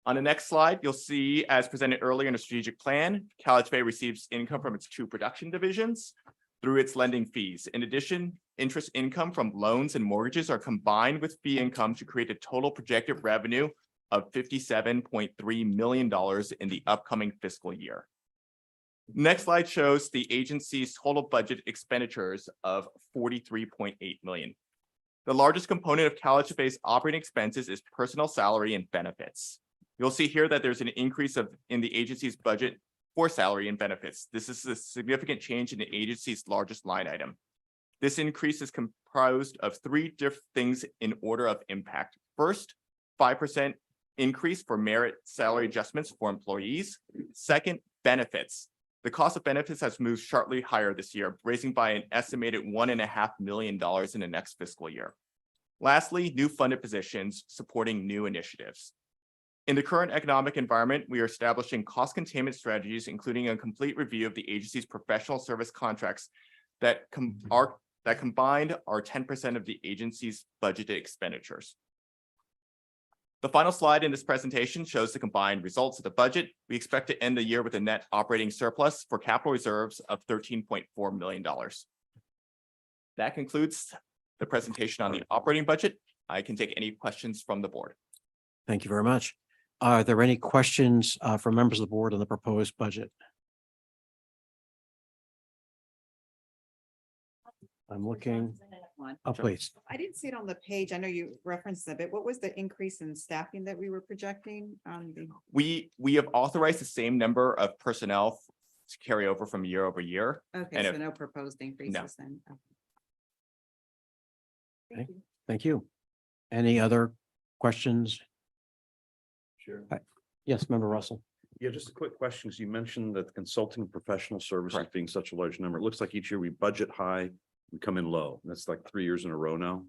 On the next slide, you'll see, as presented earlier in the strategic plan, CalHFA receives income from its two production divisions through its lending fees. In addition, interest income from loans and mortgages are combined with fee income to create a total projected revenue of $57.3 million in the upcoming fiscal year. Next slide shows the agency's total budget expenditures of $43.8 million. The largest component of CalHFA's operating expenses is personnel salary and benefits. You'll see here that there's an increase in the agency's budget for salary and benefits. This is a significant change in the agency's largest line item. This increase is composed of three different things in order of impact. First, 5% increase for merit salary adjustments for employees. Second, benefits. The cost of benefits has moved sharply higher this year, raising by an estimated $1.5 million in the next fiscal year. Lastly, new funded positions supporting new initiatives. In the current economic environment, we are establishing cost containment strategies, including a complete review of the agency's professional service contracts that combined are 10% of the agency's budgeted expenditures. The final slide in this presentation shows the combined results of the budget. We expect to end the year with a net operating surplus for capital reserves of $13.4 million. That concludes the presentation on the operating budget. I can take any questions from the board. Thank you very much. Are there any questions from members of the board on the proposed budget? I'm looking. Oh, please. I didn't see it on the page. I know you referenced it, but what was the increase in staffing that we were projecting on the? We have authorized the same number of personnel to carry over from year over year. Okay, so no proposed increases then. Okay. Okay, thank you. Any other questions? Sure. Yes, Member Russell. Yeah, just a quick question. 'Cause you mentioned that the consulting professional services being such a large number. It looks like each year we budget high, we come in low. That's like 3 years in a row now.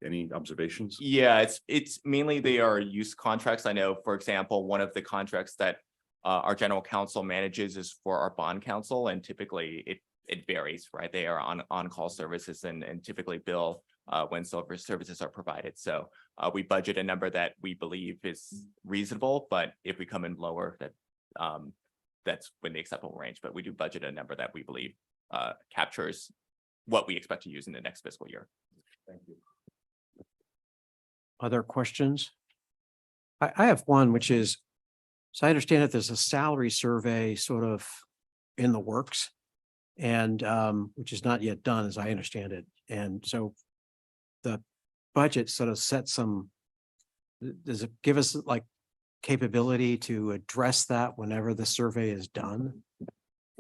Any observations? Yeah, it's mainly they are use contracts. I know, for example, one of the contracts that our general counsel manages is for our bond counsel, and typically it varies, right? They are on-call services and typically bill when services are provided. So we budget a number that we believe is reasonable, but if we come in lower, that's when the acceptable range. But we do budget a number that we believe captures what we expect to use in the next fiscal year. Thank you. Other questions? I have one, which is, so I understand that there's a salary survey sort of in the works, and which is not yet done, as I understand it. And so the budget sort of sets some, does it give us like capability to address that whenever the survey is done?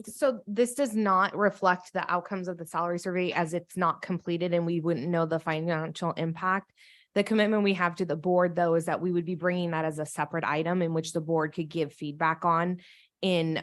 So this does not reflect the outcomes of the salary survey as it's not completed and we wouldn't know the financial impact. The commitment we have to the board, though, is that we would be bringing that as a separate item in which the board could give feedback on in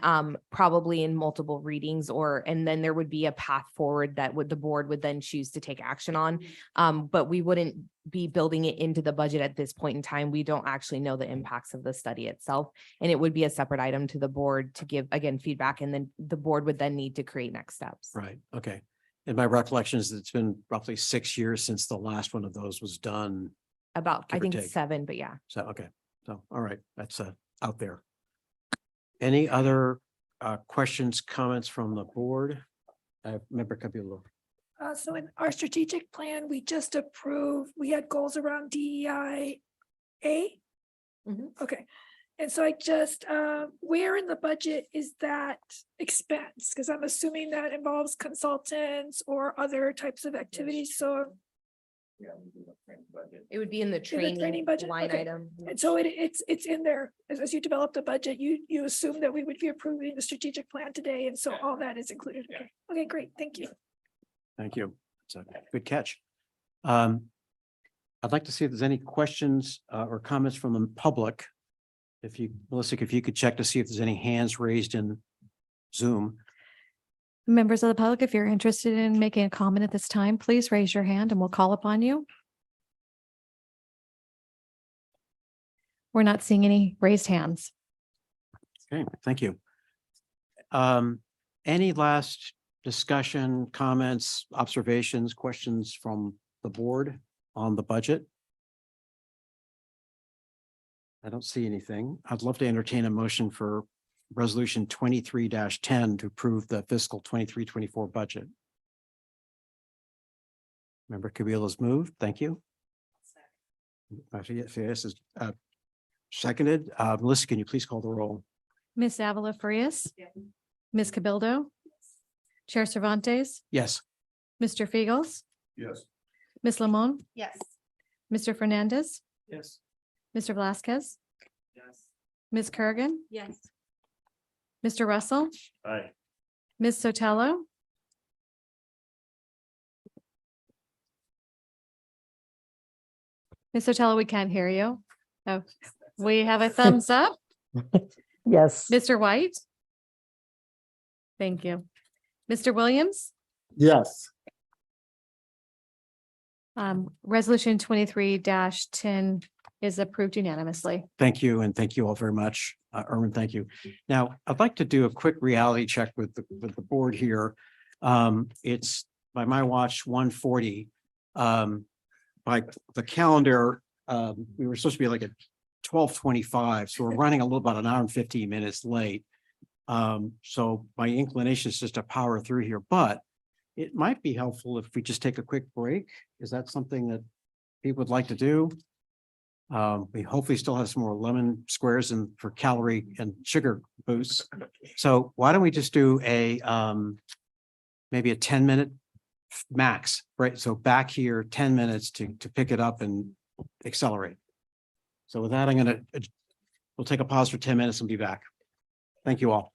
probably in multiple readings and then there would be a path forward that the board would then choose to take action on. But we wouldn't be building it into the budget at this point in time. We don't actually know the impacts of the study itself. And it would be a separate item to the board to give, again, feedback, and then the board would then need to create next steps. Right, okay. And my recollection is that it's been roughly 6 years since the last one of those was done. About, I Give or think take. 7, but yeah. So, okay, so, all right, that's out there. Any other questions, comments from the board? Member Cabello. So in our strategic plan, we just approved, we had goals around DEI. Okay. And so I just, where in the budget is that expense? Because I'm assuming that involves consultants or other types of activities. So It would be in the in the training budget, line okay. item. And so it's in there, as you develop the budget, you assume that we would be approving the strategic plan today, and so all that is included. Okay, great, thank you. Thank you. It's a good catch. I'd like to see if there's any questions or comments from the public. If you, Melissa, if you could check to see if there's any hands raised in Zoom. Members of the public, if you're interested in making a comment at this time, please raise your hand and we'll call upon you. We're not seeing any raised hands. Okay, thank you. Any last discussion, comments, observations, questions from the board on the budget? I don't see anything. I'd love to entertain a motion for resolution 23-10 to approve the fiscal 23-24 budget. Member Cabella's moved. Thank you. Yes, is seconded. Melissa, can you please call the roll? Ms. Avila Farias? Ms. Cabildo? Chair Cervantes? Yes. Mr. Fegels? Yes. Ms. Lamont? Yes. Mr. Fernandez? Yes. Mr. Velasquez? Yes. Ms. Kurgan? Yes. Mr. Russell? Aye. Ms. Sotelo? Ms. Sotelo, we can't hear you. Oh, we have a thumbs up. Yes. Mr. White? Thank you. Mr. Williams? Yes. Resolution 23-10 is approved unanimously. Thank you, and thank you all very much. Erwin, thank you. Now, I'd like to do a quick reality check with the board here. It's by my watch 1:40. By the calendar, we were supposed to be like at 12:25, so we're running a little about an hour and 15 minutes late. So my inclination is just to power through here, but it might be helpful if we just take a quick break. Is that something that people would like to do? We hopefully still have some more lemon squares and for calorie and sugar boosts. So why don't we just do a maybe a 10-minute max, right? So back here, 10 minutes to pick it up and accelerate. So with that, we'll take a pause for 10 minutes and be back. Thank you all.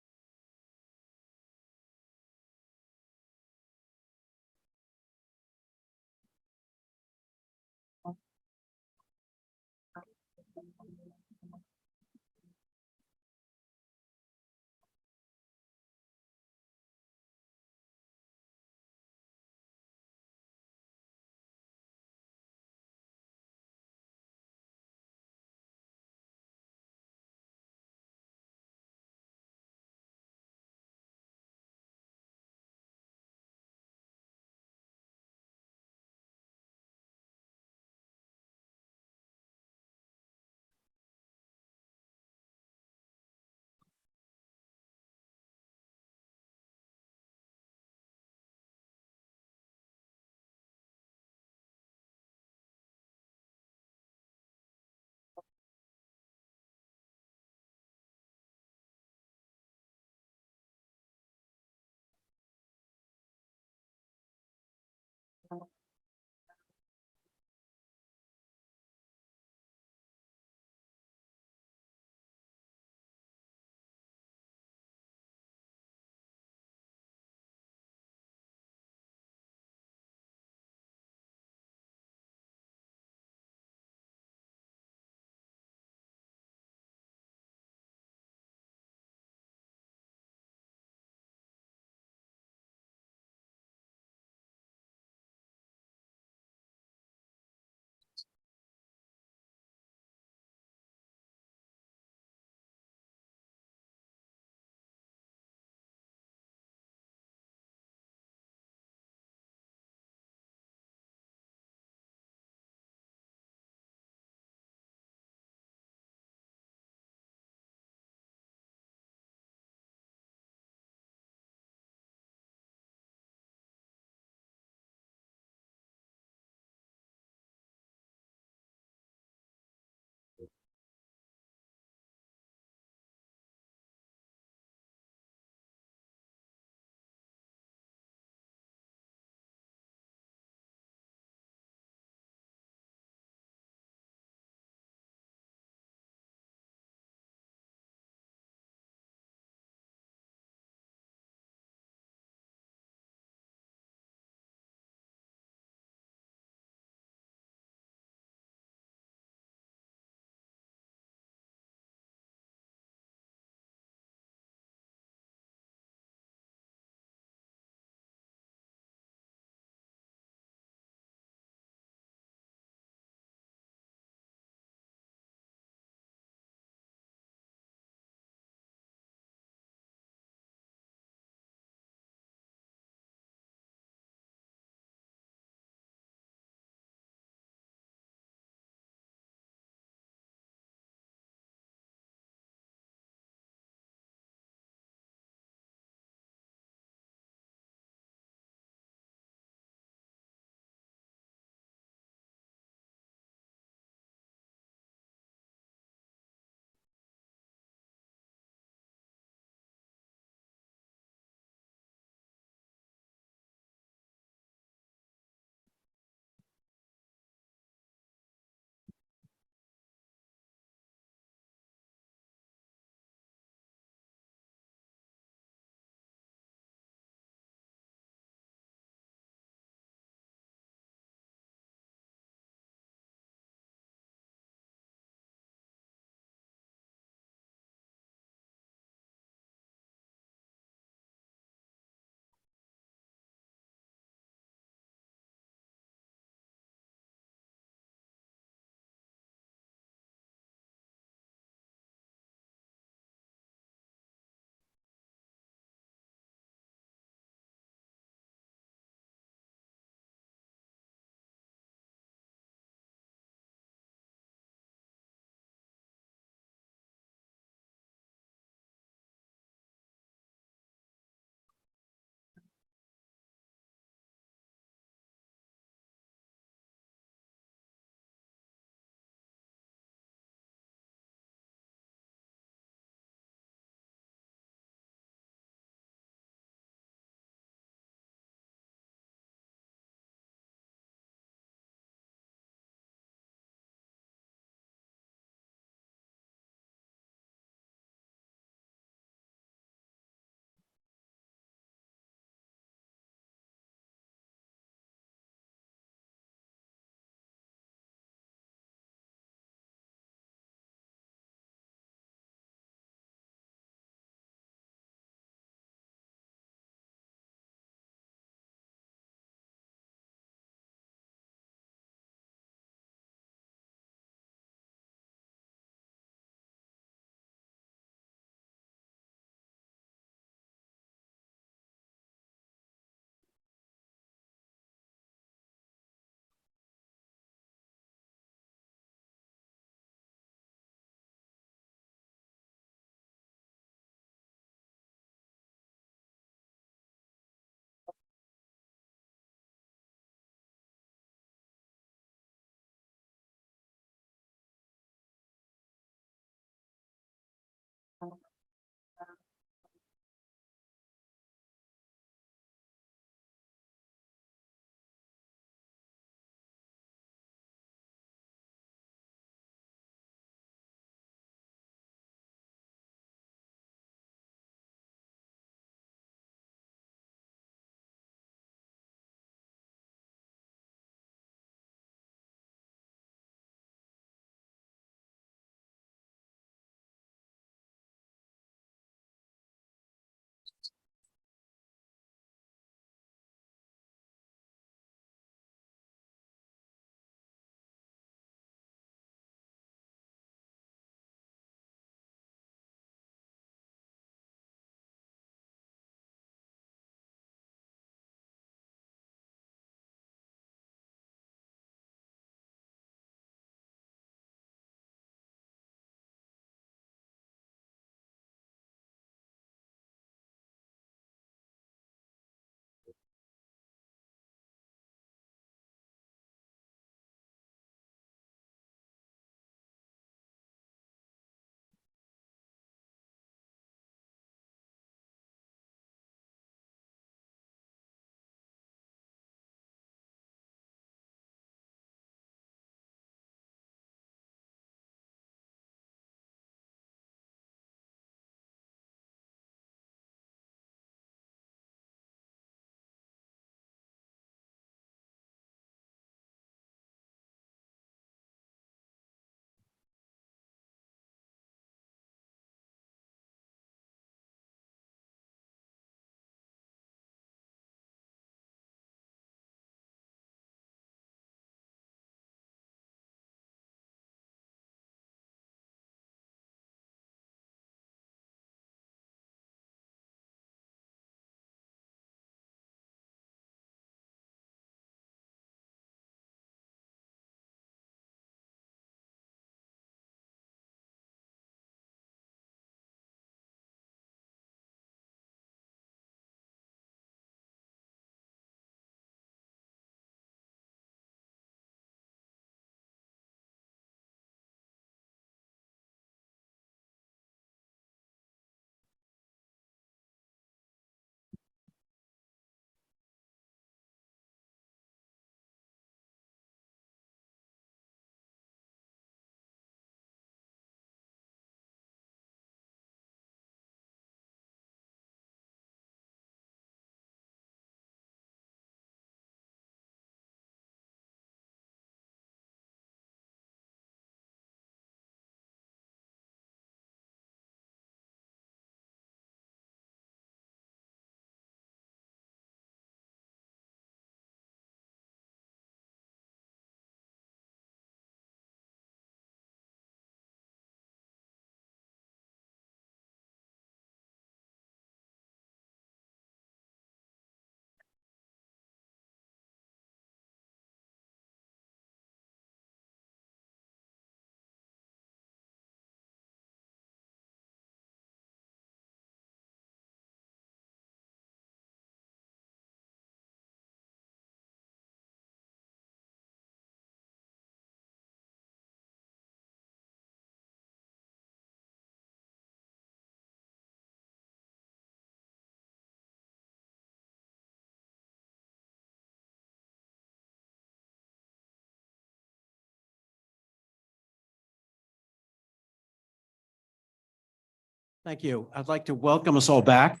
Thank you. I'd like to welcome us all back.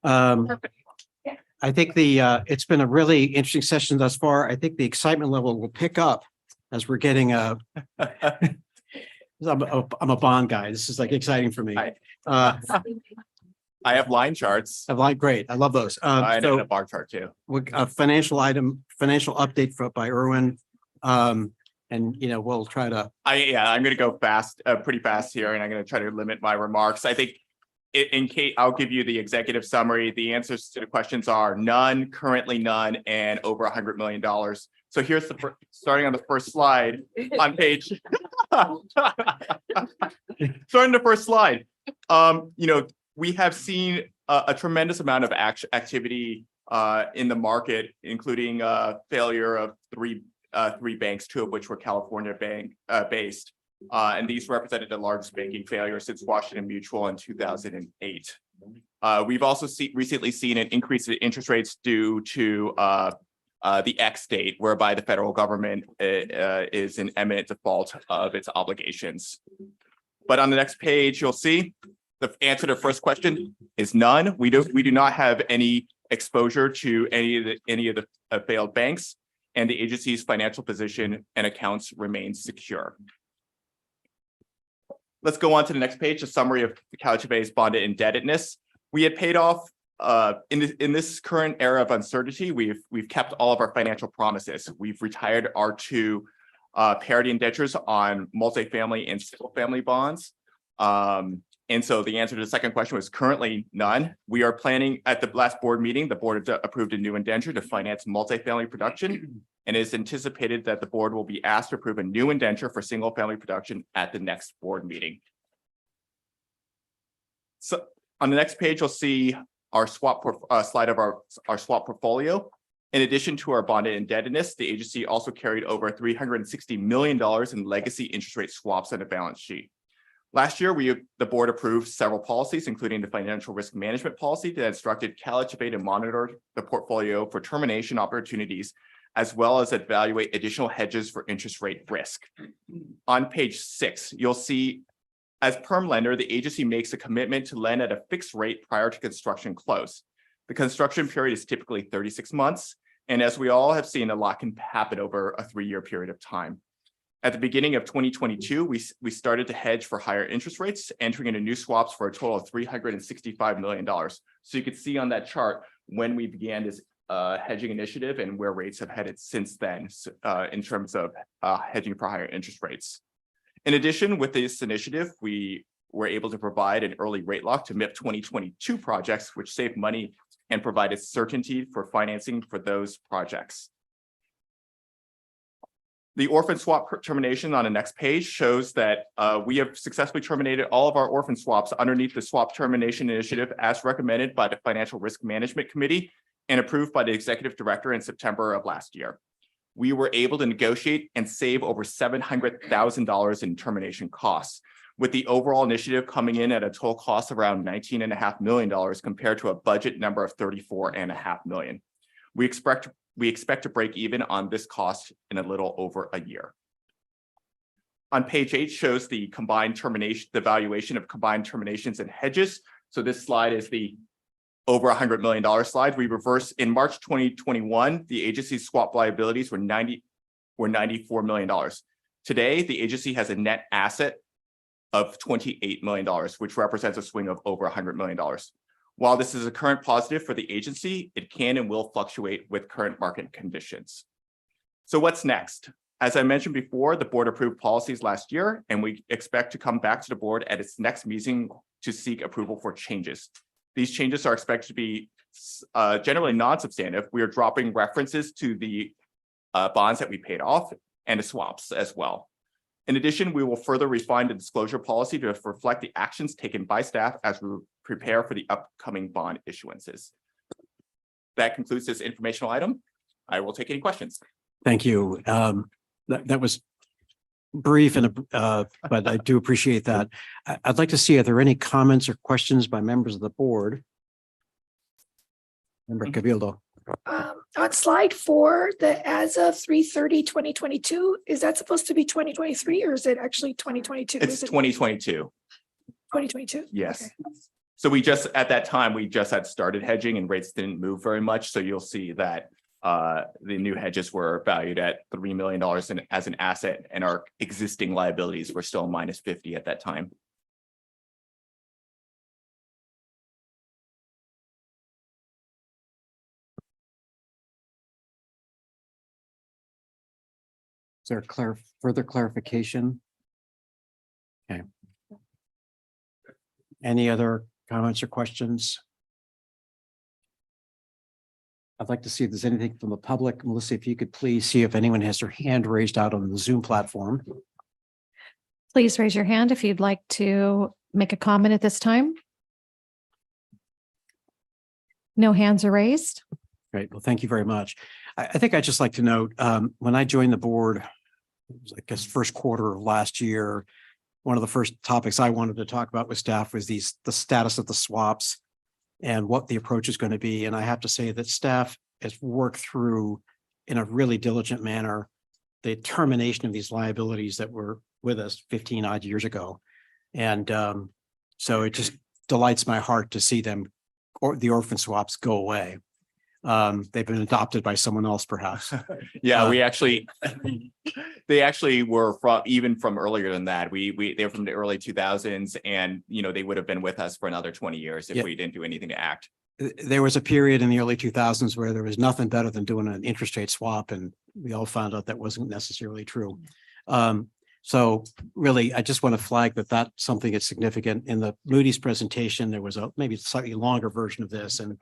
I think it's been a really interesting session thus far. I think the excitement level will pick up as we're getting I'm a bond guy. This is like exciting for me. I have line charts. Great. I love those. And a bar chart too. A financial update by Irwin. And we'll try to. I'm going to go fast, pretty fast here, and I'm going to try to limit my remarks. I think in case I'll give you the executive summary. The answers to the questions are none, currently none, and over $100 million. So here's starting on the first slide on page. Starting the first slide. We have seen a tremendous amount of activity in the market, including failure of three banks, two of which were California based. And these represented the largest banking failure since Washington Mutual in 2008. We've also recently seen an increase in interest rates due to the X date, whereby the federal government is in imminent default of its obligations. But on the next page, you'll see the answer to the first question is none. We do not have any exposure to any of the failed banks, and the agency's financial position and accounts remain secure. Let's go on to the next page, a summary of the CalHFA's bonded indebtedness. We had paid off in this current era of uncertainty. We've kept all of our financial promises. We've retired our two parity indentures on multifamily and single family bonds. And so the answer to the second question was currently none. We are planning at the last board meeting, the board approved a new indenture to finance multifamily production, and it is anticipated that the board will be asked to approve a new indenture for single family production at the next board meeting. So on the next page, you'll see our slide of our swap portfolio. In addition to our bonded indebtedness, the agency also carried over $360 million in legacy interest rate swaps on the balance sheet. Last year, the board approved several policies, including the financial risk management policy that instructed CalHFA to monitor the portfolio for termination opportunities, as well as evaluate additional hedges for interest rate risk. On page 6, you'll see, as perm lender, the agency makes a commitment to lend at a fixed rate prior to construction close. The construction period is typically 36 months, and as we all have seen, a lot can happen over a 3-year period of time. At the beginning of 2022, we started to hedge for higher interest rates, entering into new swaps for a total of $365 million. So you can see on that chart when we began this hedging initiative and where rates have headed since then in terms of hedging for higher interest rates. In addition, with this initiative, we were able to provide an early rate lock to MIP 2022 projects, which saved money and provided certainty for financing for those projects. The orphan swap termination on the next page shows that we have successfully terminated all of our orphan swaps underneath the swap termination initiative as recommended by the Financial Risk Management Committee and approved by the executive director in September of last year. We were able to negotiate and save over $700,000 in termination costs, with the overall initiative coming in at a total cost of around $19.5 million compared to a budget number of $34.5 million. We expect to break even on this cost in a little over a year. On page 8 shows the valuation of combined terminations and hedges. So this slide is the over $100 million slide. We reverse in March 2021, the agency's swap liabilities were $94 million. Today, the agency has a net asset of $28 million, which represents a swing of over $100 million. While this is a current positive for the agency, it can and will fluctuate with current market conditions. So what's next? As I mentioned before, the board approved policies last year, and we expect to come back to the board at its next meeting to seek approval for changes. These changes are expected to be generally non-substantive. We are dropping references to the bonds that we paid off and the swaps as well. In addition, we will further refine the disclosure policy to reflect the actions taken by staff as we prepare for the upcoming bond issuances. That concludes this informational item. I will take any questions. Thank you. That was brief, but I do appreciate that. I'd like to see, are there any comments or questions by members of the board? Member Cabildo. On slide 4, the as of 3/30/2022, is that supposed to be 2023 or is it actually 2022? It's 2022. 2022? Yes. Okay. So at that time, we just had started hedging and rates didn't move very much. So you'll see that the new hedges were valued at $3 million as an asset, and our existing liabilities were still -50 at that time. Is there further clarification? Okay. Any other comments or questions? I'd like to see if there's anything from the public. Melissa, if you could please see if anyone has their hand raised out on the Zoom platform. Please raise your hand if you'd like to make a comment at this time. No hands are raised. Great. Well, thank you very much. I think I'd just like to note, when I joined the board, it was, I guess, first quarter of last year, one of the first topics I wanted to talk about with staff was the status of the swaps and what the approach is going to be. And I have to say that staff has worked through in a really diligent manner the termination of these liabilities that were with us 15 odd years ago. And so it just delights my heart to see them, or the orphan swaps, go away. They've been adopted by someone else, perhaps. Yeah, they actually were even from earlier than that. They were from the early 2000s, and they would have been with us for another 20 years if we didn't do anything to act. There was a period in the early 2000s where there was nothing better than doing an interest rate swap, and we all found out that wasn't necessarily true. So really, I just want to flag that that's something that's significant. In the Moody's presentation, there was a maybe slightly longer version of this, and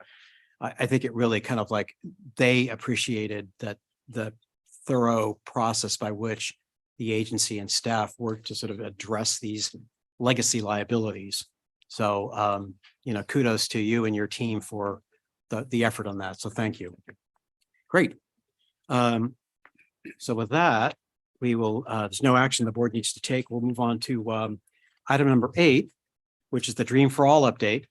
I think it really kind of like they appreciated that the thorough process by which the agency and staff worked to sort of address these legacy liabilities. So, kudos to you and your team for the effort on that. So thank you. Great. So with that, we will, there's no action the board needs to take. We'll move on to item number 8, which is the Dream for All update.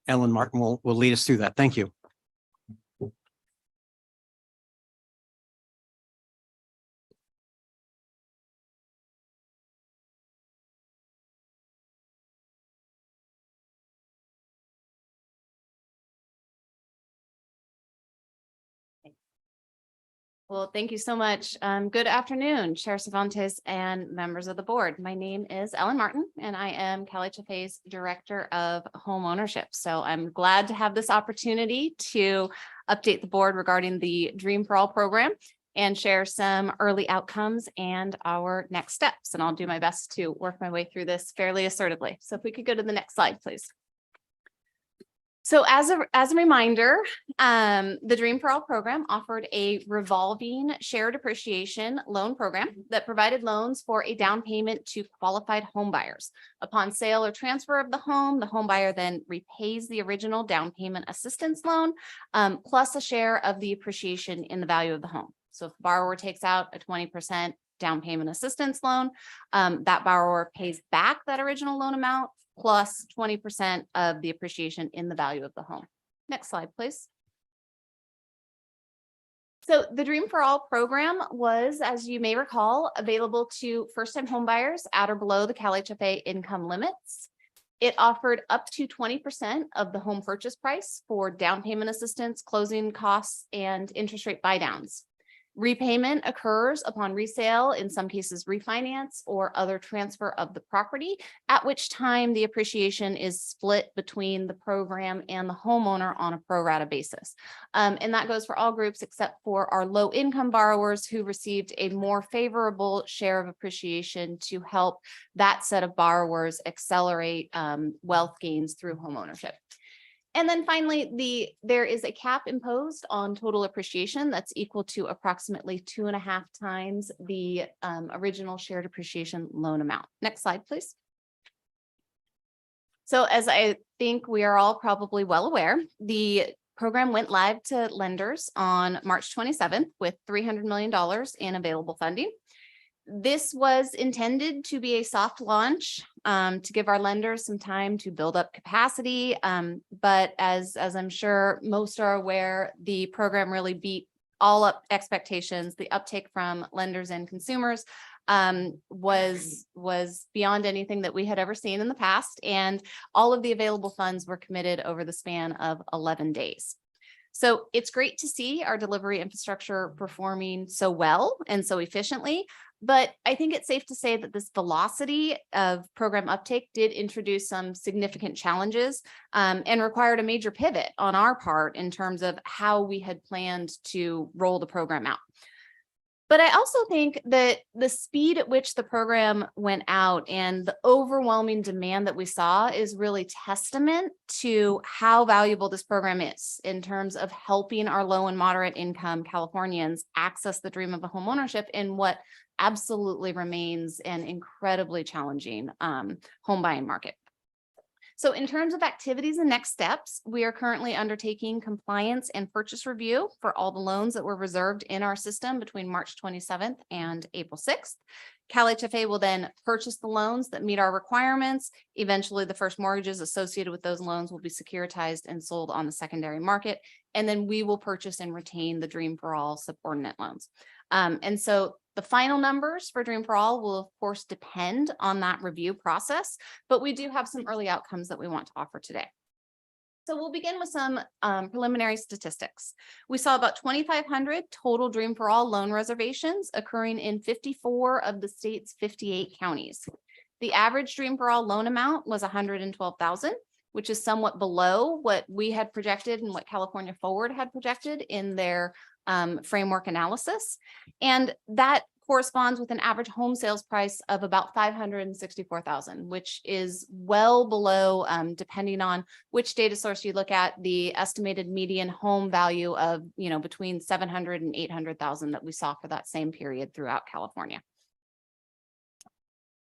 Ellen Martin will lead us through that. Thank you. Well, thank you so much. Good afternoon, Chair Cervantes and members of the board. My name is Ellen Martin, and I am CalHFA's Director of Home Ownership. So I'm glad to have this opportunity to update the board regarding the Dream for All program and share some early outcomes and our next steps. And I'll do my best to work my way through this fairly assertively. So if we could go to the next slide, please. So as a reminder, the Dream for All program offered a revolving shared appreciation loan program that provided loans for a down payment to qualified home buyers. Upon sale or transfer of the home buyer then repays the original down payment assistance loan, plus a share of the appreciation in the value of the home. So if the borrower takes out a 20% down payment assistance loan, that borrower pays back that original loan amount plus 20% of the appreciation in the value of the home. Next slide, please. So the Dream for All program was, as you may recall, available to first-time homebuyers at or below the CalHFA income limits. It offered up to 20% of the home purchase price for down payment assistance, closing costs, and interest rate buydowns. Repayment occurs upon resale, in some cases refinance or other transfer of the property, at which time the appreciation is split between the program and the homeowner on a pro rata basis. And that goes for all groups except for our low income borrowers who received a more favorable share of appreciation to help that set of borrowers accelerate wealth gains through homeownership. And then finally, there is a cap imposed on total appreciation that's equal to approximately 2.5 times the original shared appreciation loan amount. Next slide, please. So as I think we are all probably well aware, the program went live to lenders on March 27th with $300 million in available funding. This was intended to be a soft launch to give our lenders some time to build up capacity. But as I'm sure most are aware, the program really beat all up expectations. The uptake from lenders and consumers was beyond anything that we had ever seen in the past. And all of the available funds were committed over the span of 11 days. So it's great to see our delivery infrastructure performing so well and so efficiently. But I think it's safe to say that this velocity of program uptake did introduce some significant challenges and required a major pivot on our part in terms of how we had planned to roll the program out. But I also think that the speed at which the program went out and the overwhelming demand that we saw is really testament to how valuable this program is in terms of helping our low and moderate income Californians access the dream of a home ownership in what absolutely remains an incredibly challenging home buying market. So in terms of activities and next steps, we are currently undertaking compliance and purchase review for all the loans that were reserved in our system between March 27th and April 6th. CalHFA will then purchase the loans that meet our requirements. Eventually, the first mortgages associated with those loans will be securitized and sold on the secondary market. And then we will purchase and retain the Dream for All subordinate loans. And so the final numbers for Dream for All will, of course, depend on that review process, but we do have some early outcomes that we want to offer today. So we'll begin with some preliminary statistics. We saw about 2,500 total Dream for All loan reservations occurring in 54 of the state's 58 counties. The average Dream for All loan amount was $112,000, which is somewhat below what we had projected and what California Forward had projected in their framework analysis. And that corresponds with an average home sales price of about $564,000, which is well below, depending on which data source you look at, the estimated median home value of, between $700,000 and $800,000 that we saw for that same period throughout California.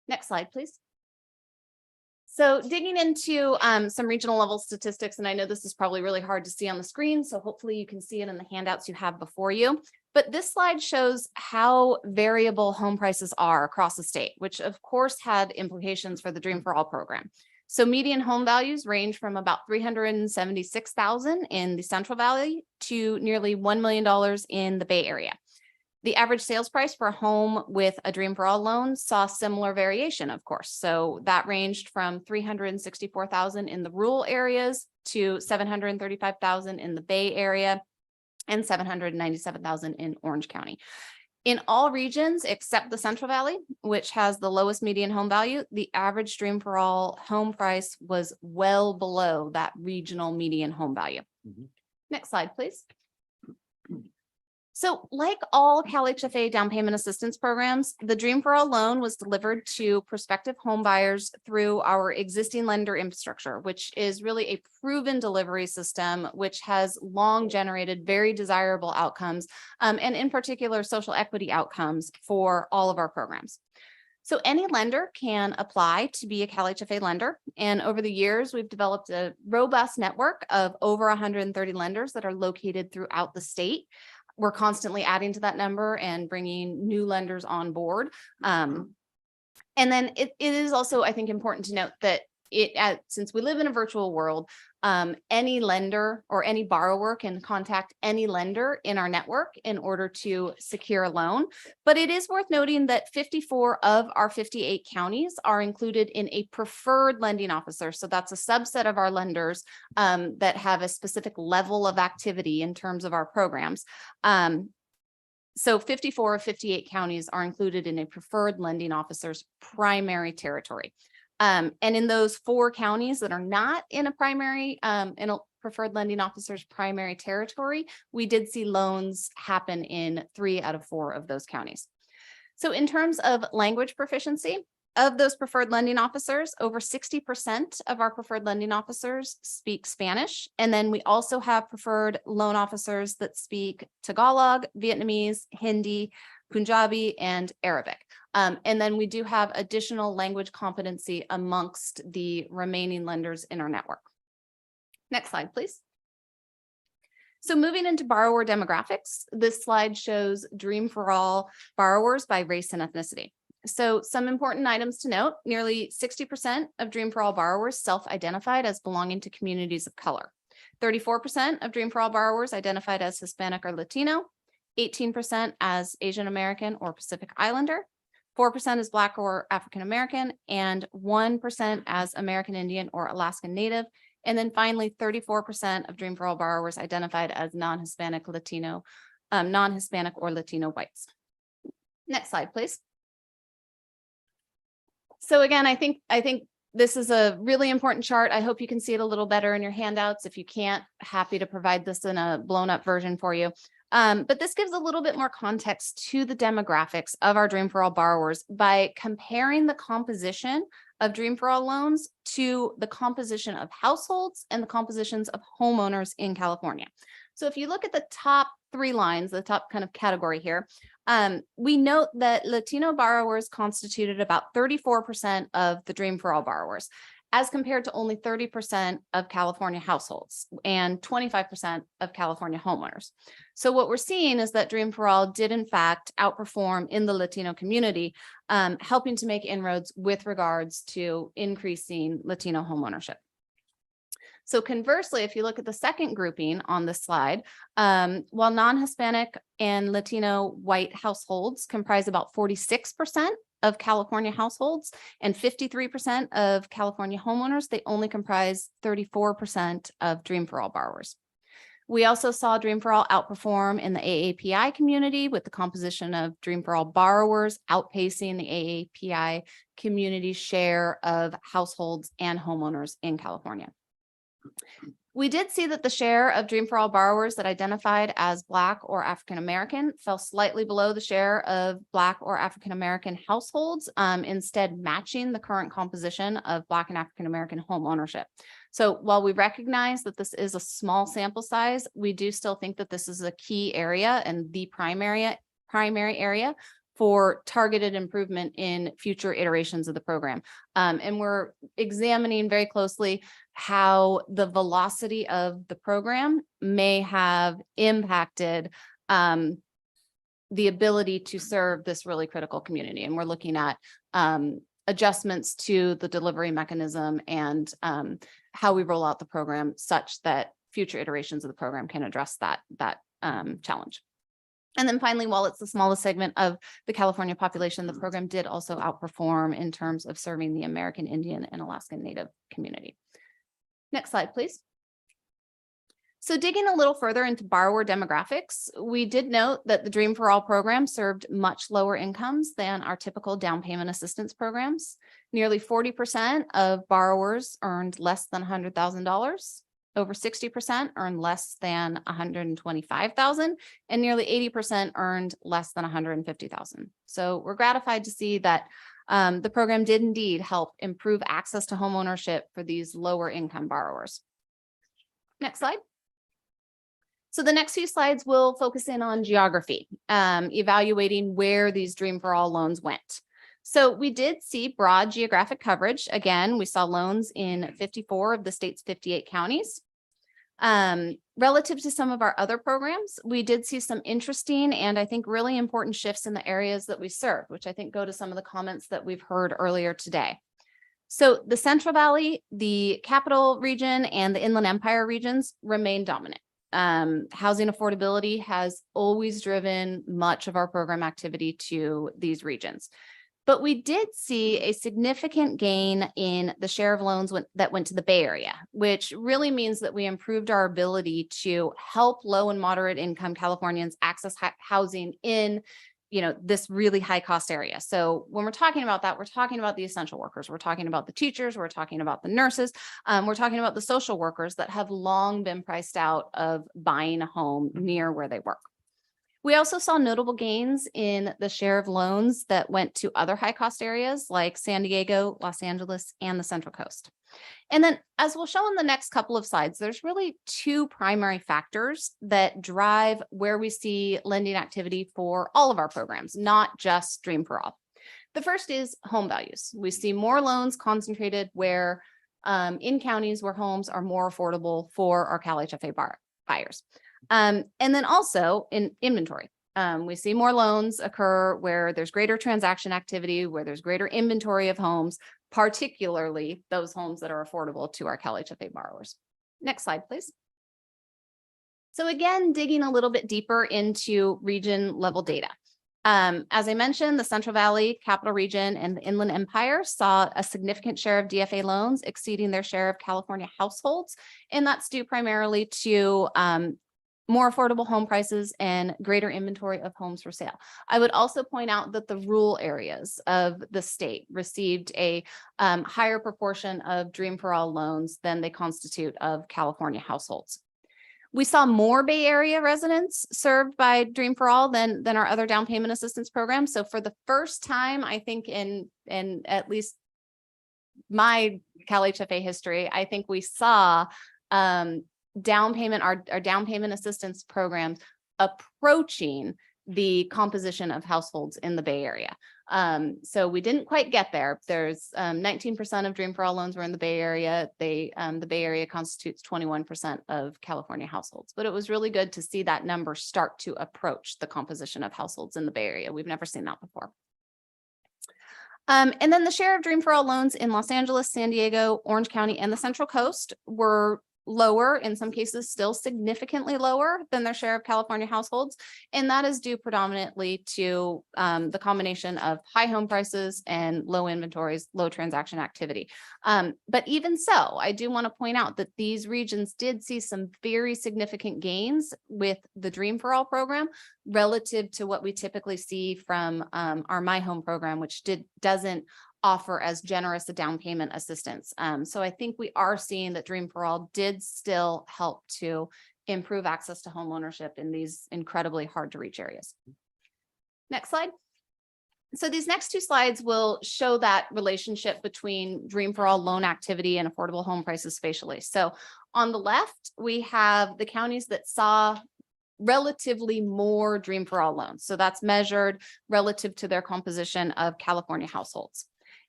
Next slide, please. So digging into some regional level statistics, and I know this is probably really hard to see on the screen, so hopefully you can see it in the handouts you have before you. But this slide shows how variable home prices are across the state, which of course had implications for the Dream for All program. So median home values range from about $376,000 in the Central Valley to nearly $1 million in the Bay Area. The average sales price for a home with a Dream for All loan saw similar variation, of course. So that ranged from $364,000 in the rural areas to $735,000 in the Bay Area and $797,000 in Orange County. In all regions except the Central Valley, which has the lowest median home value, the average Dream for All home price was well below that regional median home value. Next slide, please. So like all CalHFA down payment assistance programs, the Dream for All loan was delivered to prospective home buyers through our existing lender infrastructure, which is really a proven delivery system, which has long generated very desirable outcomes, and in particular, social equity outcomes for all of our programs. So any lender can apply to be a CalHFA lender. And over the years, we've developed a robust network of over 130 lenders that are located throughout the state. We're constantly adding to that number and bringing new lenders on board. And then it is also, I think, important to note that since we live in a virtual world, any lender or any borrower can contact any lender in our network in order to secure a loan. But it is worth noting that 54 of our 58 counties are included in a preferred lending officer. So that's a subset of our lenders that have a specific level of activity in terms of our programs. So 54 of 58 counties are included in a preferred lending officer's primary territory. And in those 4 counties that are not in a preferred lending officer's primary territory, we did see loans happen in 3 out of 4 of those counties. So in terms of language proficiency, of those preferred lending officers, over 60% of our preferred lending officers speak Spanish. And then we also have preferred loan officers that speak Tagalog, Vietnamese, Hindi, Punjabi, and Arabic. And then we do have additional language competency amongst the remaining lenders in our network. Next slide, please. So moving into borrower demographics, this slide shows Dream for All borrowers by race and ethnicity. So some important items to note: nearly 60% of Dream for All borrowers self-identified as belonging to communities of color. 34% of Dream for All borrowers identified as Hispanic or Latino, 18% as Asian American or Pacific Islander, 4% as Black or African American, and 1% as American Indian or Alaskan Native. And then finally, 34% of Dream for All borrowers identified as non-Hispanic or Latino whites. Next slide, please. So again, I think this is a really important chart. I hope you can see it a little better in your handouts. If you can't, happy to provide this in a blown up version for you. But this gives a little bit more context to the demographics of our Dream for All borrowers by comparing the composition of Dream for All loans to the composition of households and the compositions of homeowners in California. So if you look at the top 3 lines, the top kind of category here, we note that Latino borrowers constituted about 34% of the Dream for All borrowers, as compared to only 30% of California households and 25% of California homeowners. So what we're seeing is that Dream for All did in fact outperform in the Latino community, helping to make inroads with regards to increasing Latino homeownership. So conversely, if you look at the second grouping on this slide, while non-Hispanic and Latino white households comprise about 46% of California households and 53% of California homeowners, they only comprise 34% of Dream for All borrowers. We also saw Dream for All outperform in the AAPI community, with the composition of Dream for All borrowers outpacing the AAPI community's share of households and homeowners in California. We did see that the share of Dream for All borrowers that identified as Black or African American fell slightly below the share of Black or African American households, instead matching the current composition of Black and African American home ownership. So while we recognize that this is a small sample size, we do still think that this is a key area and the primary area for targeted improvement in future iterations of the program. And we're examining very closely how the velocity of the program may have impacted the ability to serve this really critical community. And we're looking at adjustments to the delivery mechanism and how we roll out the program such that future iterations of the program can address that challenge. And then finally, while it's the smallest segment of the California population, the program did also outperform in terms of serving the American Indian and Alaskan Native community. Next slide, please. So digging a little further into borrower demographics, we did note that the Dream for All program served much lower incomes than our typical down payment assistance programs. Nearly 40% of borrowers earned less than $100,000. Over 60% earned less than $125,000, and nearly 80% earned less than $150,000. So we're gratified to see that the program did indeed help improve access to homeownership for these lower income borrowers. Next slide. So the next few slides will focus in on geography, evaluating where these Dream for All loans went. So we did see broad geographic coverage. Again, we saw loans in 54 of the state's 58 counties. Relative to some of our other programs, we did see some interesting and I think really important shifts in the areas that we serve, which I think go to some of the comments that we've heard earlier today. So the Central Valley, the Capital Region, and the Inland Empire regions remain dominant. Housing affordability has always driven much of our program activity to these regions. But we did see a significant gain in the share of loans that went to the Bay Area, which really means that we improved our ability to help low and moderate income Californians access housing in, this really high cost area. So when we're talking about that, we're talking about the essential workers, we're talking about the teachers, we're talking about the nurses, we're talking about the social workers that have long been priced out of buying a home near where they work. We also saw notable gains in the share of loans that went to other high cost areas like San Diego, Los Angeles, and the Central Coast. And then as we'll show in the next couple of slides, there's really 2 primary factors that drive where we see lending activity for all of our programs, not just Dream for All. The first is home values. We see more loans concentrated where in counties where homes are more affordable for our CalHFA buyers. And then also in inventory, we see more loans occur where there's greater transaction activity, where there's greater inventory of homes, particularly those homes that are affordable to our CalHFA borrowers. Next slide, please. So again, digging a little bit deeper into region level data. As I mentioned, the Central Valley, Capital Region, and the Inland Empire saw a significant share of DFA loans exceeding their share of California households, and that's due primarily to more affordable home prices and greater inventory of homes for sale. I would also point out that the rural areas of the state received a higher proportion of Dream for All loans than they constitute of California households. We saw more Bay Area residents served by Dream for All than our other down payment assistance programs. So for the first time, I think in at least my CalHFA history, I think we saw our down payment assistance programs approaching the composition of households in the Bay Area. So we didn't quite get there. There's 19% of Dream for All loans were in the Bay Area. The Bay Area constitutes 21% of California households, but it was really good to see that number start to approach the composition of households in the Bay Area. We've never seen that before. And then the share of Dream for All loans in Los Angeles, San Diego, Orange County, and the Central Coast were lower, in some cases still significantly lower than their share of California households. And that is due predominantly to the combination of high home prices and low inventories, low transaction activity. But even so, I do want to point out that these regions did see some very significant gains with the Dream for All program relative to what we typically see from our My Home program, which doesn't offer as generous a down payment assistance. So I think we are seeing that Dream for All did still help to improve access to home ownership in these incredibly hard to reach areas. Next slide. So these next two slides will show that relationship between Dream for All loan activity and affordable home prices spatially. So on the left, we have the counties that saw relatively more Dream for All loans. So that's measured relative to their composition of California households.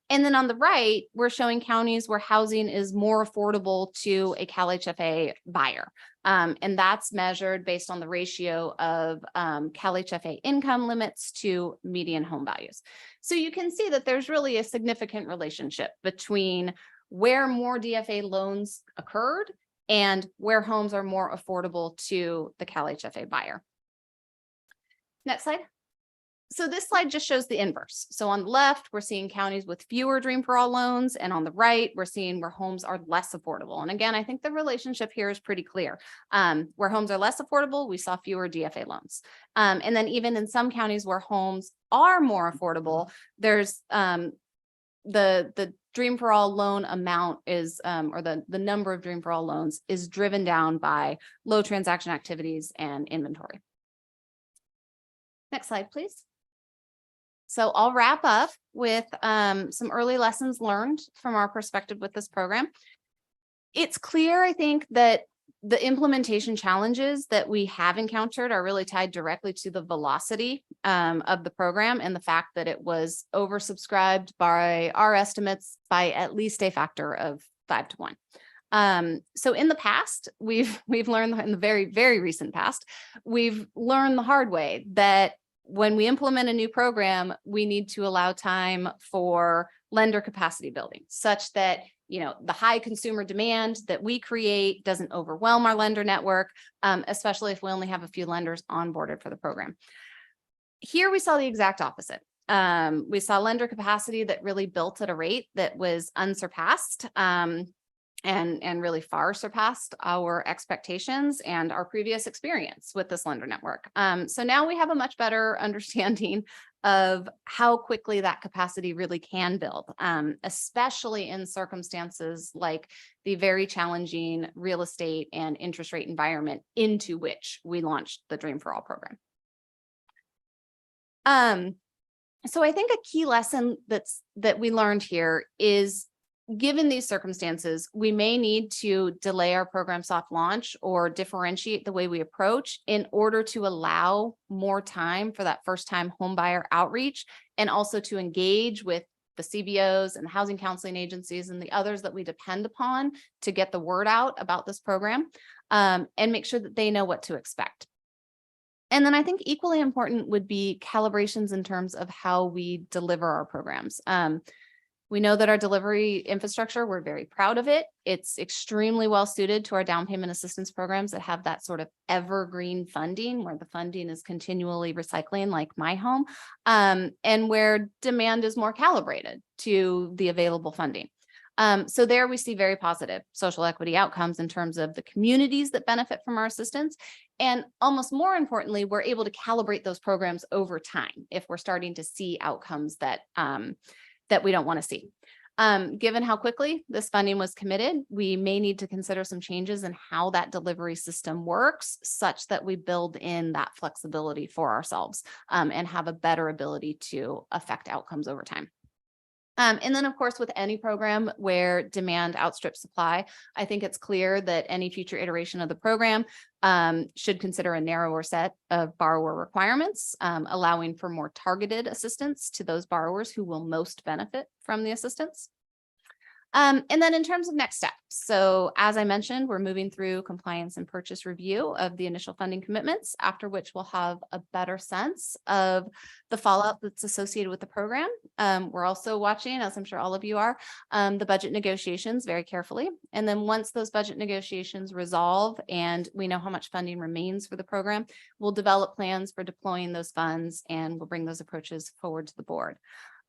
And then on the right, we're showing counties where housing is more affordable to a CalHFA buyer. And that's measured based on the ratio of CalHFA income limits to median home values. So you can see that there's really a significant relationship between where more DFA loans occurred and where homes are more affordable to the CalHFA buyer. Next slide. So this slide just shows the inverse. So on the left, we're seeing counties with fewer Dream for All loans, and on the right, we're seeing where homes are less affordable. And again, I think the relationship here is pretty clear. Where homes are less affordable, we saw fewer DFA loans. And then even in some counties where homes are more affordable, there's the Dream for All loan amount is, or the number of Dream for All loans is driven down by low transaction activities and inventory. Next slide, please. So I'll wrap up with some early lessons learned from our perspective with this program. It's clear, I think, that the implementation challenges that we have encountered are really tied directly to the velocity of the program and the fact that it was oversubscribed by our estimates by at least a factor of 5 to 1. So in the past, we've learned, in the very, very recent past, we've learned the hard way that when we implement a new program, we need to allow time for lender capacity building such that, you know, the high consumer demand that we create doesn't overwhelm our lender network, especially if we only have a few lenders onboarded for the program. Here we saw the exact opposite. We saw lender capacity that really built at a rate that was unsurpassed, and really far surpassed our expectations and our previous experience with this lender network. So now we have a much better understanding of how quickly that capacity really can build, especially in circumstances like the very challenging real estate and interest rate environment into which we launched the Dream for All program. So I think a key lesson that we learned here is, given these circumstances, we may need to delay our program soft launch or differentiate the way we approach in order to allow more time for that first time home buyer outreach, and also to engage with the CBOs and the housing counseling agencies and the others that we depend upon to get the word out about this program, and make sure that they know what to expect. And then I think equally important would be calibrations in terms of how we deliver our programs. We know that our delivery infrastructure, we're very proud of it. It's extremely well suited to our down payment assistance programs that have that sort of evergreen funding where the funding is continually recycling like my home, and where demand is more calibrated to the available funding. So there we see very positive social equity outcomes in terms of the communities that benefit from our assistance. And almost more importantly, we're able to calibrate those programs over time if we're starting to see outcomes that that we don't want to see. Given how quickly this funding was committed, we may need to consider some changes in how that delivery system works such that we build in that flexibility for ourselves and have a better ability to affect outcomes over time. And then, of course, with any program where demand outstrips supply, I think it's clear that any future iteration of the program should consider a narrower set of borrower requirements, allowing for more targeted assistance to those borrowers who will most benefit from the assistance. And then in terms of next steps, so as I mentioned, we're moving through compliance and purchase review of the initial funding commitments, after which we'll have a better sense of the fallout that's associated with the program. We're also watching, as I'm sure all of you are, the budget negotiations very carefully. And then once those budget negotiations resolve and we know how much funding remains for the program, we'll develop plans for deploying those funds and we'll bring those approaches forward to the board.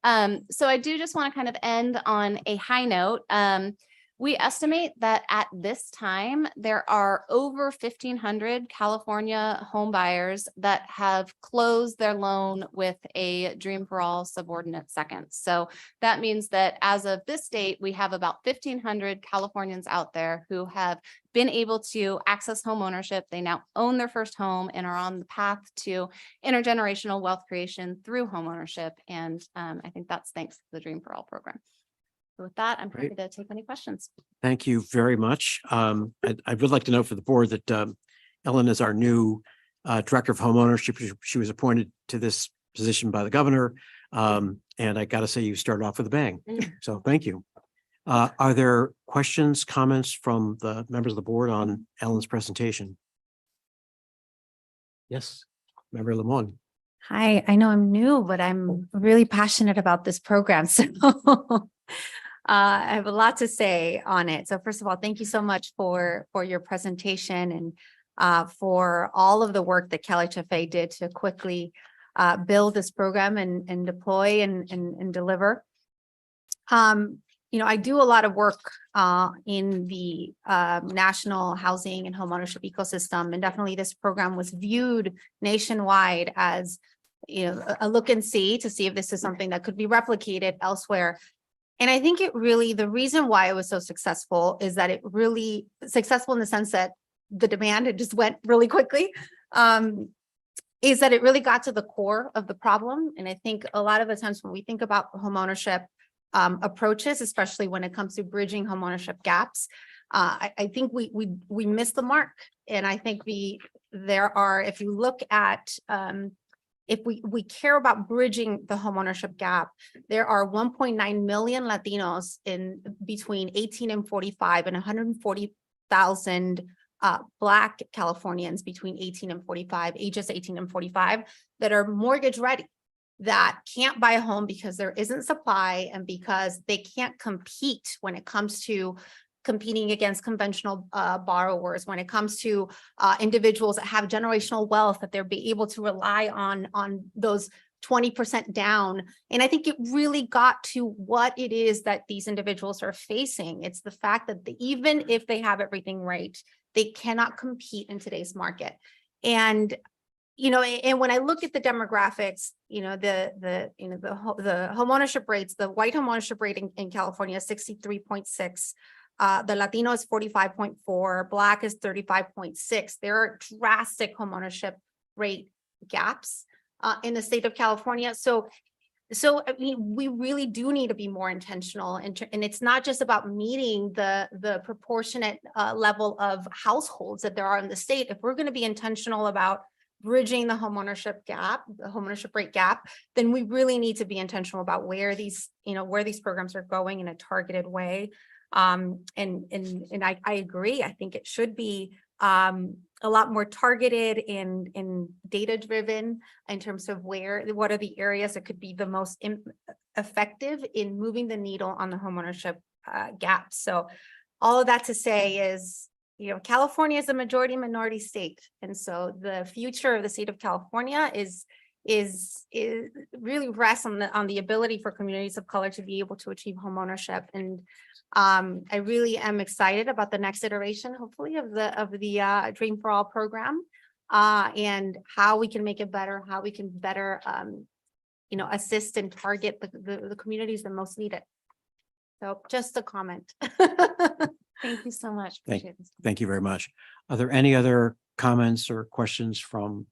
So I do just want to kind of end on a high note. We estimate that at this time, there are over 1,500 California home buyers that have closed their loan with a Dream for All subordinate second. So that means that as of this date, we have about 1,500 Californians out there who have been able to access home ownership. They now own their first home and are on the path to intergenerational wealth creation through home ownership. And I think that's thanks to the Dream for All program. So with that, I'm happy to take any questions. Thank you very much. I would like to know for the board that Ellen is our new Director of Home Ownership. She was appointed to this position by the governor. And I got to say, you started off with a bang. So thank you. Are there questions, comments from the members of the board on Ellen's presentation? Yes, Member Lamont. Hi, I know I'm new, but I'm really passionate about this program. So I have a lot to say on it. So first of all, thank you so much for your presentation and for all of the work that CalHFA did to quickly build this program and deploy and deliver. You know, I do a lot of work in the national housing and homeownership ecosystem, and definitely this program was viewed nationwide as, you know, a look and see to see if this is something that could be replicated elsewhere. And I think it really, the reason why it was so successful is that it really successful in the sense that the demand, it just went really quickly, is that it really got to the core of the problem. And I think a lot of the times when we think about homeownership approaches, especially when it comes to bridging homeownership gaps, I think we miss the mark. And I think there are, if you look at if we care about bridging the homeownership gap, there are 1.9 million Latinos in between 18 and 45 and 140,000 Black Californians between 18 and 45, ages 18 and 45, that are mortgage ready, that can't buy a home because there isn't supply and because they can't compete when it comes to competing against conventional borrowers, when it comes to individuals that have generational wealth, that they're be able to rely on those 20% down. And I think it really got to what it is that these individuals are facing. It's the fact that even if they have everything right, they cannot compete in today's market. And you know, and when I look at the demographics, you know, the homeownership rates, the white homeownership rate in California is 63.6. The Latino is 45.4, Black is 35.6. There are drastic homeownership rate gaps in the state of California. So I mean, we really do need to be more intentional, and it's not just about meeting the proportionate level of households that there are in the state. If we're going to be intentional about bridging the homeownership gap, the homeownership rate gap, then we really need to be intentional about where these programs are going in a targeted way. And I agree. I think it should be a lot more targeted and data driven in terms of what are the areas that could be the most effective in moving the needle on the homeownership gap. So all of that to say is, California is a majority minority state. And so the future of the state of California is really rests on the ability for communities of color to be able to achieve homeownership. And I really am excited about the next iteration, hopefully, of the Dream for All program, and how we can make it better, how we can better assist and target the communities that most need it. So just a comment. Thank you so much. Appreciate this. Thank you very much. Are there any other comments or questions from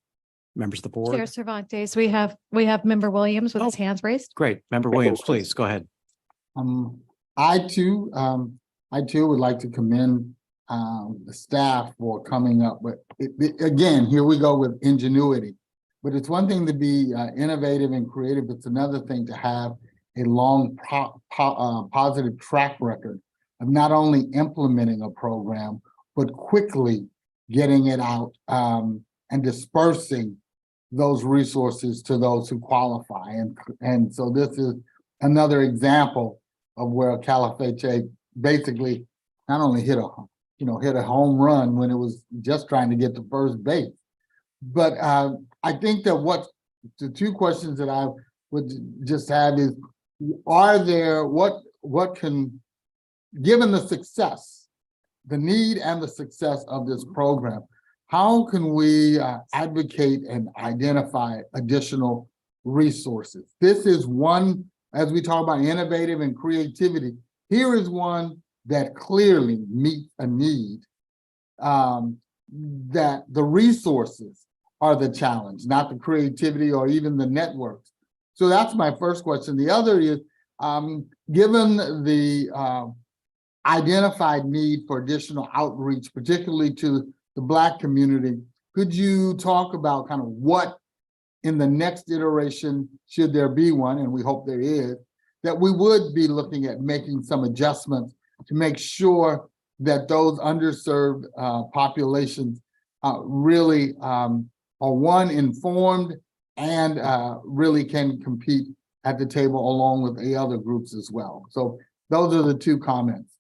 members of the board? Chair Cervantes, we have Member Williams with his hands raised. Great. Member Williams, please go ahead. I too would like to commend the staff for coming up with, again, here we go with ingenuity. But it's one thing to be innovative and creative. It's another thing to have a long positive track record of not only implementing a program, but quickly getting it out and dispersing those resources to those who qualify. And so this is another example of where CalHFA basically not only hit a home run when it was just trying to get to first base. But I think that the two questions that I would just have is, given the success, the need and the success of this program, how can we advocate and identify additional resources? This is one, as we talk about innovative and creativity, here is one that clearly meets a need, that the resources are the challenge, not the creativity or even the networks. So that's my first question. The other is, given the identified need for additional outreach, particularly to the Black community, could you talk about kind of what in the next iteration, should there be one, and we hope there is, that we would be looking at making some adjustments to make sure that those underserved populations really are, one, informed and really can compete at the table along with the other groups as well. So those are the two comments.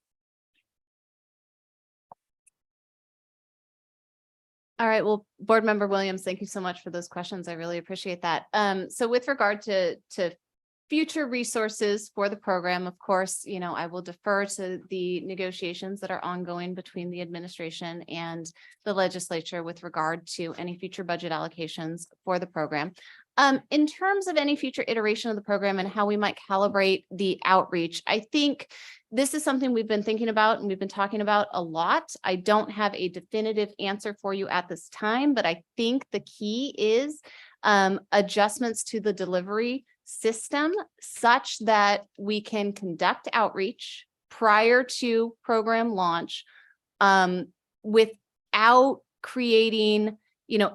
All right, well, Board Member Williams, thank you so much for those questions. I really appreciate that. So with regard to future resources for the program, of course, I will defer to the negotiations that are ongoing between the administration and the legislature with regard to any future budget allocations for the program. In terms of any future iteration of the program and how we might calibrate the outreach, I think this is something we've been thinking about and we've been talking about a lot. I don't have a definitive answer for you at this time, but I think the key is adjustments to the delivery system such that we can conduct outreach prior to program launch without creating,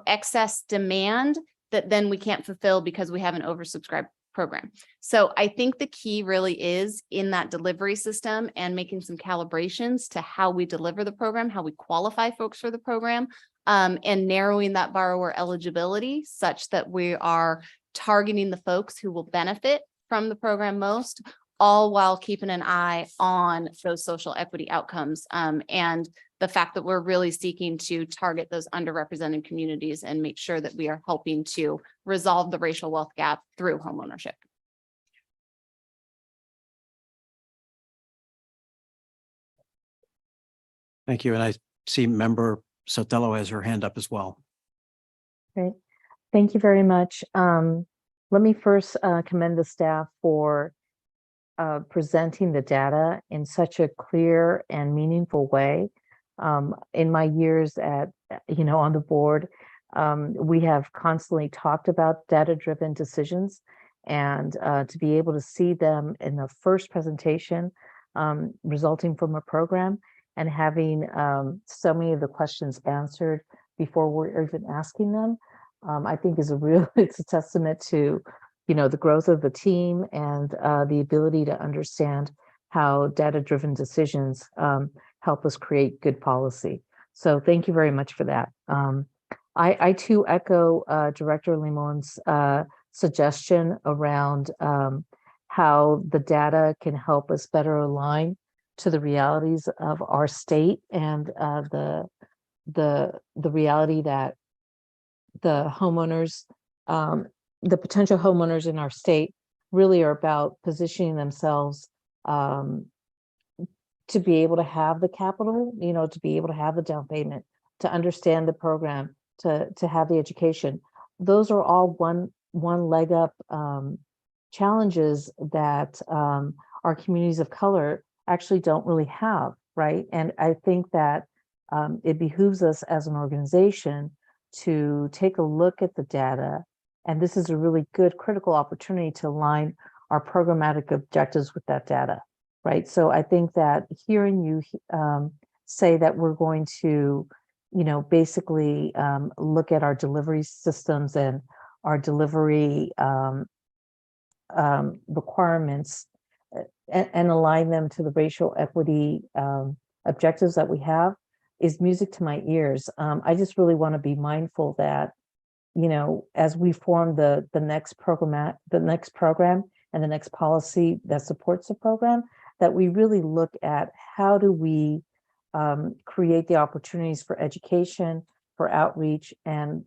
excess demand that then we can't fulfill because we have an oversubscribed program. So I think the key really is in that delivery system and making some calibrations to how we deliver the program, how we qualify folks for the program, and narrowing that borrower eligibility such that we are targeting the folks who will benefit from the program most, all while keeping an eye on those social equity outcomes, and the fact that we're really seeking to target those underrepresented communities and make sure that we are helping to resolve the racial wealth gap through homeownership. Thank you. And I see Member Sotelo has her hand up as well. Great. Thank you very much. Let me first commend the staff for presenting the data in such a clear and meaningful way. In my years on the board, we have constantly talked about data-driven decisions, and to be able to see them in the first presentation resulting from a program and having so many of the questions answered before we're even asking them, I think is it's a testament to, the growth of the team and the ability to understand how data-driven decisions help us create good policy. So thank you very much for that. I too echo Director Limon's suggestion around how the data can help us better align to the realities of our state and the reality that the homeowners, the potential homeowners in our state really are about positioning themselves to be able to have the capital, to be able to have the down payment, to understand the program, to have the education. Those are all one leg up challenges that our communities of color actually don't really have, right? And I think that it behooves us as an organization to take a look at the data. And this is a really good critical opportunity to align our programmatic objectives with that data, right? So I think that hearing you say that we're going to, basically look at our delivery systems and our delivery requirements and align them to the racial equity objectives that we have is music to my ears. I just really want to be mindful that, as we form the next program and the next policy that supports the program, that we really look at how do we create the opportunities for education, for outreach, and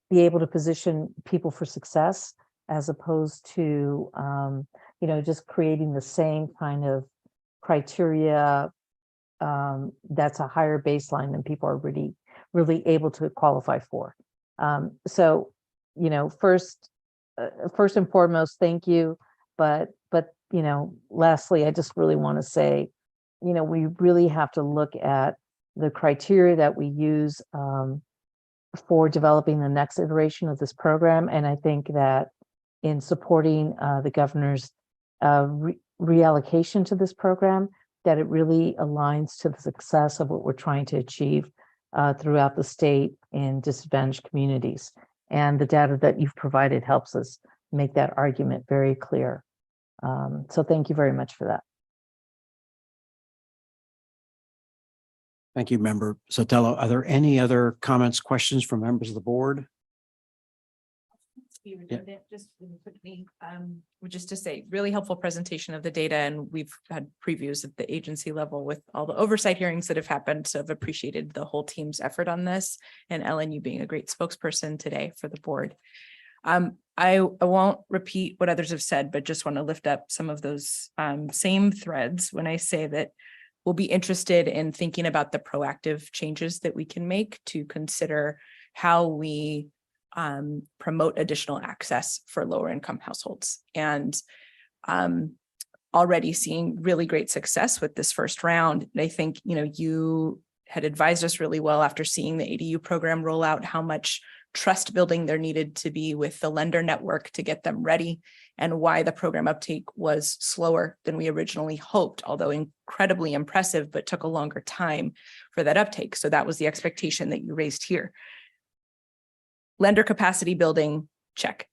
be able to position people for success as opposed to, just creating the same kind of criteria that's a higher baseline than people are really able to qualify for. So, first and foremost, thank you. But lastly, I just really want to say, we really have to look at the criteria that we use for developing the next iteration of this program. And I think that in supporting the governor's reallocation to this program, that it really aligns to the success of what we're trying to achieve throughout the state in disadvantaged communities. And the data that you've provided helps us make that argument very clear. So thank you very much for that. Thank you, Member Sotelo. Are there any other comments, questions from members of the board? Be redundant, just really quickly, just to say, really helpful presentation of the data, and we've had previews at the agency level with all the oversight hearings that have happened, so I've appreciated the whole team's effort on this, and Ellen, you being a great spokesperson today for the board. I won't repeat what others have said, but just want to lift up some of those same threads when I say that we'll be interested in thinking about the proactive changes that we can make to consider how we promote additional access for lower income households. And already seeing really great success with this first round. And I think, you had advised us really well after seeing the ADU program roll out, how much trust building there needed to be with the lender network to get them ready, and why the program uptake was slower than we originally hoped, although incredibly impressive, but took a longer time for that uptake. So that was the expectation that you raised here. Lender capacity building, check.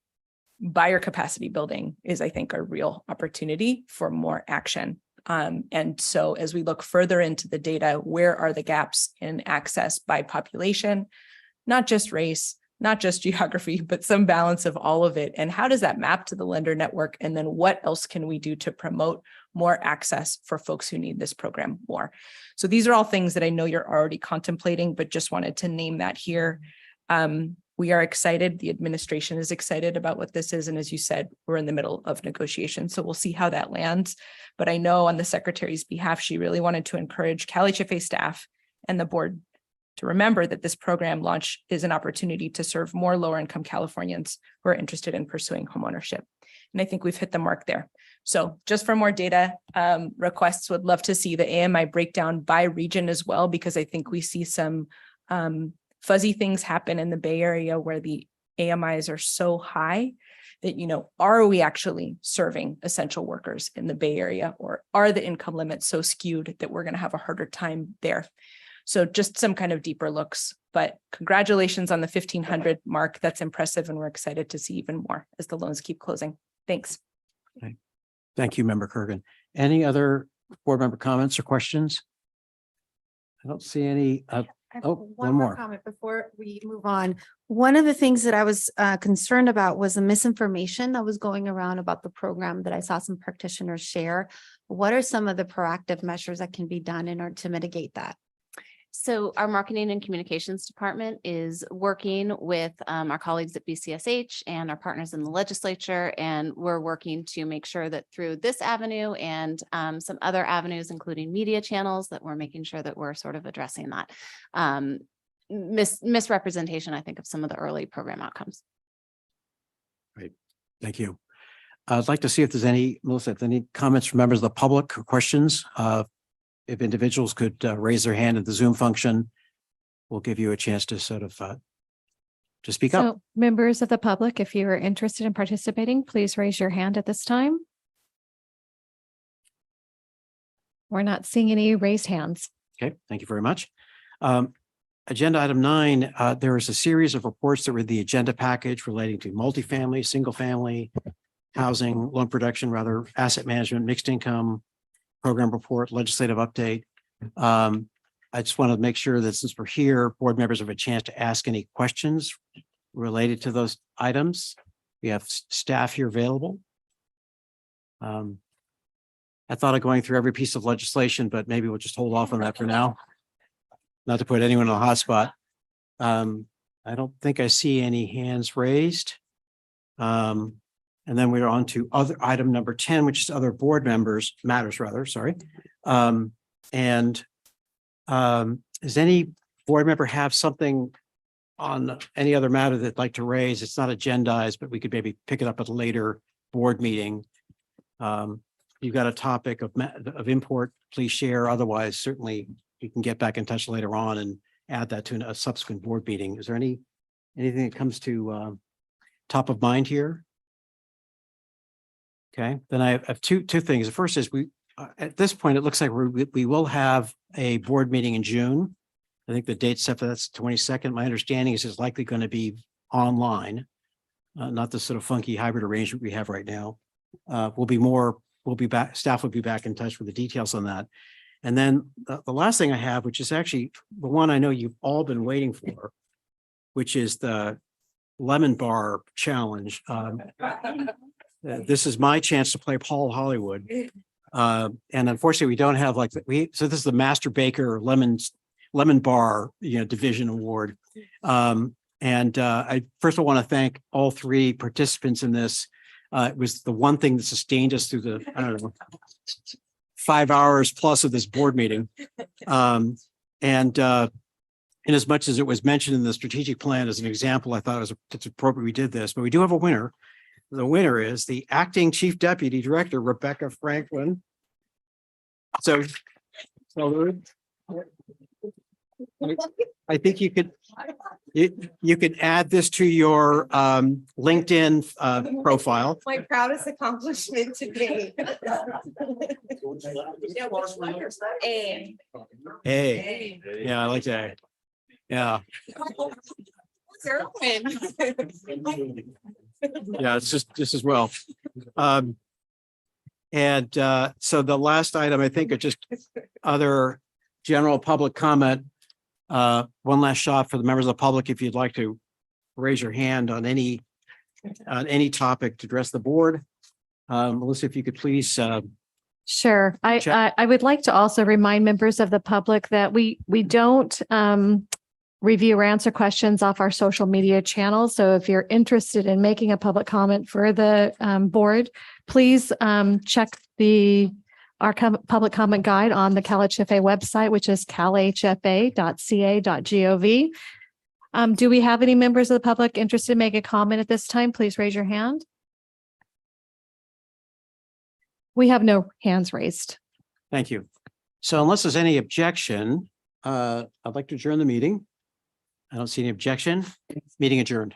Buyer capacity building is, I think, a real opportunity for more action. And so as we look further into the data, where are the gaps in access by population, not just race, not just geography, but some balance of all of it. And how does that map to the lender network? And then what else can we do to promote more access for folks who need this program more? So these are all things that I know you're already contemplating, but just wanted to name that here. We are excited. The administration is excited about what this is. And as you said, we're in the middle of negotiations. So we'll see how that lands. But I know on the secretary's behalf, she really wanted to encourage CalHFA staff and the board to remember that this program launch is an opportunity to serve more lower income Californians who are interested in pursuing homeownership. And I think we've hit the mark there. So just for more data requests, would love to see the AMI breakdown by region as well, because I think we see some fuzzy things happen in the Bay Area where the AMIs are so high that, are we actually serving essential workers in the Bay Area, or are the income limits so skewed that we're going to have a harder time there? So just some kind of deeper looks, but congratulations on the 1,500 mark. That's impressive. And we're excited to see even more as the loans keep closing. Thanks. Okay. Thank you, Member Kurgan. Any other board member comments or questions? I don't see any. I have Oh, one more. comment before we move on. One of the things that I was concerned about was the misinformation that was going around about the program that I saw some practitioners share. What are some of the proactive measures that can be done in order to mitigate that? So our marketing and communications department is working with our colleagues at BCSH and our partners in the legislature. And we're working to make sure that through this avenue and some other avenues, including media channels, that we're making sure that we're sort of addressing that misrepresentation, I think, of some of the early program outcomes. Great, thank you. I'd like to see if there's any, Melissa, if any comments from members of the public or questions. If individuals could raise their hand at the Zoom function, we'll give you a chance to sort of to speak up. So members of the public, if you are interested in participating, please raise your hand at this time. We're not seeing any raised hands. Okay, thank you very much. Agenda item 9, there is a series of reports that were in the agenda package relating to multifamily, single family, housing, loan production, rather asset management, mixed income, program report, legislative update. I just want to make sure that since we're here, board members have a chance to ask any questions related to those items. We have staff here available. I thought of going through every piece of legislation, but maybe we'll just hold off on that for now. Not to put anyone on a hot spot. I don't think I see any hands raised. And then we're on to other item number 10, which is other board matters rather, sorry. Does any board member have something on any other matter they'd like to raise? It's not agendized, but we could maybe pick it up at a later board meeting. You've got a topic of import, please share. Otherwise, certainly you can get back in touch later on and add that to a subsequent board meeting. Is there anything that comes to top of mind here? Okay, then I have two things. The first is at this point, it looks like we will have a board meeting in June. I think the date set for that's 22nd. My understanding is it's likely going to be online, not the sort of funky hybrid arrangement we have right now. We'll be back, staff will be back in touch with the details on that. And then the last thing I have, which is actually the one I know you've all been waiting for, which is the lemon bar challenge. This is my chance to play Paul Hollywood. And unfortunately, we don't have so this is the Master Baker Lemon Bar, division award. I first of all want to thank all 3 participants in this. It was the one thing that sustained us through the, I don't know, 5 hours plus of this board meeting. In as much as it was mentioned in the strategic plan as an example, I thought it's appropriate we did this, but we do have a winner. The winner is the acting chief deputy director, Rebecca Franklin. So I think you could add this to your LinkedIn profile. My proudest accomplishment to date. Hey, yeah, I like that. Yeah. Yeah, it's just as well. So the last item, I think, are just other general public comment. One last shot for the members of the public. If you'd like to raise your hand on any topic to address the board. Melissa, if you could please. Sure. I would like to also remind members of the public that we don't review or answer questions off our social media channels. So if you're interested in making a public comment for the board, please check our public comment guide on the CalHFA website, which is calhfa.ca.gov. Do we have any members of the public interested in making a comment at this time? Please raise your hand. We have no hands raised. Thank you. So unless there's any objection, I'd like to adjourn the meeting. I don't see any objection. Meeting adjourned.